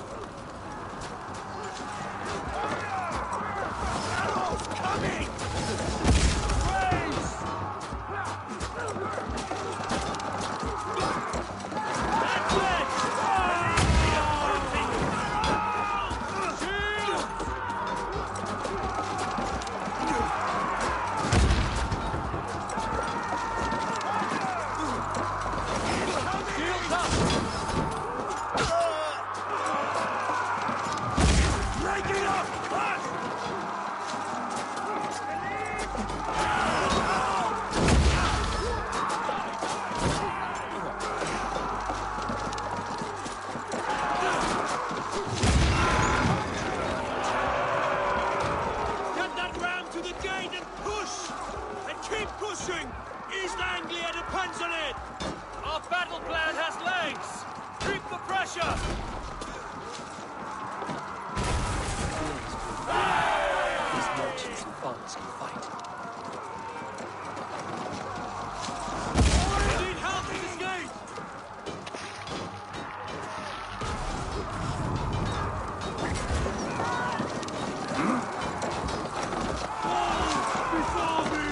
Arrows coming! Raise! That's it! Shields up! Break it up! Fast! Get that ram to the gate and push! And keep pushing! East Anglia depends on it! Our battle plan has legs! Keep the pressure! These merchants and bonds can fight. We need help to this gate! Before me!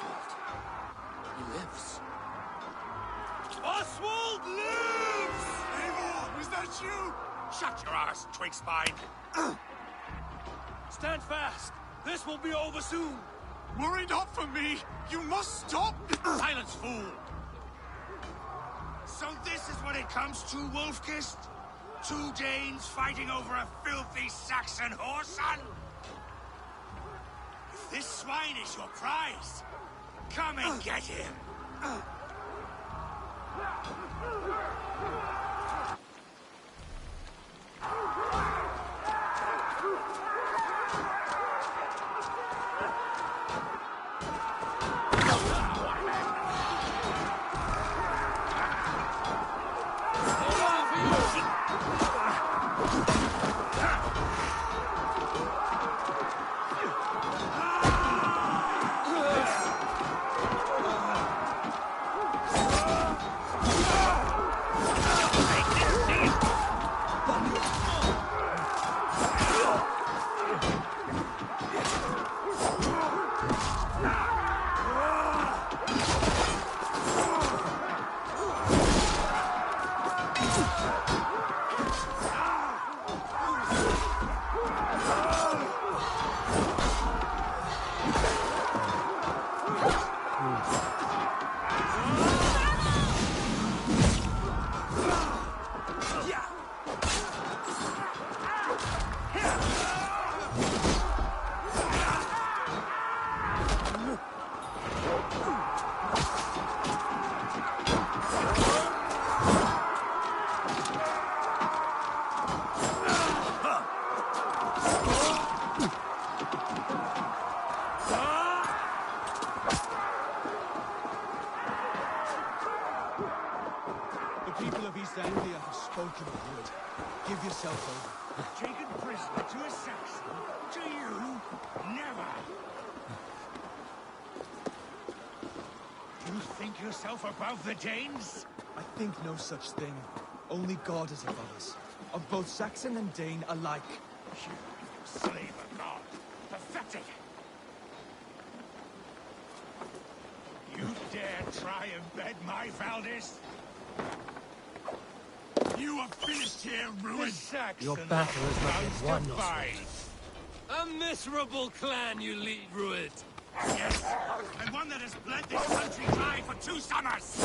Oswald. He lives. Oswald lives! Eivor, is that you? Shut your arse, twig spine. Stand fast. This will be over soon. Worry not for me. You must stop. Silence, fool. So this is what it comes to, Wolfkist? 2 Danes fighting over a filthy Saxon whoreson? If this swine is your prize, come and get him. Give yourself over. Taken prisoner to a Saxon? To you? Never! You think yourself above the Danes? I think no such thing. Only God is above us. Of both Saxon and Dane alike. You slave of God. Pathetic! You dare try and bed my Valdis? You are finished here, ruined Saxon. Your battle is not yet won, A miserable clan you lead, Rued. Yes, and one that has bled this country dry for 2 summers!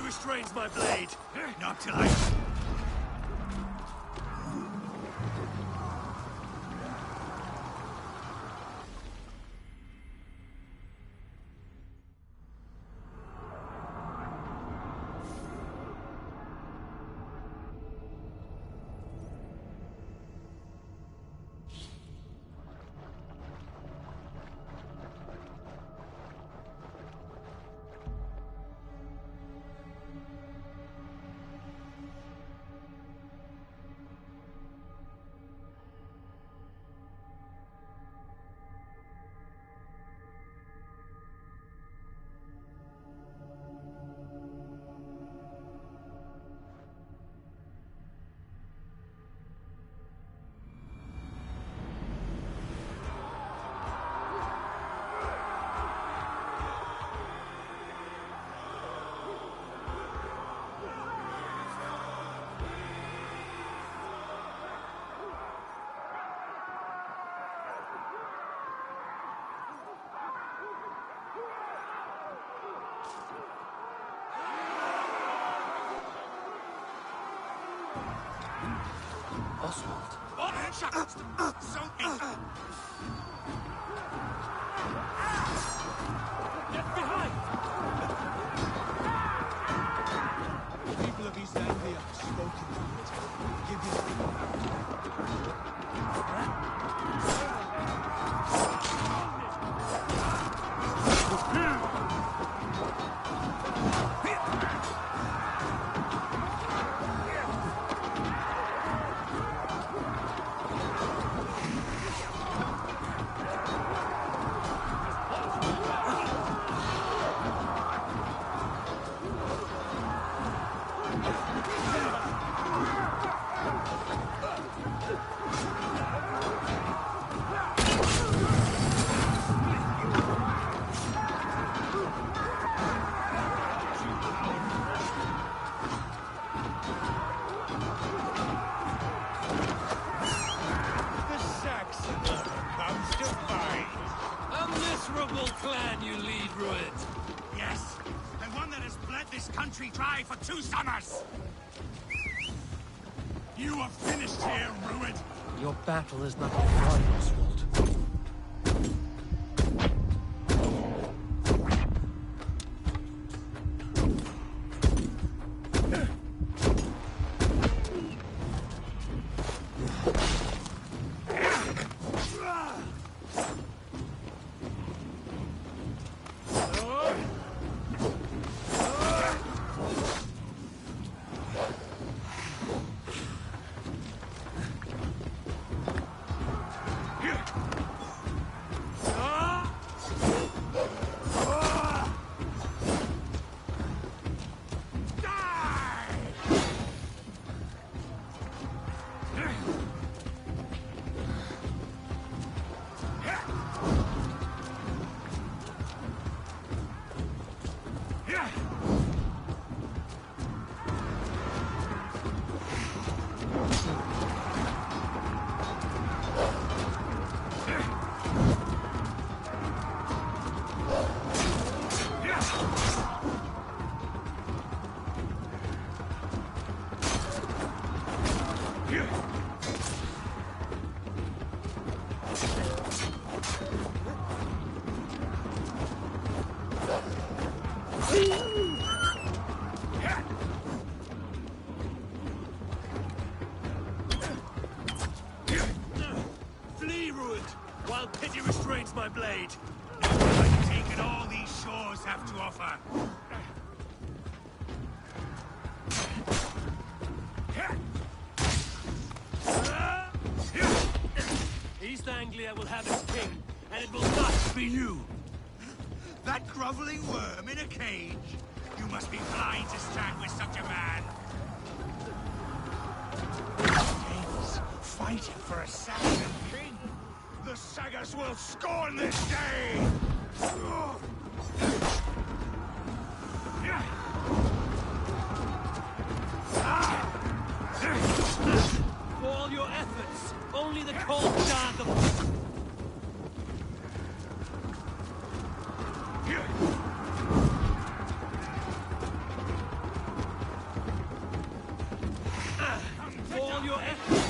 Restrains my blade. Not till I... Oswald. Get behind! The people of East Anglia have spoken to it. Give him clan you lead, Rued. Yes, and one that has bled this country dry for 2 summers. You are finished here, Rued. Your battle is not won, Oswald. Flee, Rued, while pity restrains my blade. I've taken all these shores have to offer. East Anglia will have its king, and it will not be you. That groveling worm in a cage? You must be blind to stand with such a man. Kings fighting for a Saxon king. The Sagas will scorn this day! For all your efforts, only the cold dark of... For all your efforts...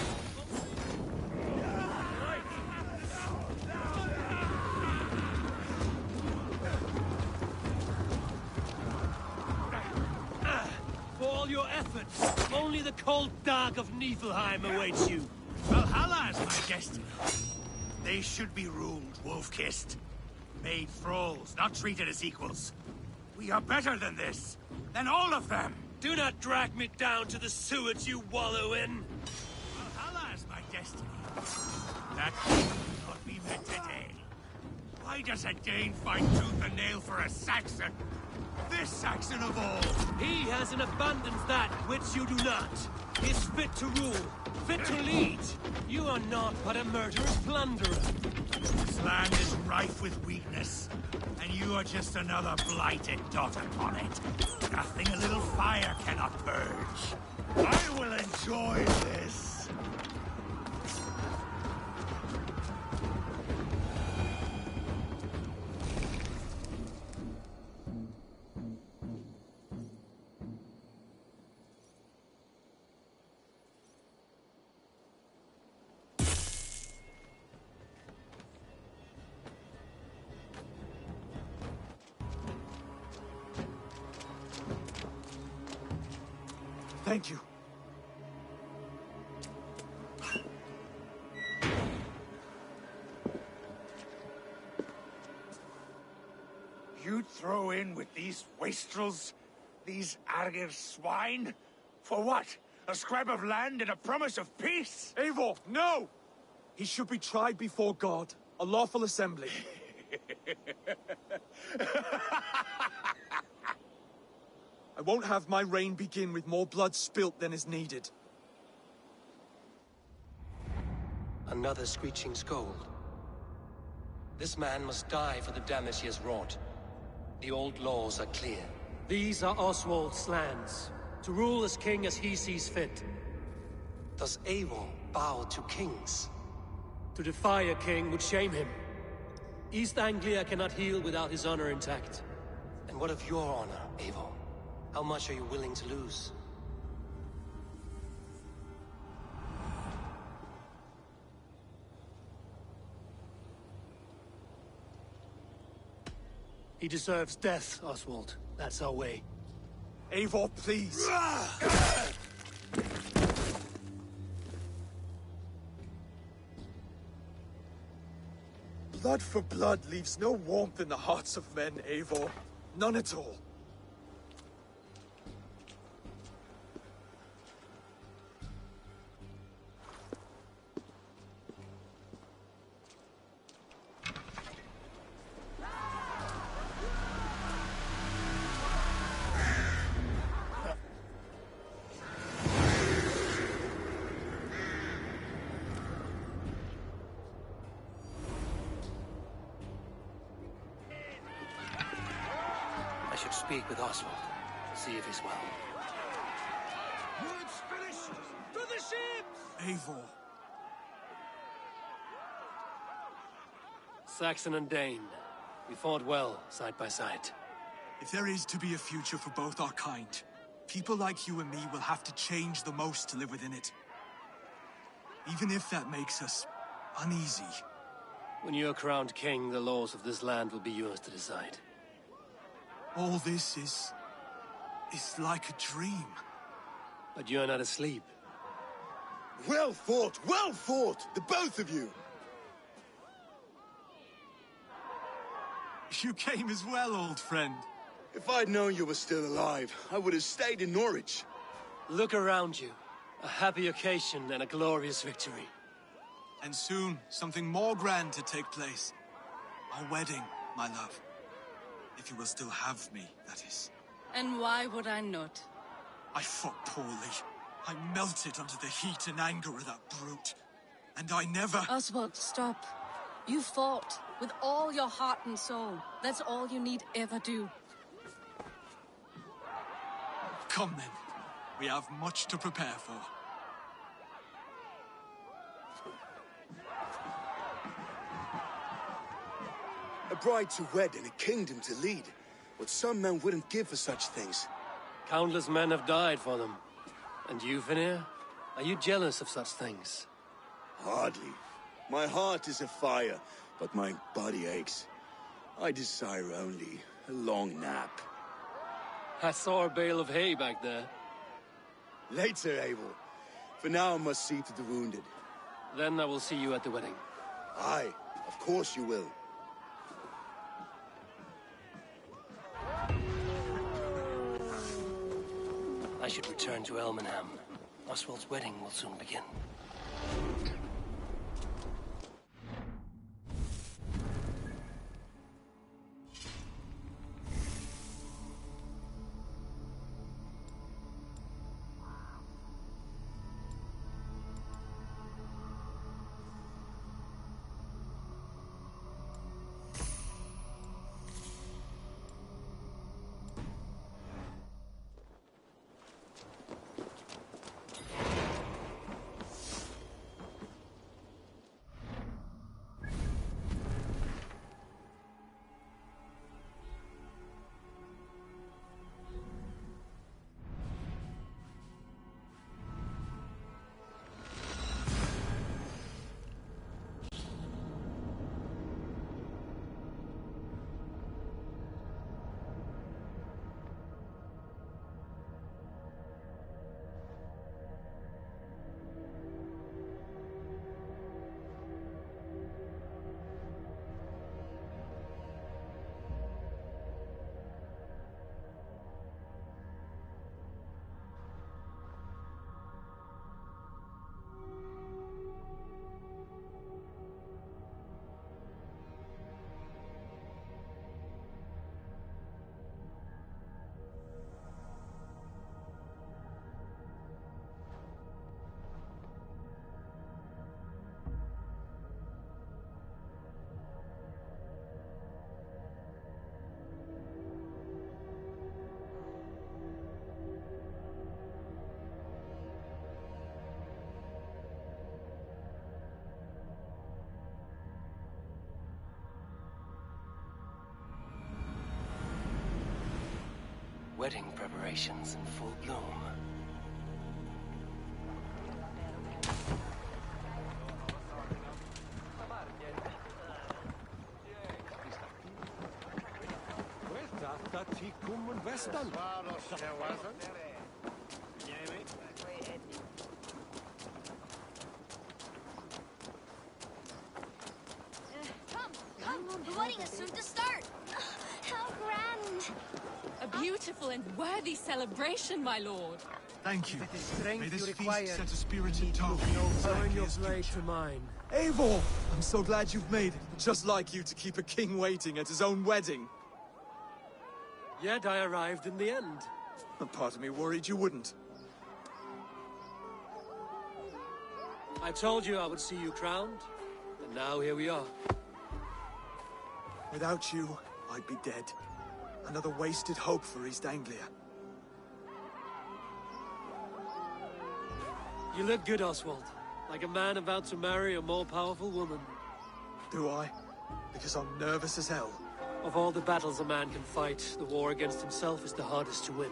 For all your efforts, only the cold dark of Niflheim awaits you. Valhalla is my destiny. They should be ruled, wolf-kissed. Made thralls, not treated as equals. We are better than this. Than all of them. Do not drag me down to the sewage you wallow in. Valhalla is my destiny. That will not be met today. Why does a Dane fight tooth and nail for a Saxon? This Saxon of all! He has in abundance that which you do not. Is fit to rule, fit to lead. You are not but a murderous plunderer. This land is rife with weakness, and you are just another blighted dot upon it. Nothing a little fire cannot purge. I will enjoy this. Thank you. You throw in with these wastrels? These Argir swine? For what? A scrap of land and a promise of peace? Eivor, no! He should be tried before God, a lawful assembly. I won't have my reign begin with more blood spilt than is needed. Another screeching scold. This man must die for the damage he has wrought. The old laws are clear. These are Oswald's lands, to rule as king as he sees fit. Does Eivor bow to kings? To defy a king would shame him. East Anglia cannot heal without his honor intact. And what of your honor, Eivor? How much are you willing to lose? He deserves death, Oswald. That's our way. Eivor, please! Blood for blood leaves no warmth in the hearts of men, Eivor. None at all. I should speak with Oswald. See if he's well. It's finished! To the ships! Eivor. Saxon and Dane. We fought well, side by side. If there is to be a future for both our kind, people like you and me will have to change the most to live within it. Even if that makes us uneasy. When you're crowned king, the laws of this land will be yours to decide. All this is like a dream. But you're not asleep. Well fought, the both of you! You came as well, old friend. If I'd known you were still alive, I would have stayed in Norwich. Look around you. A happy occasion and a glorious victory. And soon, something more grand to take place. Our wedding, my love. If you will still have me, that is. And why would I not? I fought poorly. I melted under the heat and anger of that brute. And I never... Oswald, stop. You fought with all your heart and soul. That's all you need ever do. Come then. We have much to prepare for. A bride to wed and a kingdom to lead. What some men wouldn't give for such things. Countless men have died for them. And you, Vanir? Are you jealous of such things? Hardly. My heart is afire, but my body aches. I desire only a long nap. I saw a bale of hay back there. Later, Eivor. For now, I must see to the wounded. Then I will see you at the wedding. Aye, of course you will. I should return to Elmenham. Oswald's wedding will soon begin. wedding preparations in full bloom. Come, the wedding is soon to start. How grand. A beautiful and worthy celebration, my lord. Thank you. May this feast set a spirited Join tone. your blade to mine. Eivor! I'm so glad you've made it. Just like you to keep a king waiting at his own wedding. Yet I arrived in the end. A part of me worried you wouldn't. I told you I would see you crowned, and now here we are. Without you, I'd be dead. Another wasted hope for East Anglia. You look good, Oswald. Like a man about to marry a more powerful woman. Do I? Because I'm nervous as hell. Of all the battles a man can fight, the war against himself is the hardest to win.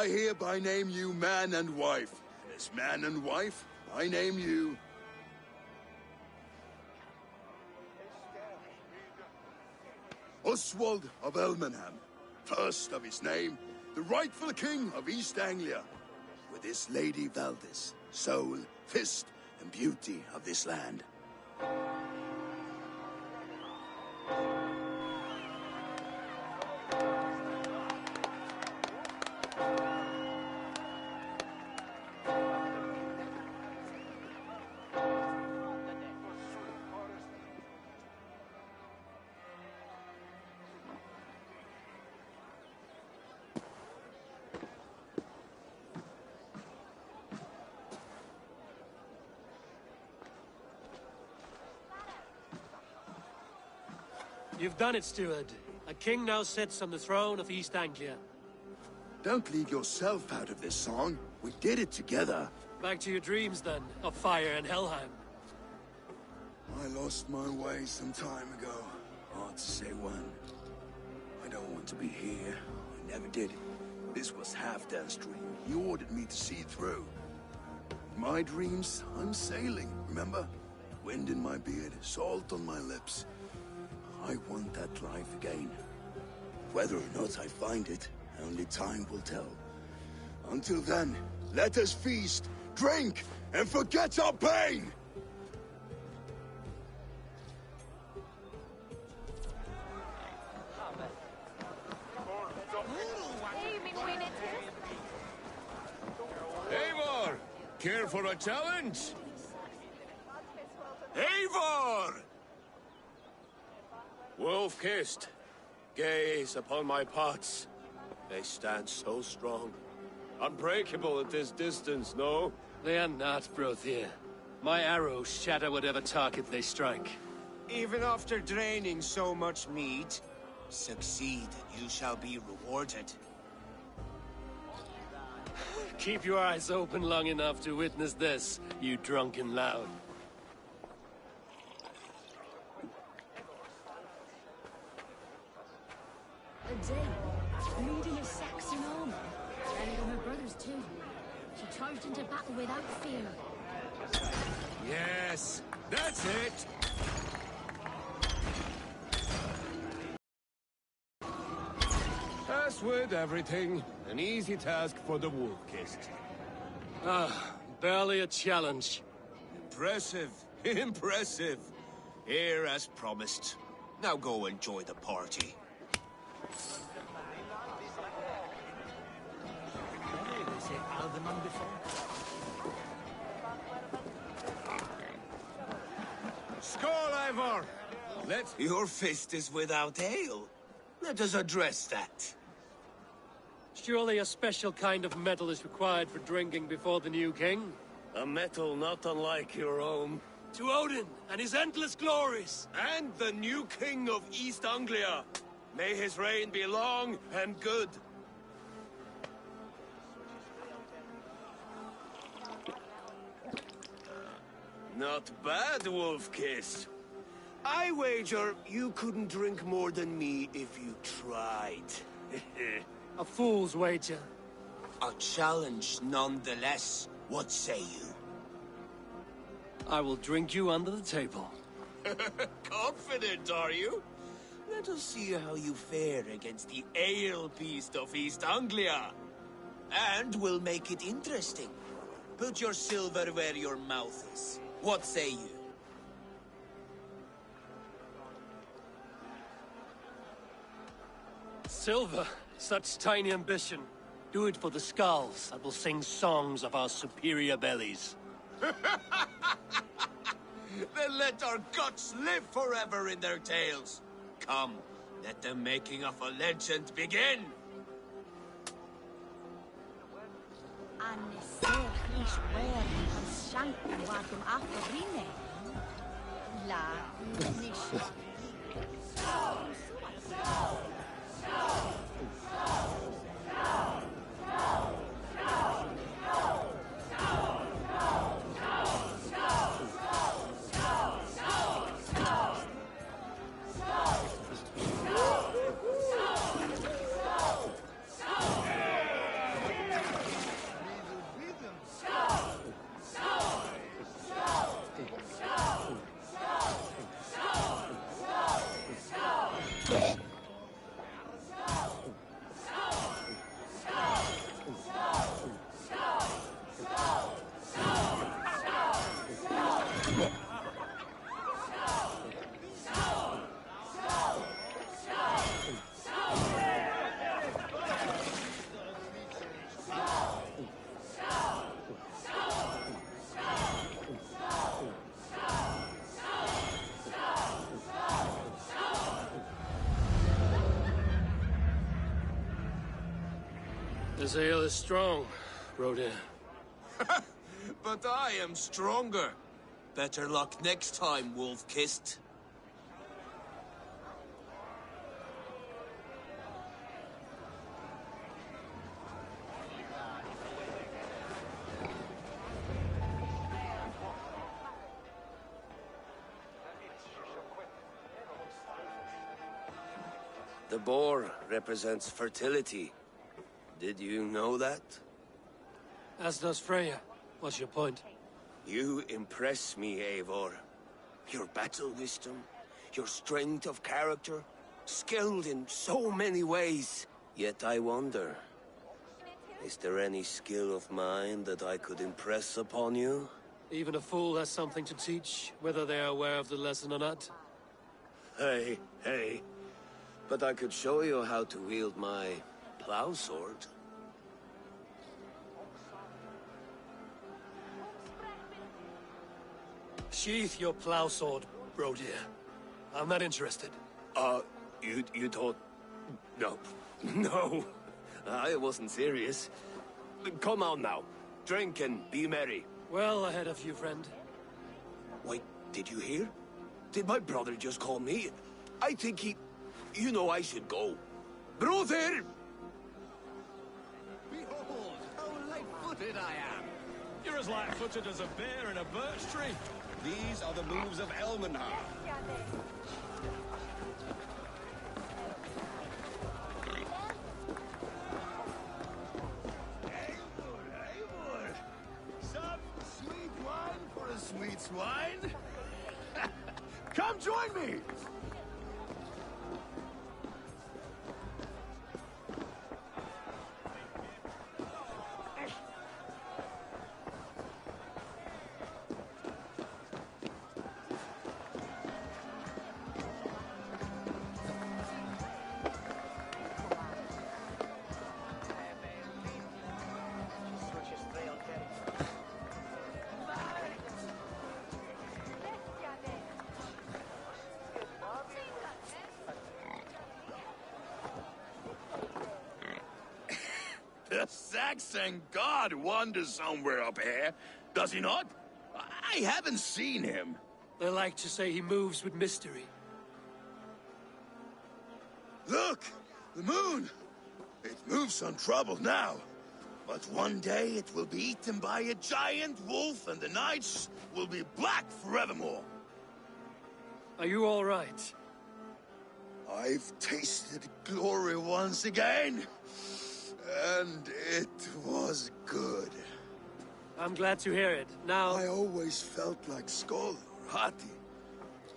I hereby name you man and wife. And as man and wife, I name you... Oswald of Elmenham, first of his name, the rightful king of East Anglia, with this Lady Valdis, soul, fist, and beauty of this land. You've done it, steward. A king now sits on the throne of East Anglia. Don't leave yourself out of this song. We did it together. Back to your dreams, then, of fire and Helheim. I lost my way some time ago. Hard to say when. I don't want to be here. I never did. This was Halfdan's dream. He ordered me to see through. My dreams, I'm sailing, remember? Wind in my beard, salt on my lips. I want that life again. Whether or not I find it, only time will tell. Until then, let us feast, drink, and forget our pain! Eivor! Care for a challenge? Eivor! Wolf-kissed, gaze upon my pots. They stand so strong. Unbreakable at this distance, no? They are not, Brothir. My arrows shatter whatever target they strike. Even after draining so much mead, succeed and you shall be rewarded. Keep your eyes open long enough to witness this, you drunken lout. A day, leading a Saxon army. Better than her brothers too. She charged into battle without fear. Yes, that's it! As with everything, an easy task for the wolf-kissed. Ah, barely a challenge. Impressive, impressive. Here as promised. Now go enjoy the party. Skål, Eivor! Your fist is without ale. Let us address that. Surely a special kind of metal is required for drinking before the new king? A metal not unlike your own. To Odin and his endless glories! And the new king of East Anglia. May his reign be long and good. Not bad, Wolf-Kiss. I wager you couldn't drink more than me if you tried. A fool's wager. A challenge nonetheless. What say you? I will drink you under the table. Confident, are you? Let us see how you fare against the ale beast of East Anglia. And we'll make it interesting. Put your silver where your mouth is. What say you? Silver, such tiny ambition. Do it for the skulls that will sing songs of our superior bellies. Then let our guts live forever in their tails. Come, let the making of a legend begin. This ale is strong, Rodin. But I am stronger. Better luck next time, Wolf-Kissed. The boar represents fertility. Did you know that? As does Freya. What's your point? You impress me, Eivor. Your battle wisdom, your strength of character, skilled in so many ways. Yet I wonder, is there any skill of mine that I could impress upon you? Even a fool has something to teach, whether they are aware of the lesson or not. Hey. But I could show you how to wield my plow sword. Sheath your plow sword, bro dear. I'm not interested. You thought... No. No. I wasn't serious. Come on now. Drink and be merry. Well ahead of you, friend. Wait, did you hear? Did my brother just call me? I think he... You know I should go. Brother! Behold, how light-footed I am. You're as light-footed as a bear in a birch tree. These are the moves of Elmenham. Some sweet wine for a sweet swine? Come join me! The Saxon god wanders somewhere up here, does he not? I haven't seen him. They like to say he moves with mystery. Look! The moon! It moves untroubled now. But one day it will be eaten by a giant wolf and the nights will be black forevermore. Are you all right? I've tasted glory once again. And it was good. I'm glad to hear it. Now... I always felt like Skoll or Hati.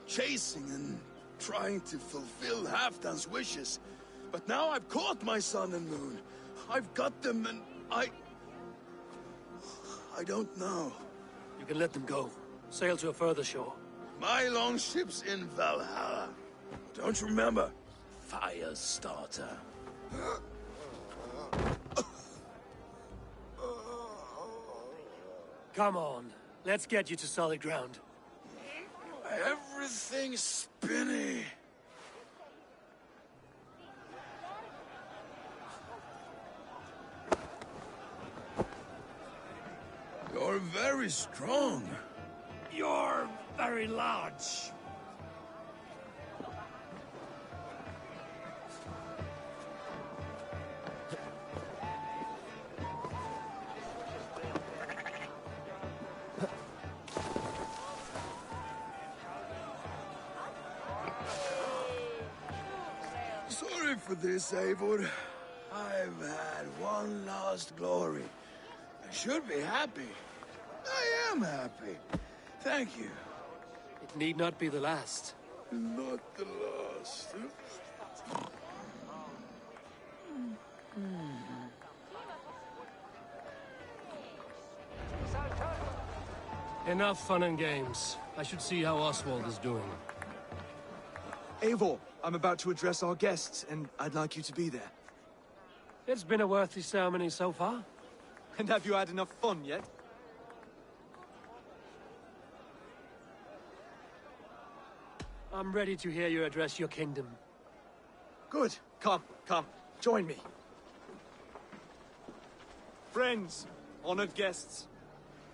Chasing and trying to fulfill Halfdan's wishes. But now I've caught my sun and moon. I've got them and I don't know. You can let them go. Sail to a further shore. My longship's in Valhalla. Don't you remember? Firestarter. Come on. Let's get you to solid ground. Everything's spinny. You're very strong. You're very large. Sorry for this, Eivor. I've had one last glory. I should be happy. I am happy. Thank you. It need not be the last. Not the last. Enough fun and games. I should see how Oswald is doing. Eivor, I'm about to address our guests, and I'd like you to be there. It's been a worthy ceremony so far. And have you had enough fun yet? I'm ready to hear you address your kingdom. Good. Come, join me. Friends, honored guests,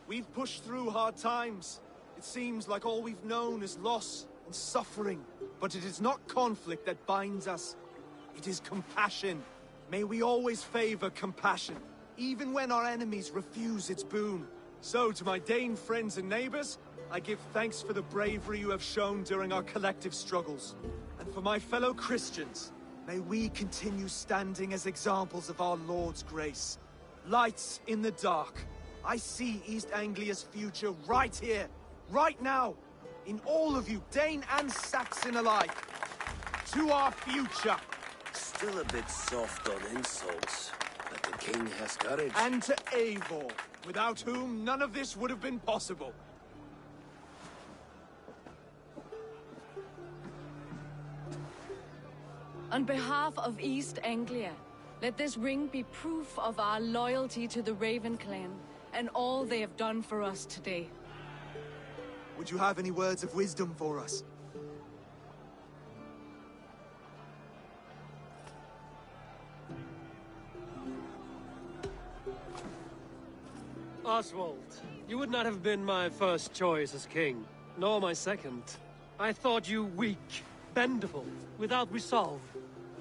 we've pushed through hard times. It seems like all we've known is loss and suffering. But it is not conflict that binds us. It is compassion. May we always favor compassion, even when our enemies refuse its boon. So, to my Dane friends and neighbors, I give thanks for the bravery you have shown during our collective struggles. And for my fellow Christians, may we continue standing as examples of our Lord's grace. Lights in the dark. I see East Anglia's future right here, right now, in all of you, Dane and Saxon alike. To our future. Still a bit soft on insults, but the king has courage. And to Eivor, without whom none of this would have been possible. On behalf of East Anglia, let this ring be proof of our loyalty to the Raven clan and all they have done for us today. would you have any words of wisdom for us? Oswald, you would not have been my first choice as king, nor my second. I thought you weak, bendable, without resolve.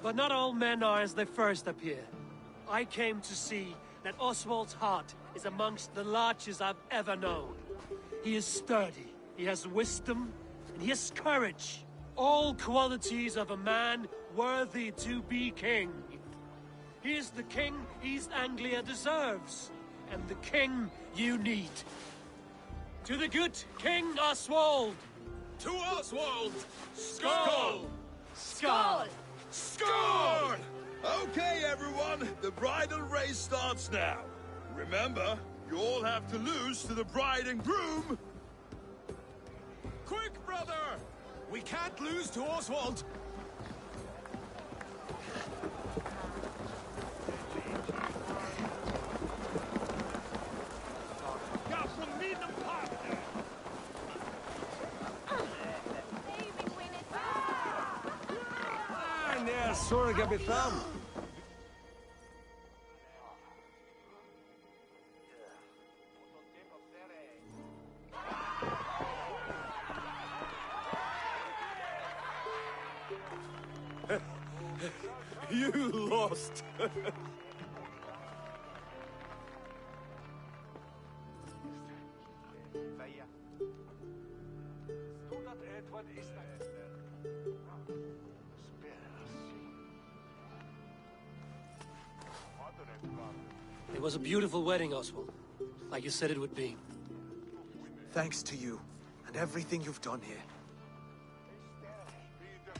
But not all men are as they first appear. I came to see that Oswald's heart is amongst the largest I've ever known. He is sturdy, he has wisdom, and he has courage. All qualities of a man worthy to be king. He is the king East Anglia deserves, and the king you need. To the good King Oswald! To Oswald! Skull! Skull! Skull! Okay, everyone, the bridal race starts now. Remember, you all have to lose to the bride and groom. Quick, brother! We can't lose to Oswald! Sorry, Capitán. You lost! It was a beautiful wedding, Oswald. Like you said it would be. Thanks to you, and everything you've done here.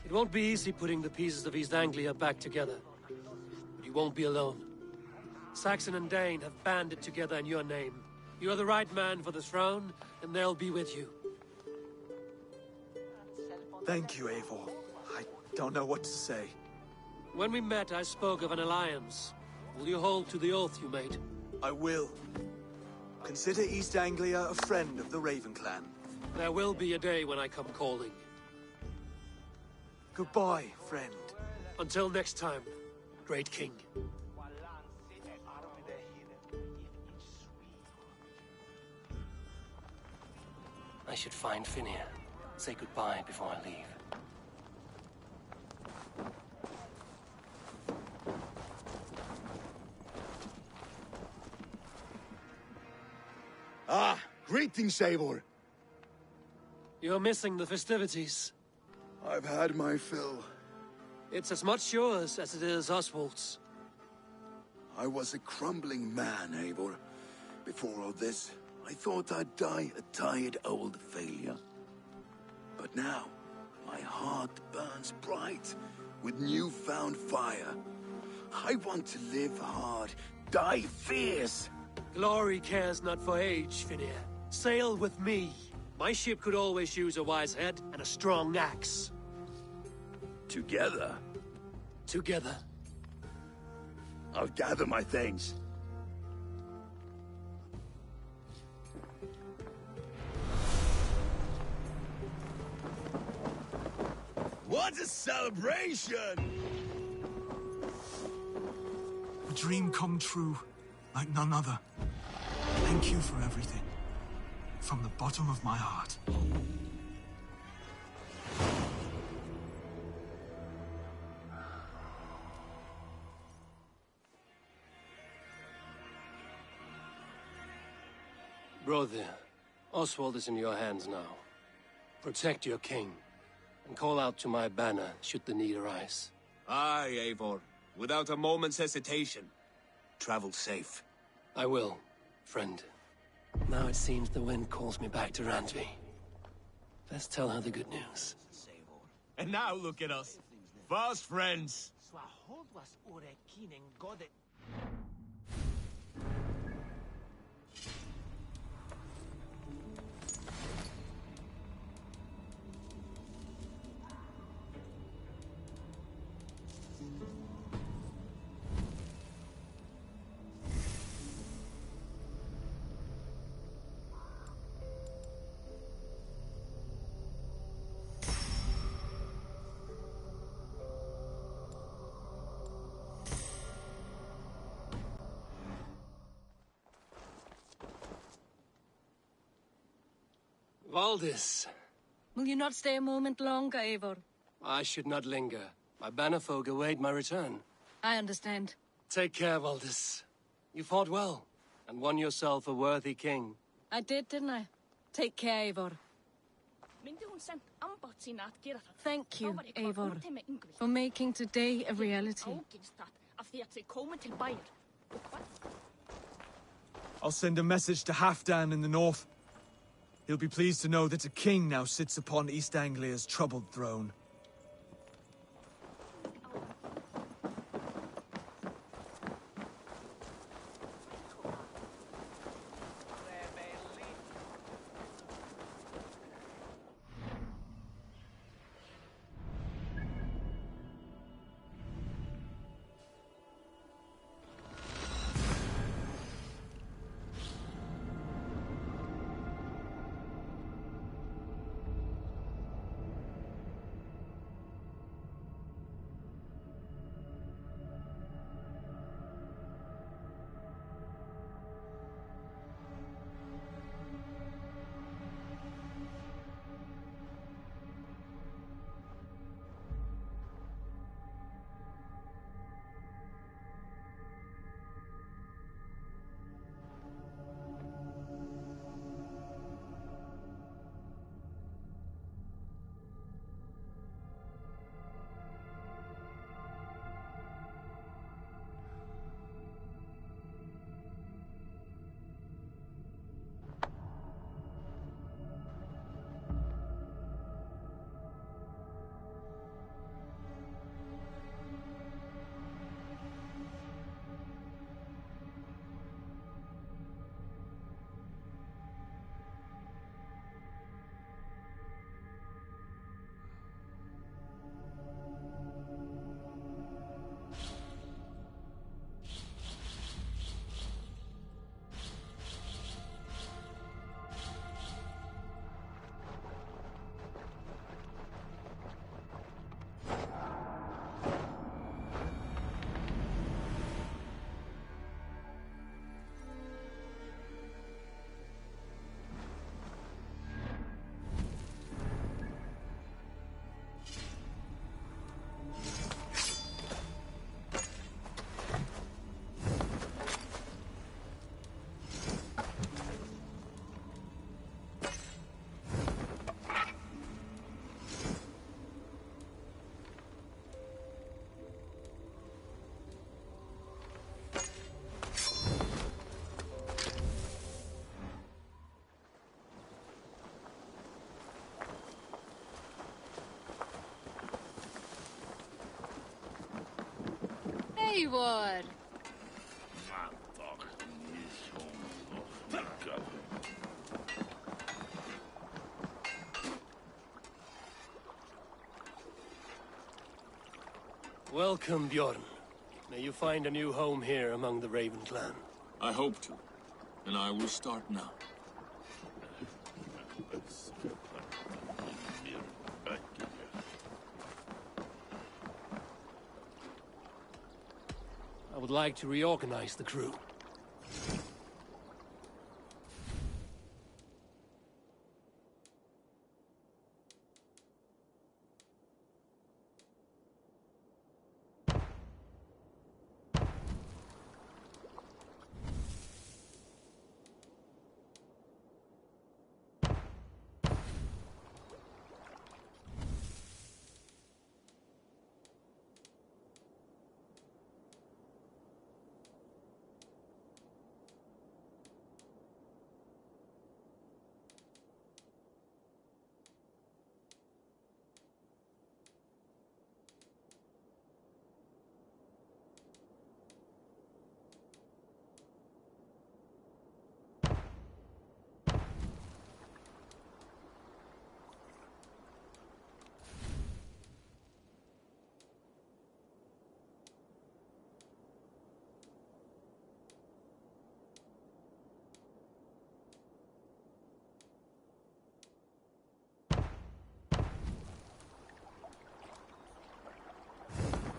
It won't be easy putting the pieces of East Anglia back together. But you won't be alone. Saxon and Dane have banded together in your name. You are the right man for the throne, and they'll be with you. Thank you, Eivor. I don't know what to say. When we met, I spoke of an alliance. Will you hold to the oath you made? I will. Consider East Anglia a friend of the Raven clan. There will be a day when I come calling. Goodbye, friend. Until next time, great king. I should find Finir. Say goodbye before I leave. Ah, greetings, Eivor. You're missing the festivities. I've had my fill. It's as much yours as it is Oswald's. I was a crumbling man, Eivor. Before all this, I thought I'd die a tired old failure. But now, my heart burns bright with newfound fire. I want to live hard, die fierce. Glory cares not for age, Finir. Sail with me. My ship could always use a wise head and a strong axe. Together? Together. I'll gather my things. What a celebration! A dream come true, like none other. Thank you for everything. From the bottom of my heart. Brother, Oswald is in your hands now. Protect your king, and call out to my banner should the need arise. Aye, Eivor. Without a moment's hesitation. Travel safe. I will, friend. Now it seems the wind calls me back to Randvi. Let's tell her the good news. And now look at us. Fast friends. Valdis. Will you not stay a moment longer, Eivor? I should not linger. My bannerfolk await my return. I understand. Take care, Valdis. You fought well, and won yourself a worthy king. I did, didn't I? Take care, Eivor. Thank you, Eivor, for making today a reality. I'll send a message to Halfdan in the north. He'll be pleased to know that a king now sits upon East Anglia's troubled throne. Eivor! Welcome, Bjorn. May you find a new home here among the Raven clan. I hope to, and I will start now. I would like to reorganize the crew.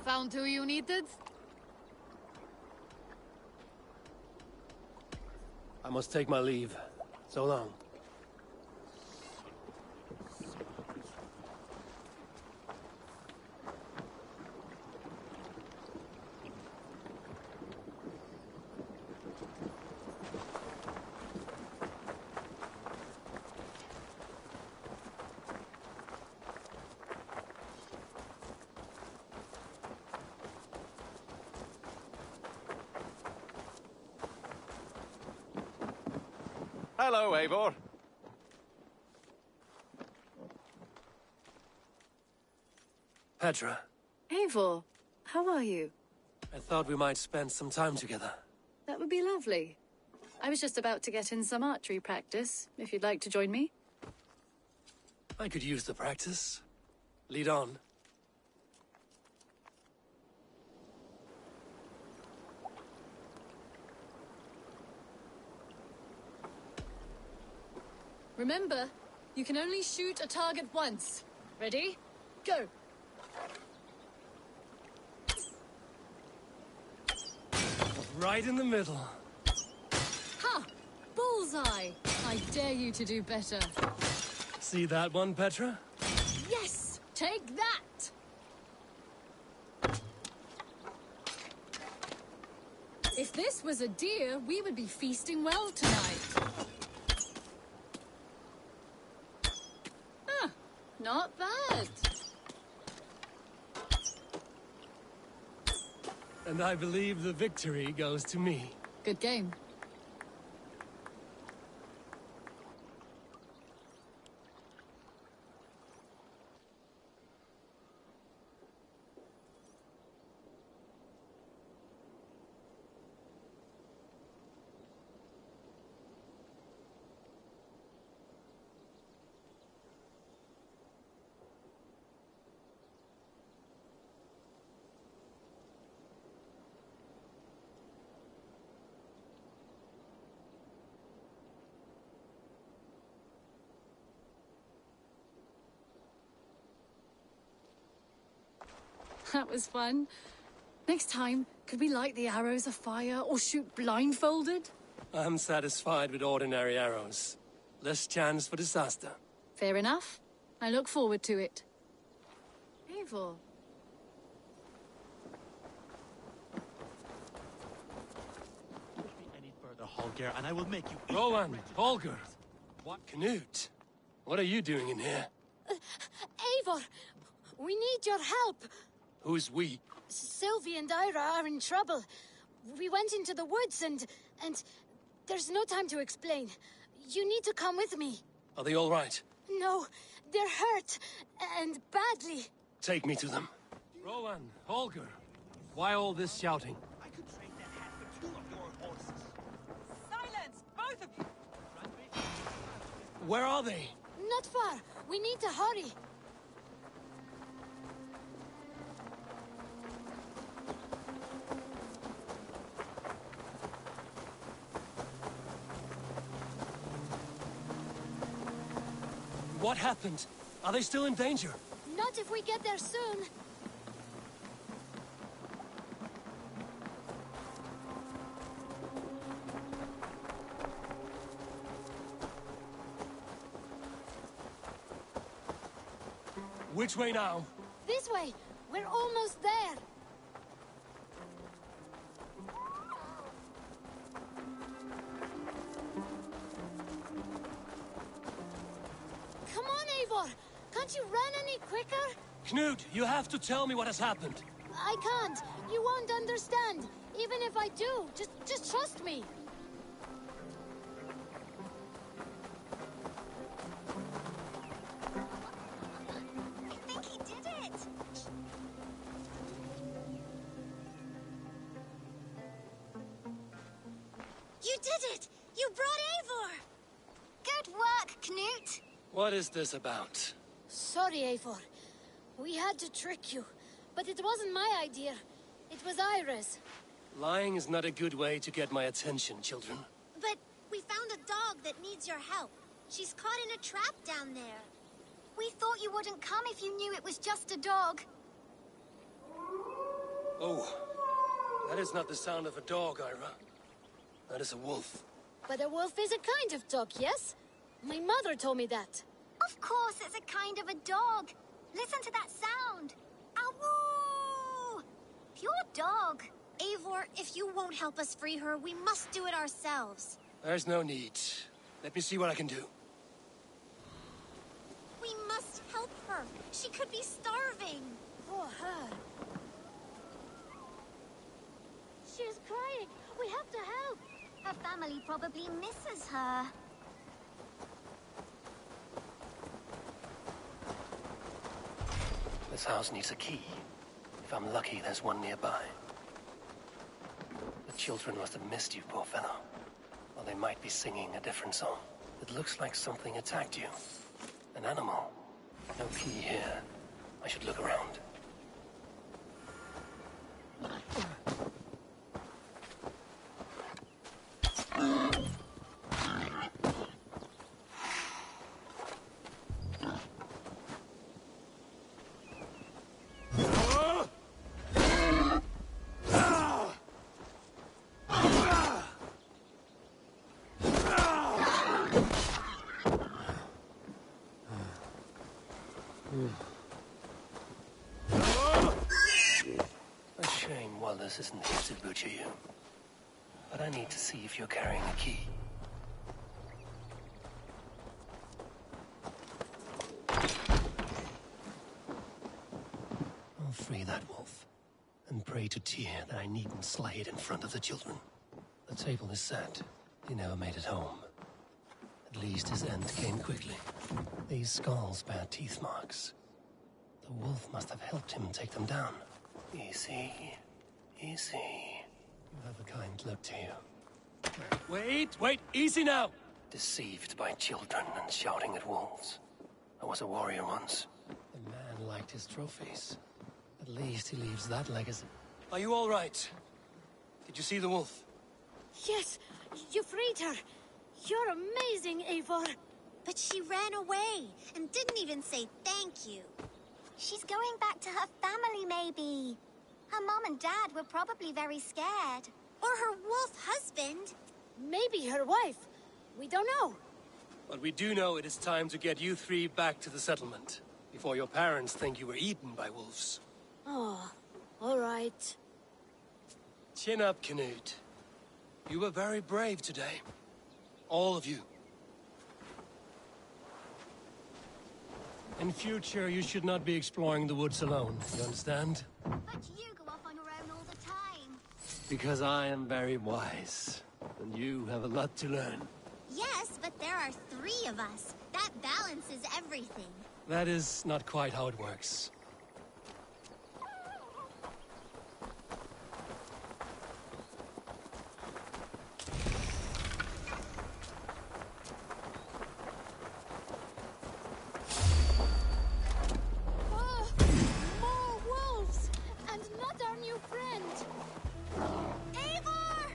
Found who you needed? I must take my leave. So long. Hello, Eivor. Petra, Eivor, how are you? I thought we might spend some time together. That would be lovely. I was just about to get in some archery practice, if you'd like to join me. I could use the practice. Lead on. Remember, you can only shoot a target once. Ready? Go! Right in the middle. Ha! Bullseye! I dare you to do better. See that one, Petra? Yes! Take that! If this was a deer, we would be feasting well tonight. Ah, not bad. And I believe the victory goes to me. Good game. That was fun. Next time, could we light the arrows afire or shoot blindfolded? I'm satisfied with ordinary arrows. Less chance for disaster. Fair enough. I look forward to it. Eivor. Any further, Holger, and I will make you... Rowan, Holger. What? Knut. What are you doing in here? Eivor, we need your help. Who's we? Sylvie and Ira are in trouble. We went into the woods and there's no time to explain. You need to come with me. Are they all right? No, they're hurt, and badly. Take me to them. Rowan, Holger, why all this shouting? I could trade that hat for 2 of your horses. Silence, both of you! Where are they? Not far. We need to hurry. What happened? Are they still in danger? Not if we get there soon. Which way now? This way. We're almost there. Come on, Eivor. Can't you run any quicker? Knut, you have to tell me what has happened. I can't. You won't understand. Even if I do, just trust me. I think he did it! You did it! You brought Eivor! Good work, Knut! What is this about? Sorry, Eivor. We had to trick you. But it wasn't my idea. It was Ira's. Lying is not a good way to get my attention, children. But we found a dog that needs your help. She's caught in a trap down there. We thought you wouldn't come if you knew it was just a dog. Oh, that is not the sound of a dog, Ira. That is a wolf. But a wolf is a kind of dog, yes? My mother told me that. Of course it's a kind of a dog. Listen to that sound. Ow! Pure dog. Eivor, if you won't help us free her, we must do it ourselves. There's no need. Let me see what I can do. We must help her. She could be starving. Poor her. She's crying. We have to help. Her family probably misses her. parents' house needs a key. If I'm lucky, there's one nearby. The children must have missed you, poor fellow. Or they might be singing a different song. It looks like something attacked you. An animal. No key here. I should look around. A shame Wallace isn't here to butcher you. But I need to see if you're carrying a key. I'll free that wolf, and pray to Tyr that I needn't slay it in front of the children. The table is set. He never made it home. At least his end came quickly. These skulls bear teeth marks. The wolf must have helped him take them down. Easy. Easy. You have a kind look to you. Wait, easy now! Deceived by children and shouting at wolves. I was a warrior once. The man liked his trophies. At least he leaves that legacy. Are you all right? Did you see the wolf? Yes, you freed her. You're amazing, Eivor. But she ran away and didn't even say thank you. She's going back to her family, maybe. Her mom and dad were probably very scared. Or her wolf husband. Maybe her wife. We don't know. But we do know it is time to get you three back to the settlement. Before your parents think you were eaten by wolves. Oh, all right. Chin up, Canute. You were very brave today. All of you. In future, you should not be exploring the woods alone, you understand? But you go off on your own all the time. Because I am very wise, and you have a lot to learn. Yes, but there are 3 of us. That balances everything. That is not quite how it works.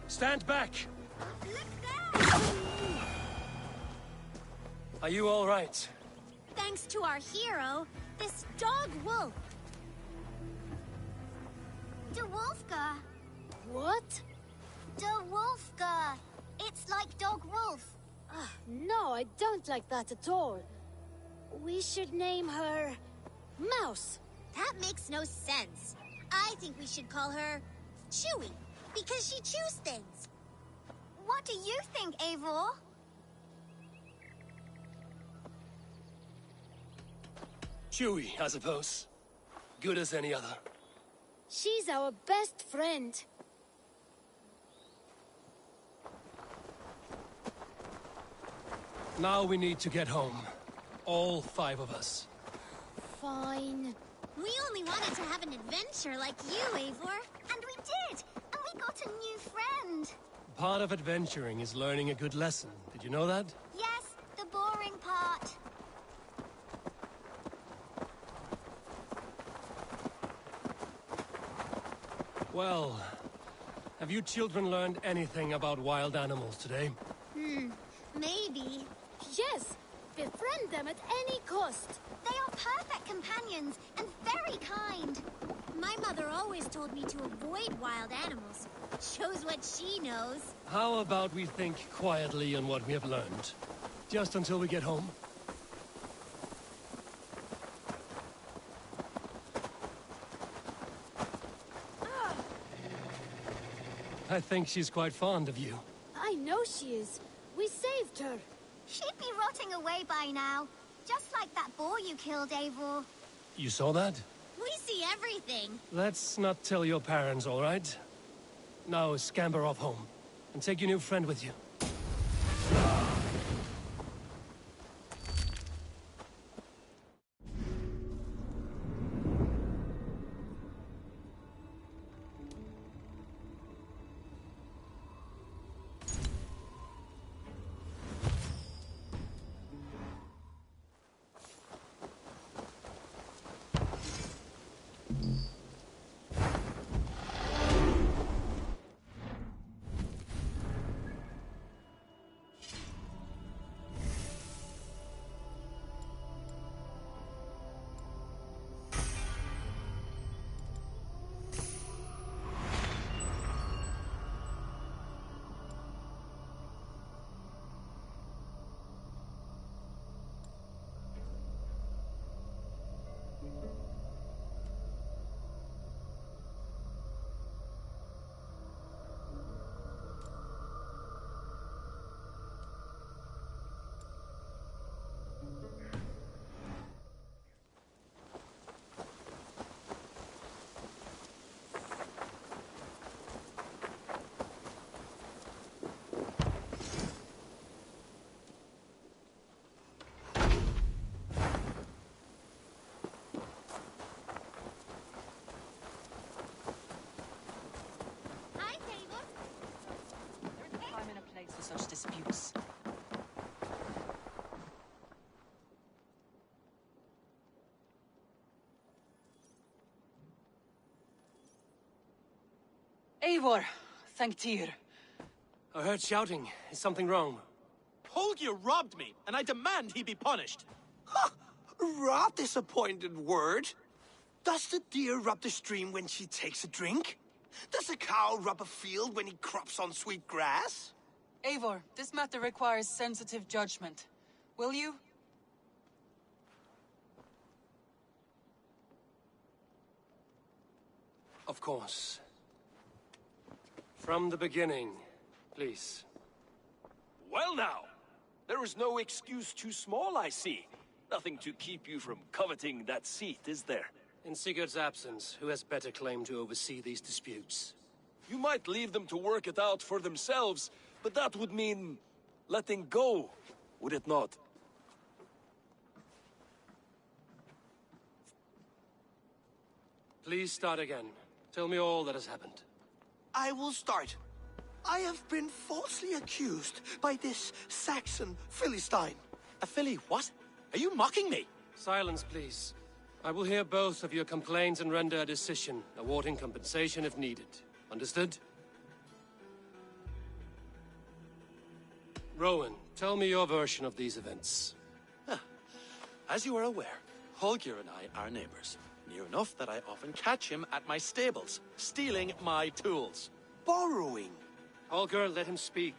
Stand back! Look there! Are you all right? Thanks to our hero, this dog wolf. De Wolfga. What? De Wolfga. It's like dog wolf. No, I don't like that at all. We should name her... Mouse. That makes no sense. I think we should call her... Chewy. Because she chews things. What do you think, Eivor? Chewy, I suppose. Good as any other. She's our best friend. Now we need to get home. All 5 of us. Fine. We only wanted to have an adventure like you, Eivor. And we did! And we got a new friend! Part of adventuring is learning a good lesson. Did you know that? Yes, the boring part. Well, have you children learned anything about wild animals today? Maybe. Yes, befriend them at any cost. They are perfect companions and very kind. My mother always told me to avoid wild animals. Shows what she knows. How about we think quietly on what we have learned? Just until we get home? I think she's quite fond of you. I know she is. We saved her. She'd be rotting away by now. Just like that boar you killed, Eivor. You saw that? We see everything. Let's not tell your parents, all right? Now scamper off home. And take your new friend with you. such disputes. Eivor, thank Tyr. I heard shouting. Is something wrong? Holger robbed me, and I demand he be punished. Rot disappointed word. Does the deer rub the stream when she takes a drink? Does a cow rub a field when he crops on sweet grass? Eivor, this matter requires sensitive judgment. Will you? Of course. From the beginning, please. Well now, there is no excuse too small, I see. Nothing to keep you from coveting that seat, is there? In Sigurd's absence, who has better claim to oversee these disputes? You might leave them to work it out for themselves, but that would mean letting go, would it not? Please start again. Tell me all that has happened. I will start. I have been falsely accused by this Saxon Philistine. A Philly what? Are you mocking me? Silence, please. I will hear both of your complaints and render a decision, awarding compensation if needed. Understood? Rowan, tell me your version of these events. As you are aware, Holger and I are neighbors. Near enough that I often catch him at my stables, stealing my tools. Borrowing. Holger, let him speak.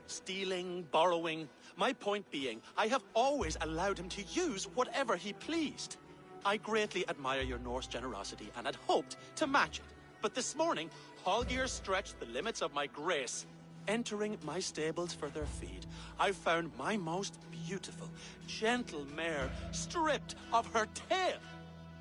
Stealing, borrowing. My point being, I have always allowed him to use whatever he pleased. I greatly admire your Norse generosity and had hoped to match it. But this morning, Holger stretched the limits of my grace. Entering my stables for their feed, I found my most beautiful, gentle mare stripped of her tail.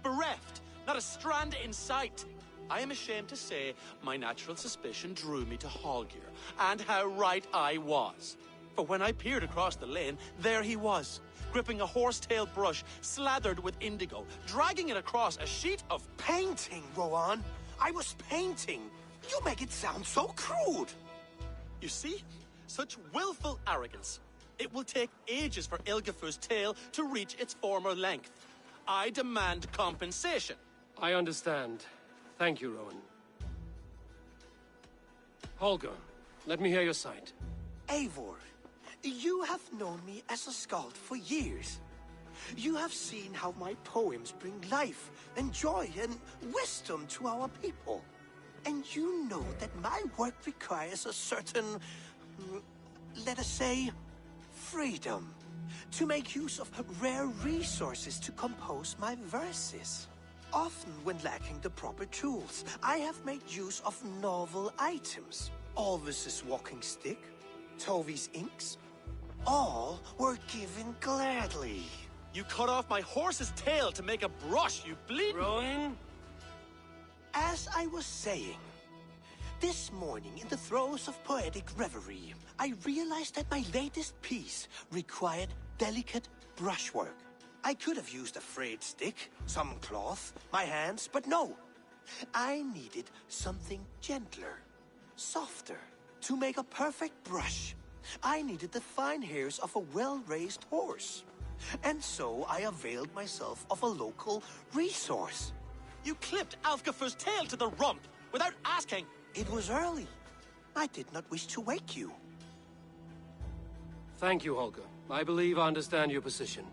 Bereft, not a strand in sight. I am ashamed to say my natural suspicion drew me to Holger, and how right I was. For when I peered across the lane, there he was, gripping a horsetail brush slathered with indigo, dragging it across a sheet of painting, Rowan. I was painting. You make it sound so crude. You see? Such willful arrogance. It will take ages for Ilgafur's tail to reach its former length. I demand compensation. I understand. Thank you, Rowan. Holger, let me hear your side. Eivor, you have known me as a skald for years. You have seen how my poems bring life and joy and wisdom to our people. And you know that my work requires a certain, let us say, freedom to make use of rare resources to compose my verses. Often when lacking the proper tools, I have made use of novel items. Alvis's walking stick, Tovi's inks, all were given gladly. You cut off my horse's tail to make a brush, you bleed. Rowan? As I was saying, this morning in the throes of poetic reverie, I realized that my latest piece required delicate brushwork. I could have used a frayed stick, some cloth, my hands, but no. I needed something gentler, softer. To make a perfect brush, I needed the fine hairs of a well-raised horse. And so I availed myself of a local resource. You clipped Alfgafur's tail to the rump without asking. It was early. I did not wish to wake you. Thank you, Holger. I believe I understand your position.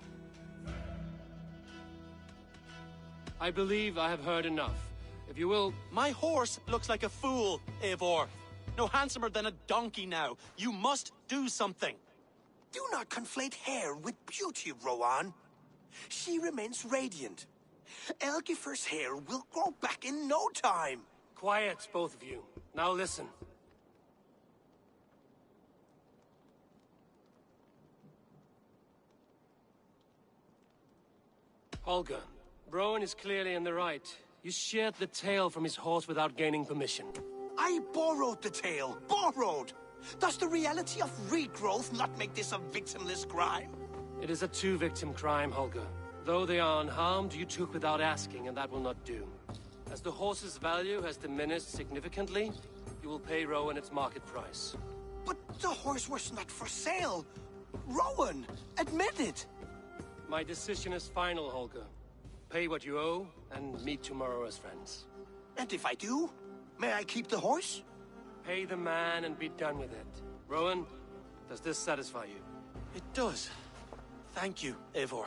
I believe I have heard enough. If you will... My horse looks like a fool, Eivor. No handsomer than a donkey now. You must do something. Do not conflate hair with beauty, Rowan. She remains radiant. Elgifur's hair will grow back in no time. Quiet, both of you. Now listen. Holger, Rowan is clearly in the right. You sheared the tail from his horse without gaining permission. I borrowed the tail. Borrowed! Does the reality of regrowth not make this a victimless crime? It is a two-victim crime, Holger. Though they are unharmed, you took without asking, and that will not do. As the horse's value has diminished significantly, you will pay Rowan its market price. But the horse was not for sale. Rowan, admit it. My decision is final, Holger. Pay what you owe, and meet tomorrow as friends. And if I do, may I keep the horse? Pay the man and be done with it. Rowan, does this satisfy you? It does. Thank you, Eivor.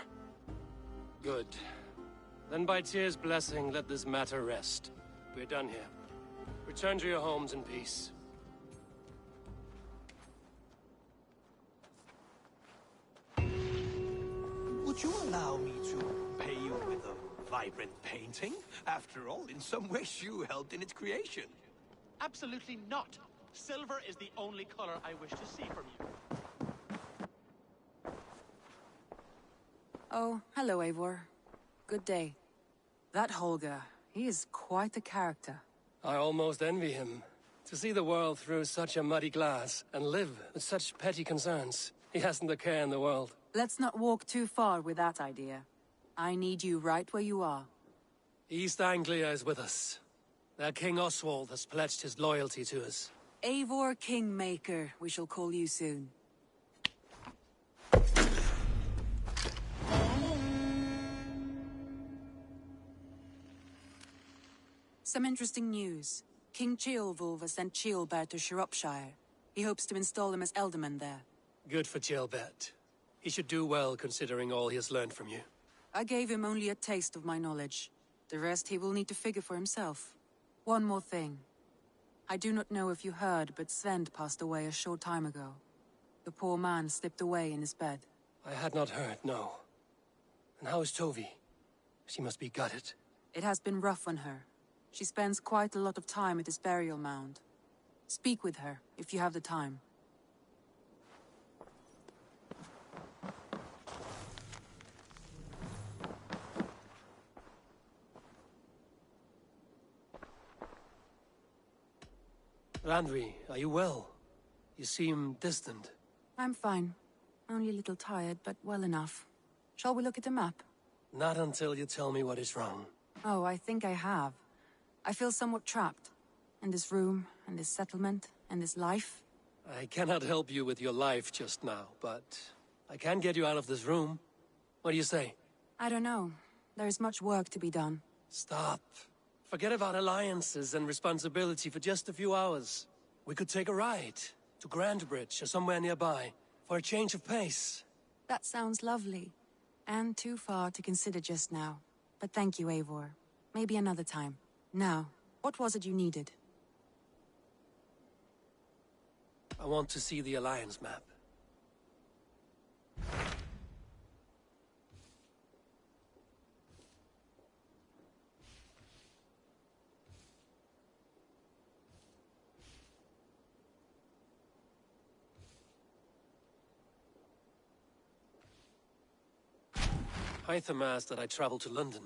Good. Then by Tyr's blessing, let this matter rest. We're done here. Return to your homes in peace. Would you allow me to pay you with a vibrant painting? After all, in some ways you helped in its creation. Absolutely not. Silver is the only color I wish to see from you. Oh, hello, Eivor. Good day. That Holger, he is quite a character. I almost envy him. To see the world through such a muddy glass, and live with such petty concerns. He hasn't a care in the world. Let's not walk too far with that idea. I need you right where you are. East Anglia is with us. Their King Oswald has pledged his loyalty to us. Eivor Kingmaker, we shall call you soon. Some interesting news. King Ceolwulf has sent Ceolbert to Shropshire. He hopes to install him as Elderman there. Good for Ceolbert. He should do well considering all he has learned from you. I gave him only a taste of my knowledge. The rest he will need to figure for himself. One more thing. I do not know if you heard, but Sven passed away a short time ago. The poor man slipped away in his bed. I had not heard, no. And how is Tovi? She must be gutted. It has been rough on her. She spends quite a lot of time at his burial mound. Speak with her, if you have the time. Randvi, are you well? You seem distant. I'm fine. Only a little tired, but well enough. Shall we look at the map? Not until you tell me what is wrong. Oh, I think I have. I feel somewhat trapped. In this room, and this settlement, and this life. I cannot help you with your life just now, but I can get you out of this room. What do you say? I don't know. There is much work to be done. Stop. Forget about alliances and responsibility for just a few hours. We could take a ride to Grandbridge or somewhere nearby for a change of pace. That sounds lovely. And too far to consider just now. But thank you, Eivor. Maybe another time. Now, what was it you needed? I want to see the Alliance map. Hytham asked that I travel to London.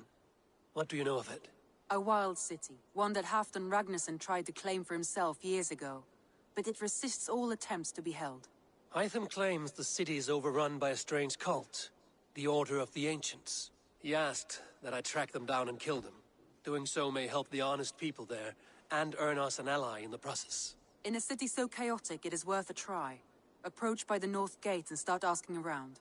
What do you know of it? A wild city, one that Halfdan Ragnarsson tried to claim for himself years ago. But it resists all attempts to be held. Hytham claims the city is overrun by a strange cult, the Order of the Ancients. He asked that I track them down and kill them. Doing so may help the honest people there, and earn us an ally in the process. In a city so chaotic, it is worth a try. Approach by the North Gate and start asking around.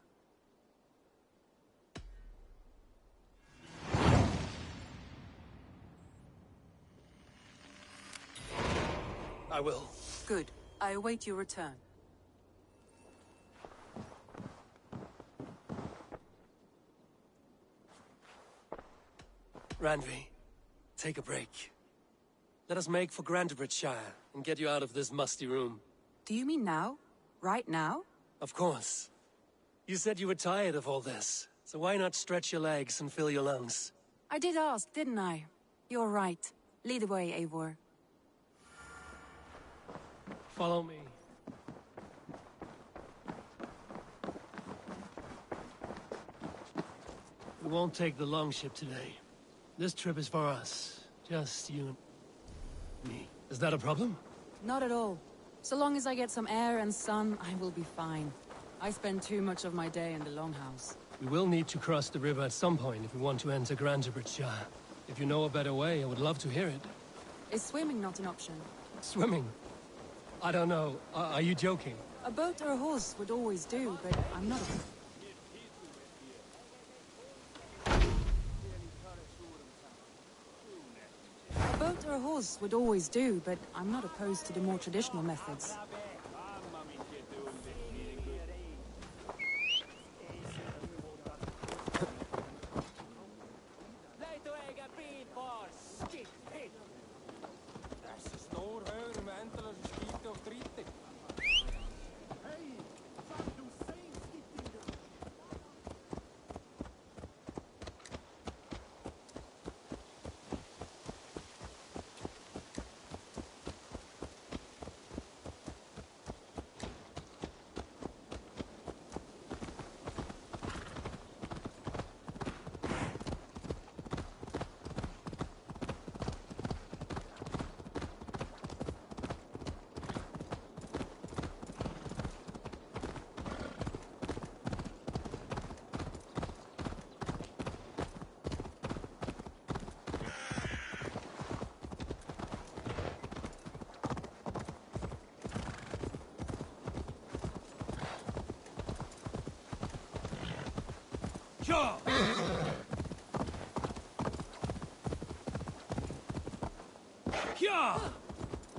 I will. Good. I await your return. Randvi, take a break. Let us make for Grandbridgeshire and get you out of this musty room. Do you mean now? Right now? Of course. You said you were tired of all this, so why not stretch your legs and fill your lungs? I did ask, didn't I? You're right. Lead the way, Eivor. Follow me. We won't take the longship today. This trip is for us. Just you and me. Is that a problem? Not at all. So long as I get some air and sun, I will be fine. I spend too much of my day in the Longhouse. We will need to cross the river at some point if we want to enter Grandbridgeshire. If you know a better way, I would love to hear it. Is swimming not an option? Swimming? I don't know. Are you joking? A boat or a horse would always do, but I'm not a boat or a horse would always do, but I'm not opposed to the more traditional methods.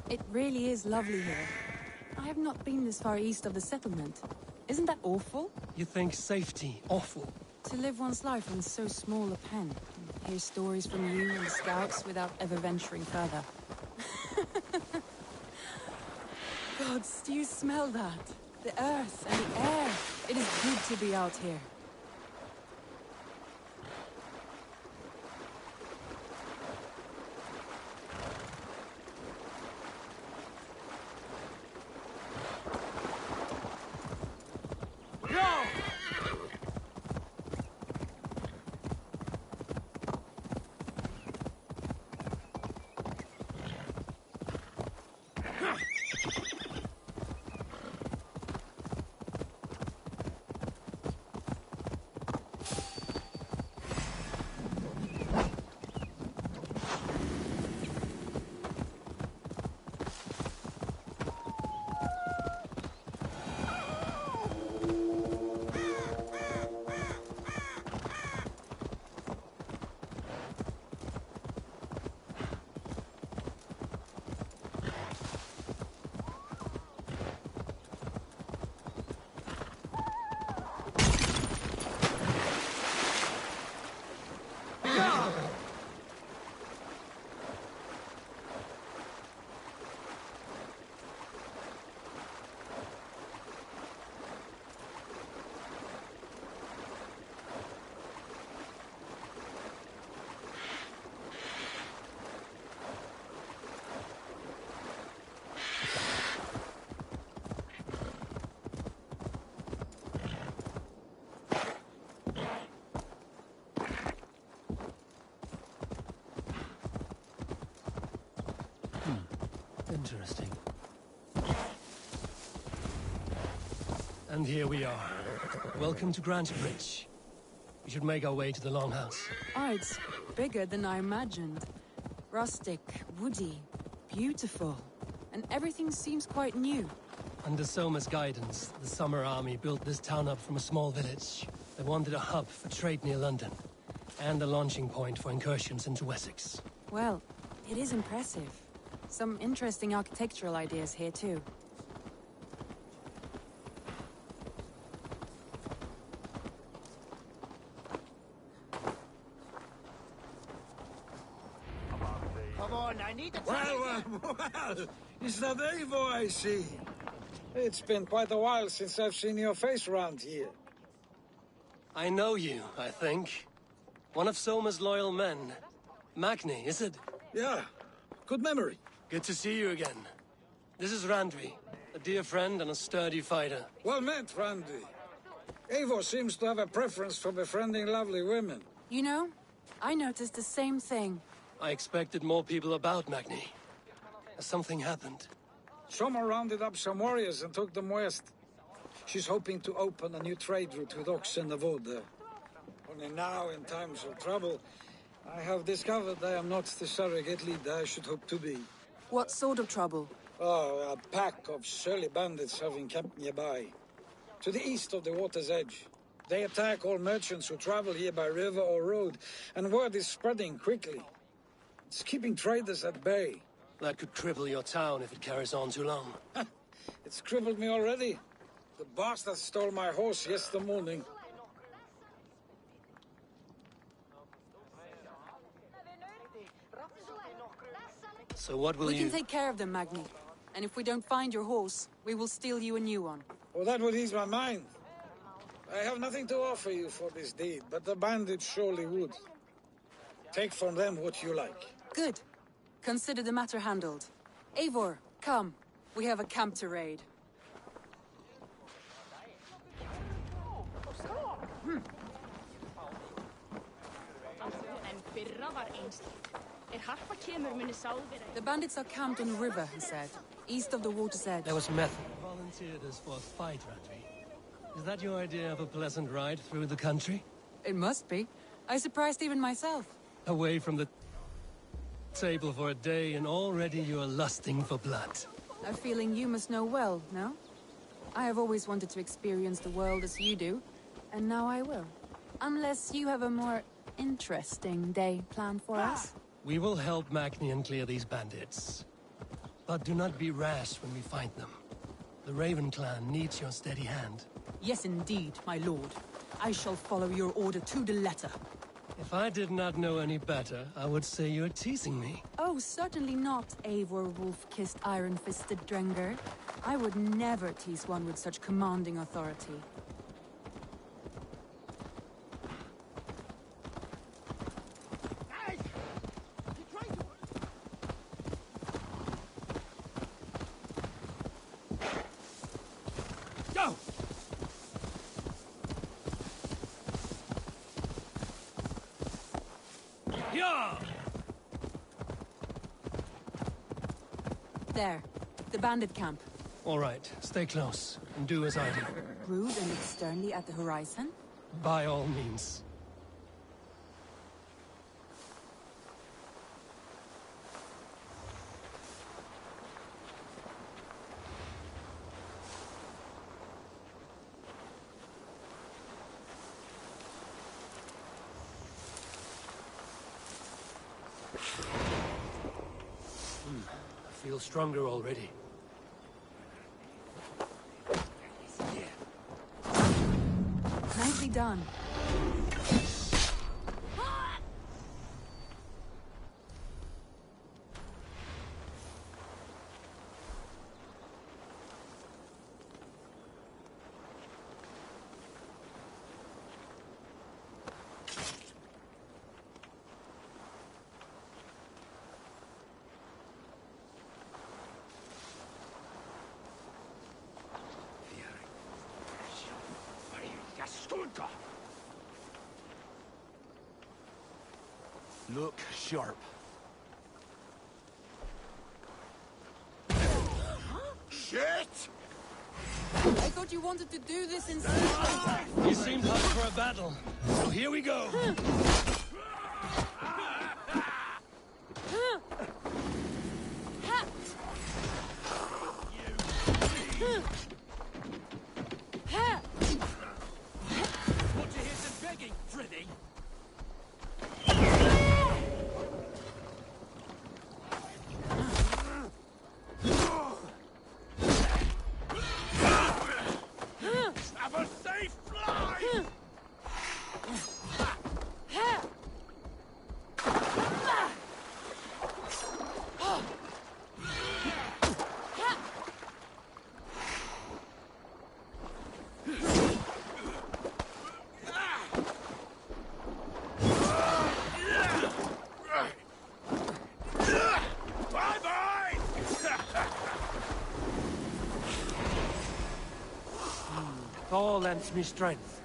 It really is lovely here. I have not been this far east of the settlement. Isn't that awful? You think safety awful? To live one's life in so small a pen, and hear stories from you and the scouts without ever venturing further. Gods, do you smell that? The earth and the air. It is good to be out here. Interesting. And here we are. Welcome to Grant Bridge. We should make our way to the Longhouse. Oh, it's bigger than I imagined. Rustic, woody, beautiful. And everything seems quite new. Under Soma's guidance, the Summer Army built this town up from a small village. They wanted a hub for trade near London, and a launching point for incursions into Wessex. Well, it is impressive. Some interesting architectural ideas here, too. Come on, I need to Well, it's that Eivor I see. It's been quite a while since I've seen your face around here. I know you, I think. One of Soma's loyal men. Magni, is it? Yeah, good memory. Good to see you again. This is Randvi, a dear friend and a sturdy fighter. Well met, Randy. Eivor seems to have a preference for befriending lovely women. You know, I noticed the same thing. I expected more people about Magni. Has something happened? Soma rounded up some warriors and took them west. She's hoping to open a new trade route with oxen of wood there. Only now, in times of trouble, I have discovered I am not the surrogate leader I should hope to be. What sort of trouble? Oh, a pack of surly bandits have encamped nearby, to the east of the water's edge. They attack all merchants who travel here by river or road, and word is spreading quickly. It's keeping traders at bay. That could cripple your town if it carries on too long. It's crippled me already. The bastard stole my horse yesterday morning. So what will we you... can take care of them, Magni. And if we don't find your horse, we will steal you a new one. Well, that would ease my mind. I have nothing to offer you for this deed, but the bandits surely would. Take from them what you like. Good. Consider the matter handled. Eivor, come. We have a camp to raid. The bandits are camped on a river, he said. East of the water's edge. There was method. Volunteered us for a fight, Randvi. Is that your idea of a pleasant ride through the country? It must be. I surprised even myself. Away from the table for a day and already you are lusting for blood. A feeling you must know well, no? I have always wanted to experience the world as you do, and now I will. Unless you have a more interesting day planned for us. We will help Magnian clear these bandits. But do not be rash when we find them. The Raven clan needs your steady hand. Yes, indeed, my lord. I shall follow your order to the letter. If I did not know any better, I would say you're teasing me. Oh, certainly not, Eivor wolf-kissed iron-fisted Drenger. I would never tease one with such commanding authority. Go! Yeah! There. The bandit camp. All right, stay close, and do as I do. Rude and look sternly at the horizon? By all means. I feel stronger already. Nicely done. Look sharp. Shit! I thought you wanted to do this in secret. You seemed up for a battle, so here we go. Want to hear some begging, Freddy? Have a safe flight! Bye-bye! Thor lends me strength.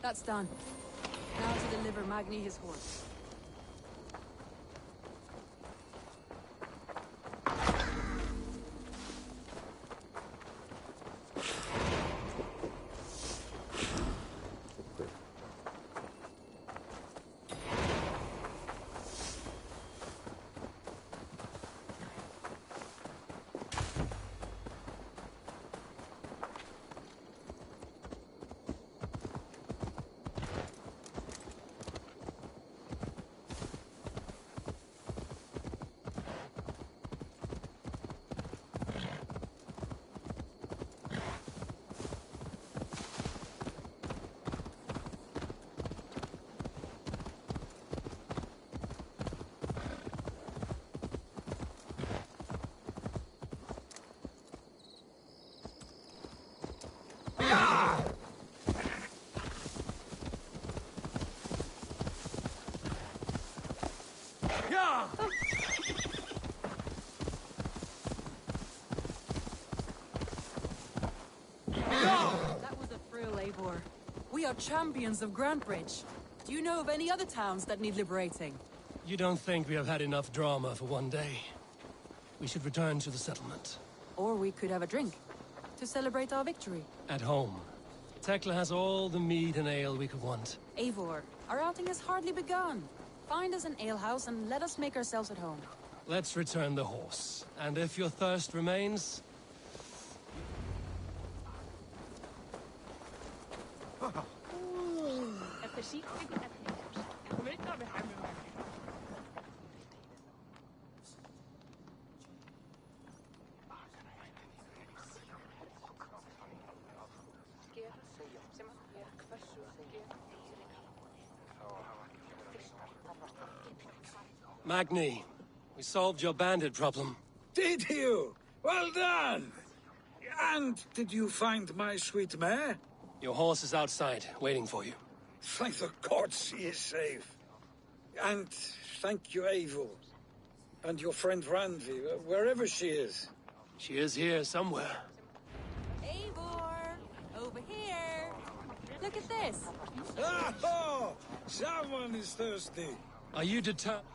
That's done. Now to deliver Magni his horse. That was a thrill, Eivor. We are champions of Grantbridge. Do you know of any other towns that need liberating? You don't think we have had enough drama for one day? We should return to the settlement. Or we could have a drink, to celebrate our victory. At home. Tekla has all the mead and ale we could want. Eivor, our outing has hardly begun. Find us an alehouse and let us make ourselves at home. Let's return the horse. And if your thirst remains... Magni, we solved your bandit problem. Did you? Well done! And did you find my sweet mare? Your horse is outside, waiting for you. Thank the gods she is safe. And thank you, Eivor. And your friend Randvi, wherever she is. She is here somewhere. Eivor! Over here! Look at this! Oh! Someone is thirsty. Are you determined?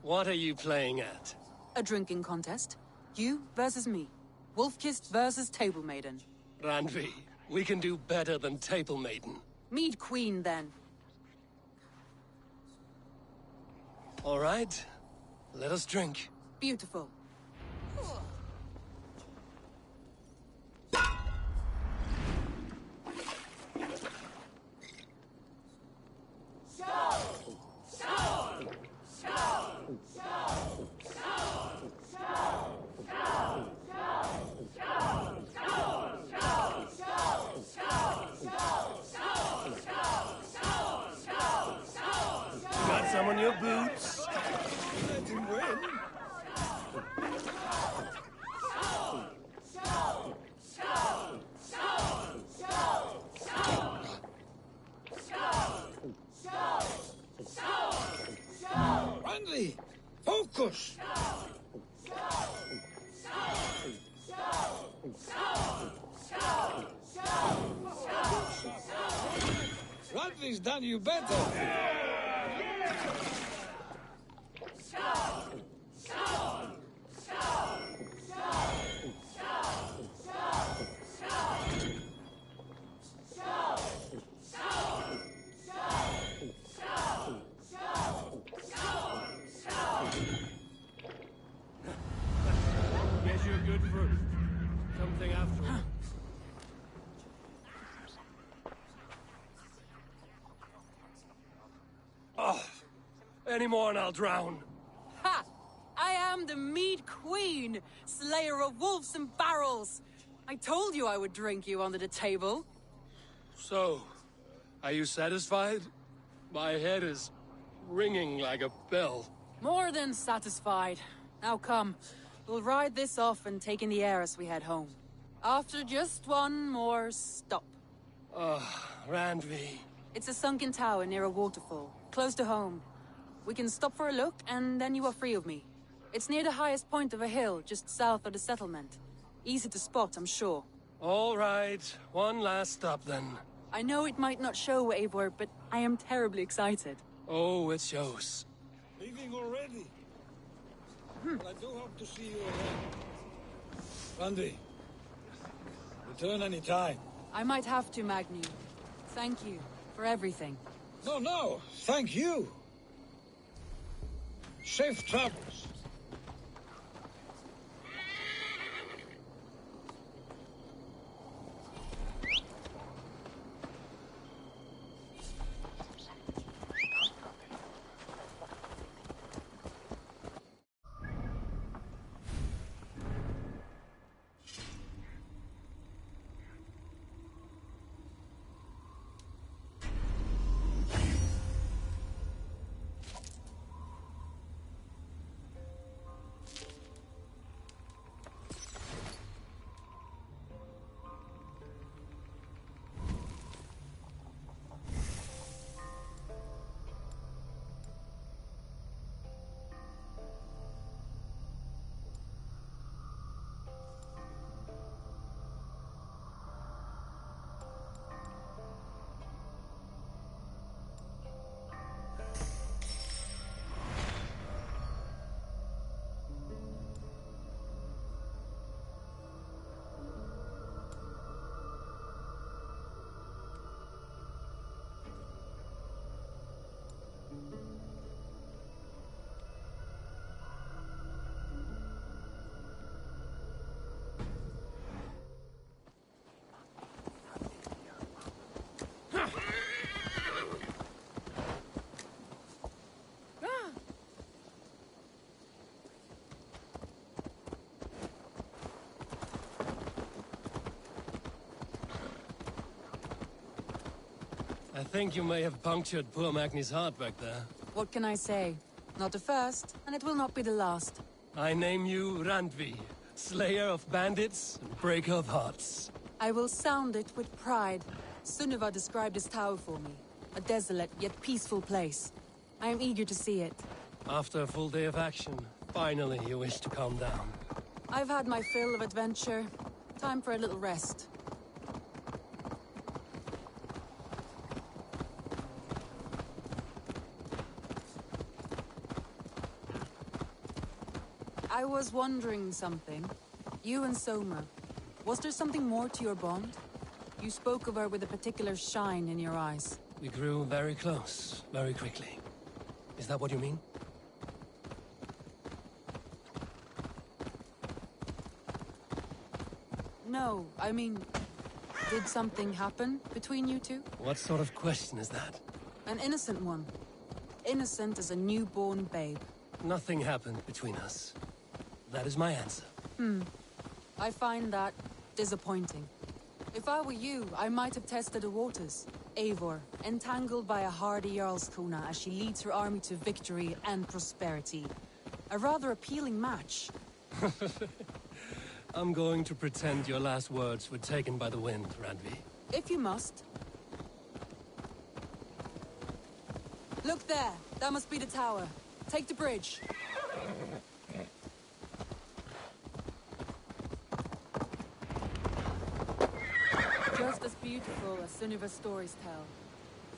What are you playing at? A drinking contest. You versus me. Wolf-Kissed versus Table Maiden. Randvi, we can do better than Table Maiden. Mead Queen, then. All right. Let us drink. Beautiful. Got some on your boots? Let him win. Randy, focus! Randy's done you better. Guess you're good for something after all. Oh, any more and I'll drown. Ha! I am the Mead Queen, slayer of wolves and barrels. I told you I would drink you under the table. So, are you satisfied? My head is ringing like a bell. More than satisfied. Now come, we'll ride this off and take in the air as we head home. After just one more stop. Randvi. It's a sunken tower near a waterfall, close to home. We can stop for a look, and then you are free of me. It's near the highest point of a hill, just south of the settlement. Easy to spot, I'm sure. All right, one last stop then. I know it might not show, Eivor, but I am terribly excited. Oh, it shows. Leaving already? Well, I do hope to see you again. Randy, return any time. I might have to, Magni. Thank you for everything. No, thank you. Safe travels. I think you may have punctured poor Magni's heart back there. What can I say? Not the first, and it will not be the last. I name you Randvi, slayer of bandits and breaker of hearts. I will sound it with pride. Sunniva described this tower for me. A desolate yet peaceful place. I am eager to see it. After a full day of action, finally you wish to calm down. I've had my fill of adventure. Time for a little rest. I was wondering something. You and Soma, was there something more to your bond? You spoke of her with a particular shine in your eyes. We grew very close, very quickly. Is that what you mean? No, I mean, did something happen between you two? What sort of question is that? An innocent one. Innocent as a newborn babe. Nothing happened between us. That is my answer. I find that disappointing. If I were you, I might have tested the waters. Eivor, entangled by a hardy Jarlskona as she leads her army to victory and prosperity. A rather appealing match. I'm going to pretend your last words were taken by the wind, Randvi. If you must. Look there! That must be the tower. Take the bridge. Just as beautiful as Sunniva's stories tell.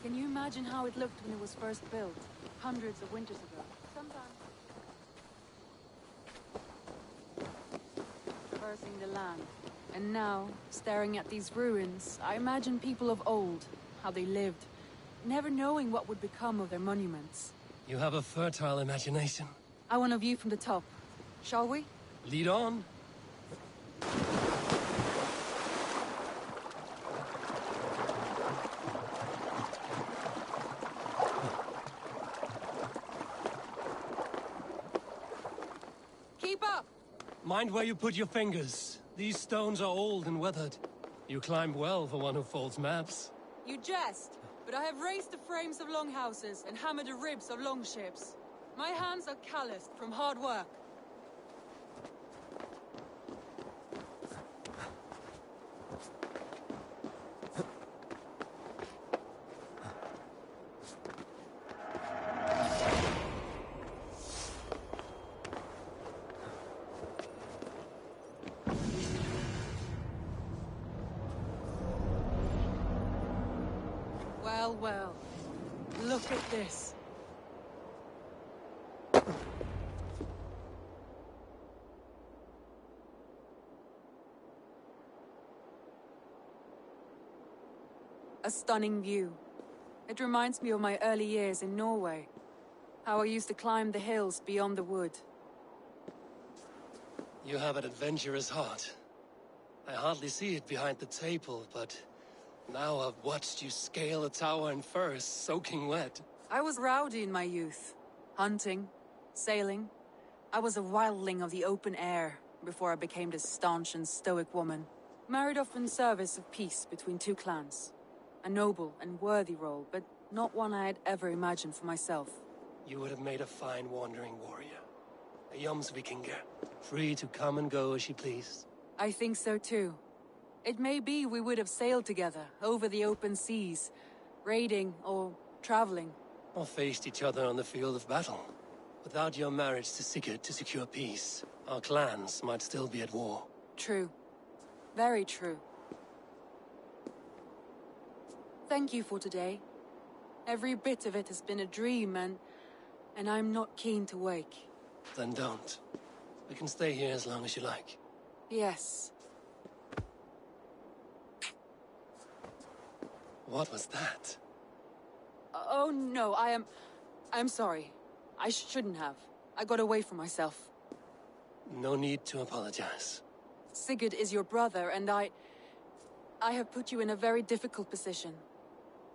Can you imagine how it looked when it was first built? Hundreds of winters ago. Sometimes... traversing the land. And now, staring at these ruins, I imagine people of old, how they lived, never knowing what would become of their monuments. You have a fertile imagination. I want a view from the top. Shall we? Lead on. Keep up! Mind where you put your fingers. These stones are old and weathered. You climbed well for one who folds maps. You jest, but I have raised the frames of longhouses and hammered the ribs of longships. My hands are calloused from hard work. Well, well. Look at this. A stunning view. It reminds me of my early years in Norway. How I used to climb the hills beyond the wood. You have an adventurous heart. I hardly see it behind the table, but now I've watched you scale a tower in furs, soaking wet. I was rowdy in my youth. Hunting, sailing. I was a wildling of the open air before I became this staunch and stoic woman. Married off in service of peace between two clans. A noble and worthy role, but not one I had ever imagined for myself. You would have made a fine wandering warrior. A Jomsvikinger, free to come and go as she pleased. I think so too. It may be we would have sailed together, over the open seas, raiding or traveling. Or faced each other on the field of battle. Without your marriage to Sigurd to secure peace, our clans might still be at war. True. Very true. Thank you for today. Every bit of it has been a dream, and I'm not keen to wake. Then don't. We can stay here as long as you like. Yes. What was that? Oh no, I'm sorry. I shouldn't have. I got away from myself. No need to apologize. Sigurd is your brother, and I have put you in a very difficult position.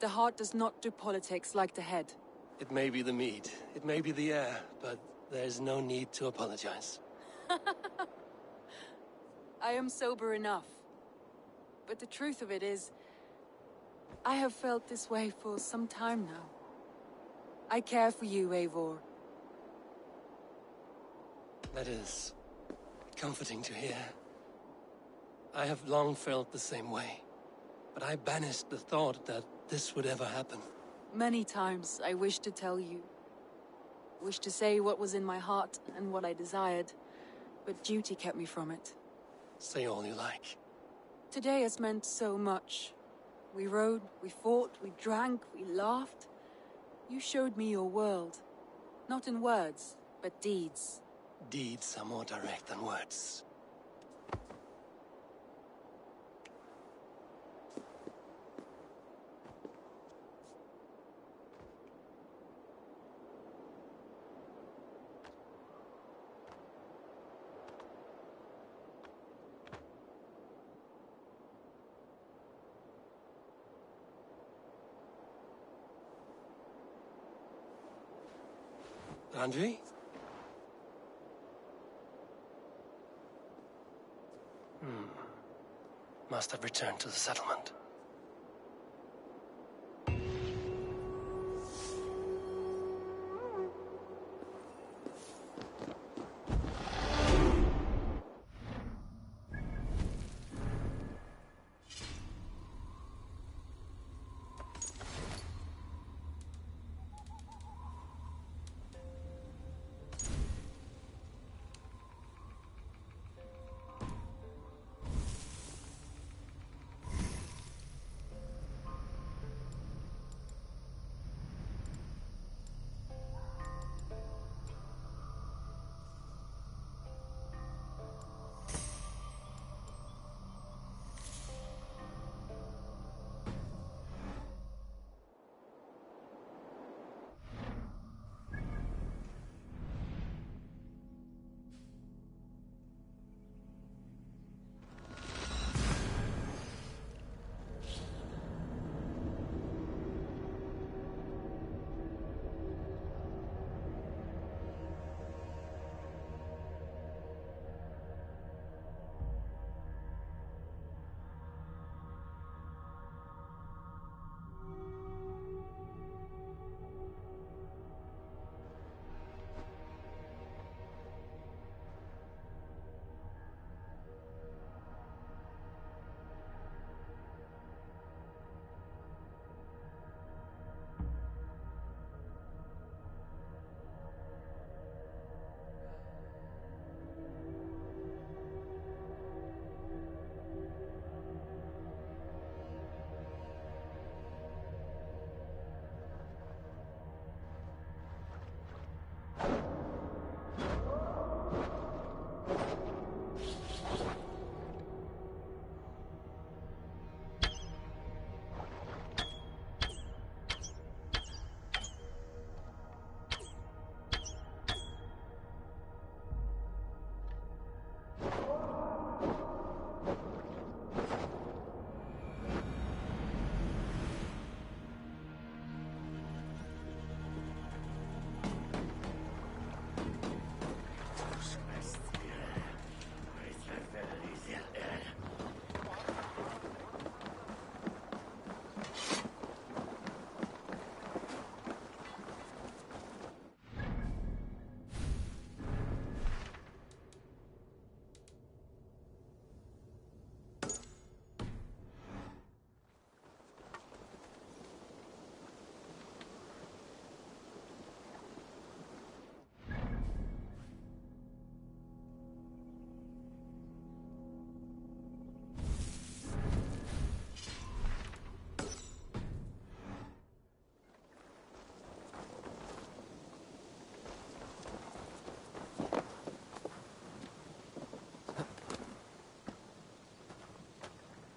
The heart does not do politics like the head. It may be the mead, it may be the air, but there's no need to apologize. I am sober enough. But the truth of it is, I have felt this way for some time now. I care for you, Eivor. That is comforting to hear. I have long felt the same way, but I banished the thought that this would ever happen. Many times I wished to tell you. Wished to say what was in my heart and what I desired, but duty kept me from it. Say all you like. Today has meant so much. We rode, we fought, we drank, we laughed. You showed me your world. Not in words, but deeds. Deeds are more direct than words. Randvi? Must have returned to the settlement.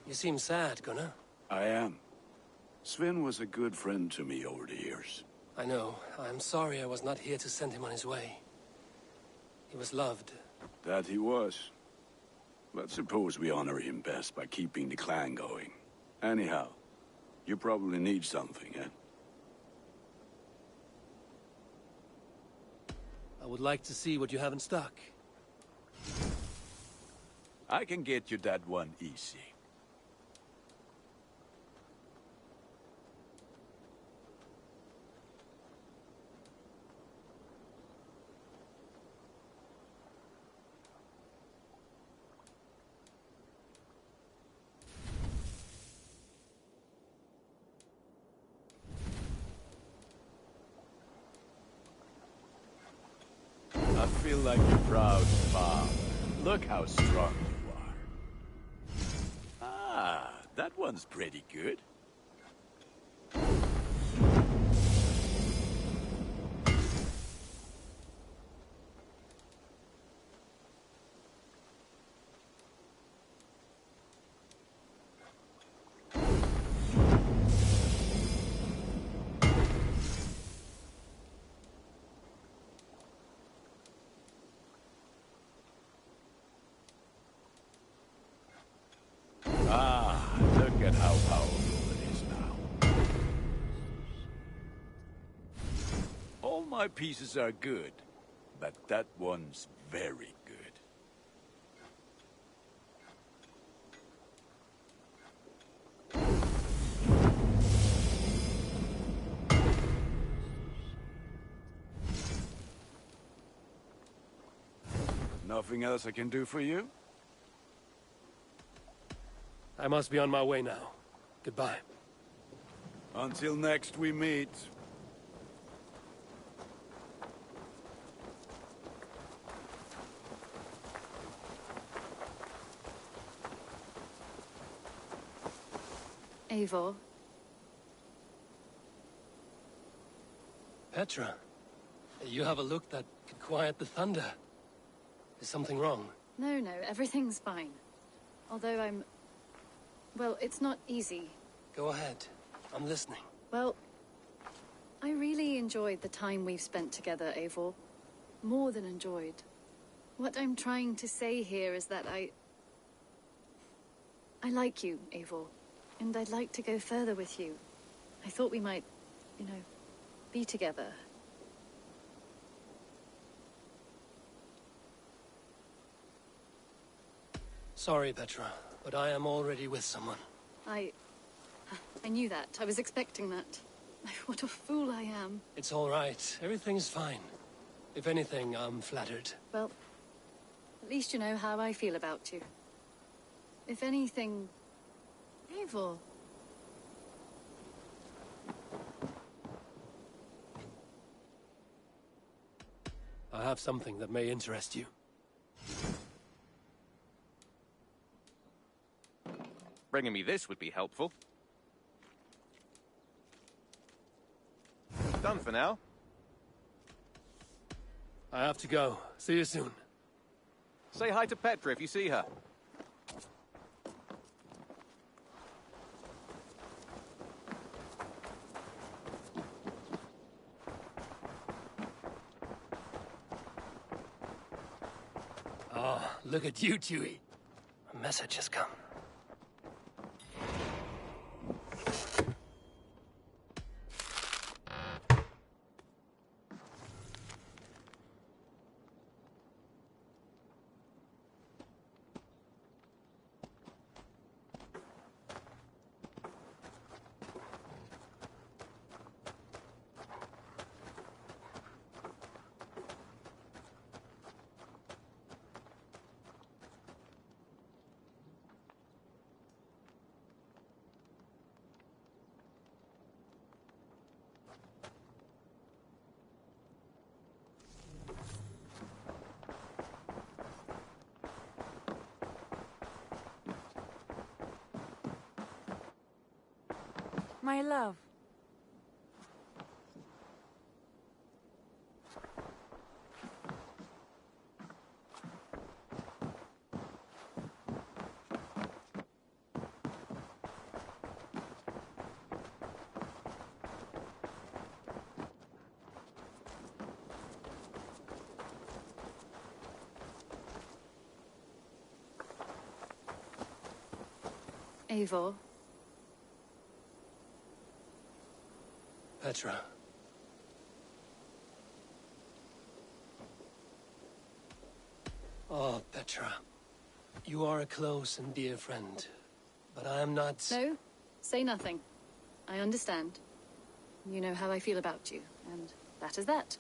You seem sad, Gunnar. I am. Sven was a good friend to me over the years. I know. I'm sorry I was not here to send him on his way. He was loved. That he was. But suppose we honor him best by keeping the clan going. Anyhow, you probably need something, eh? I would like to see what you have in stock. I can get you that one easy. I feel like a proud father. Look how strong you are. Ah, that one's pretty good. Ah, look at how powerful it is now. All my pieces are good, but that one's very good. Nothing else I can do for you? I must be on my way now. Goodbye. Until next we meet. Eivor. Petra, you have a look that could quiet the thunder. Is something wrong? No, everything's fine. Although well, it's not easy. Go ahead. I'm listening. Well, I really enjoyed the time we've spent together, Eivor. More than enjoyed. What I'm trying to say here is that I like you, Eivor. And I'd like to go further with you. I thought we might, be together. Sorry, Petra, but I am already with someone. I knew that. I was expecting that. What a fool I am. It's all right. Everything's fine. If anything, I'm flattered. Well, at least you know how I feel about you. If anything... Eivor. I have something that may interest you. Bringing me this would be helpful. Done for now. I have to go. See you soon. Say hi to Petra if you see her. Oh, look at you, Dewey. A message has come. My love. Eivor. Petra. Oh, Petra. You are a close and dear friend, but I am not... No, say nothing. I understand. You know how I feel about you, and that is that.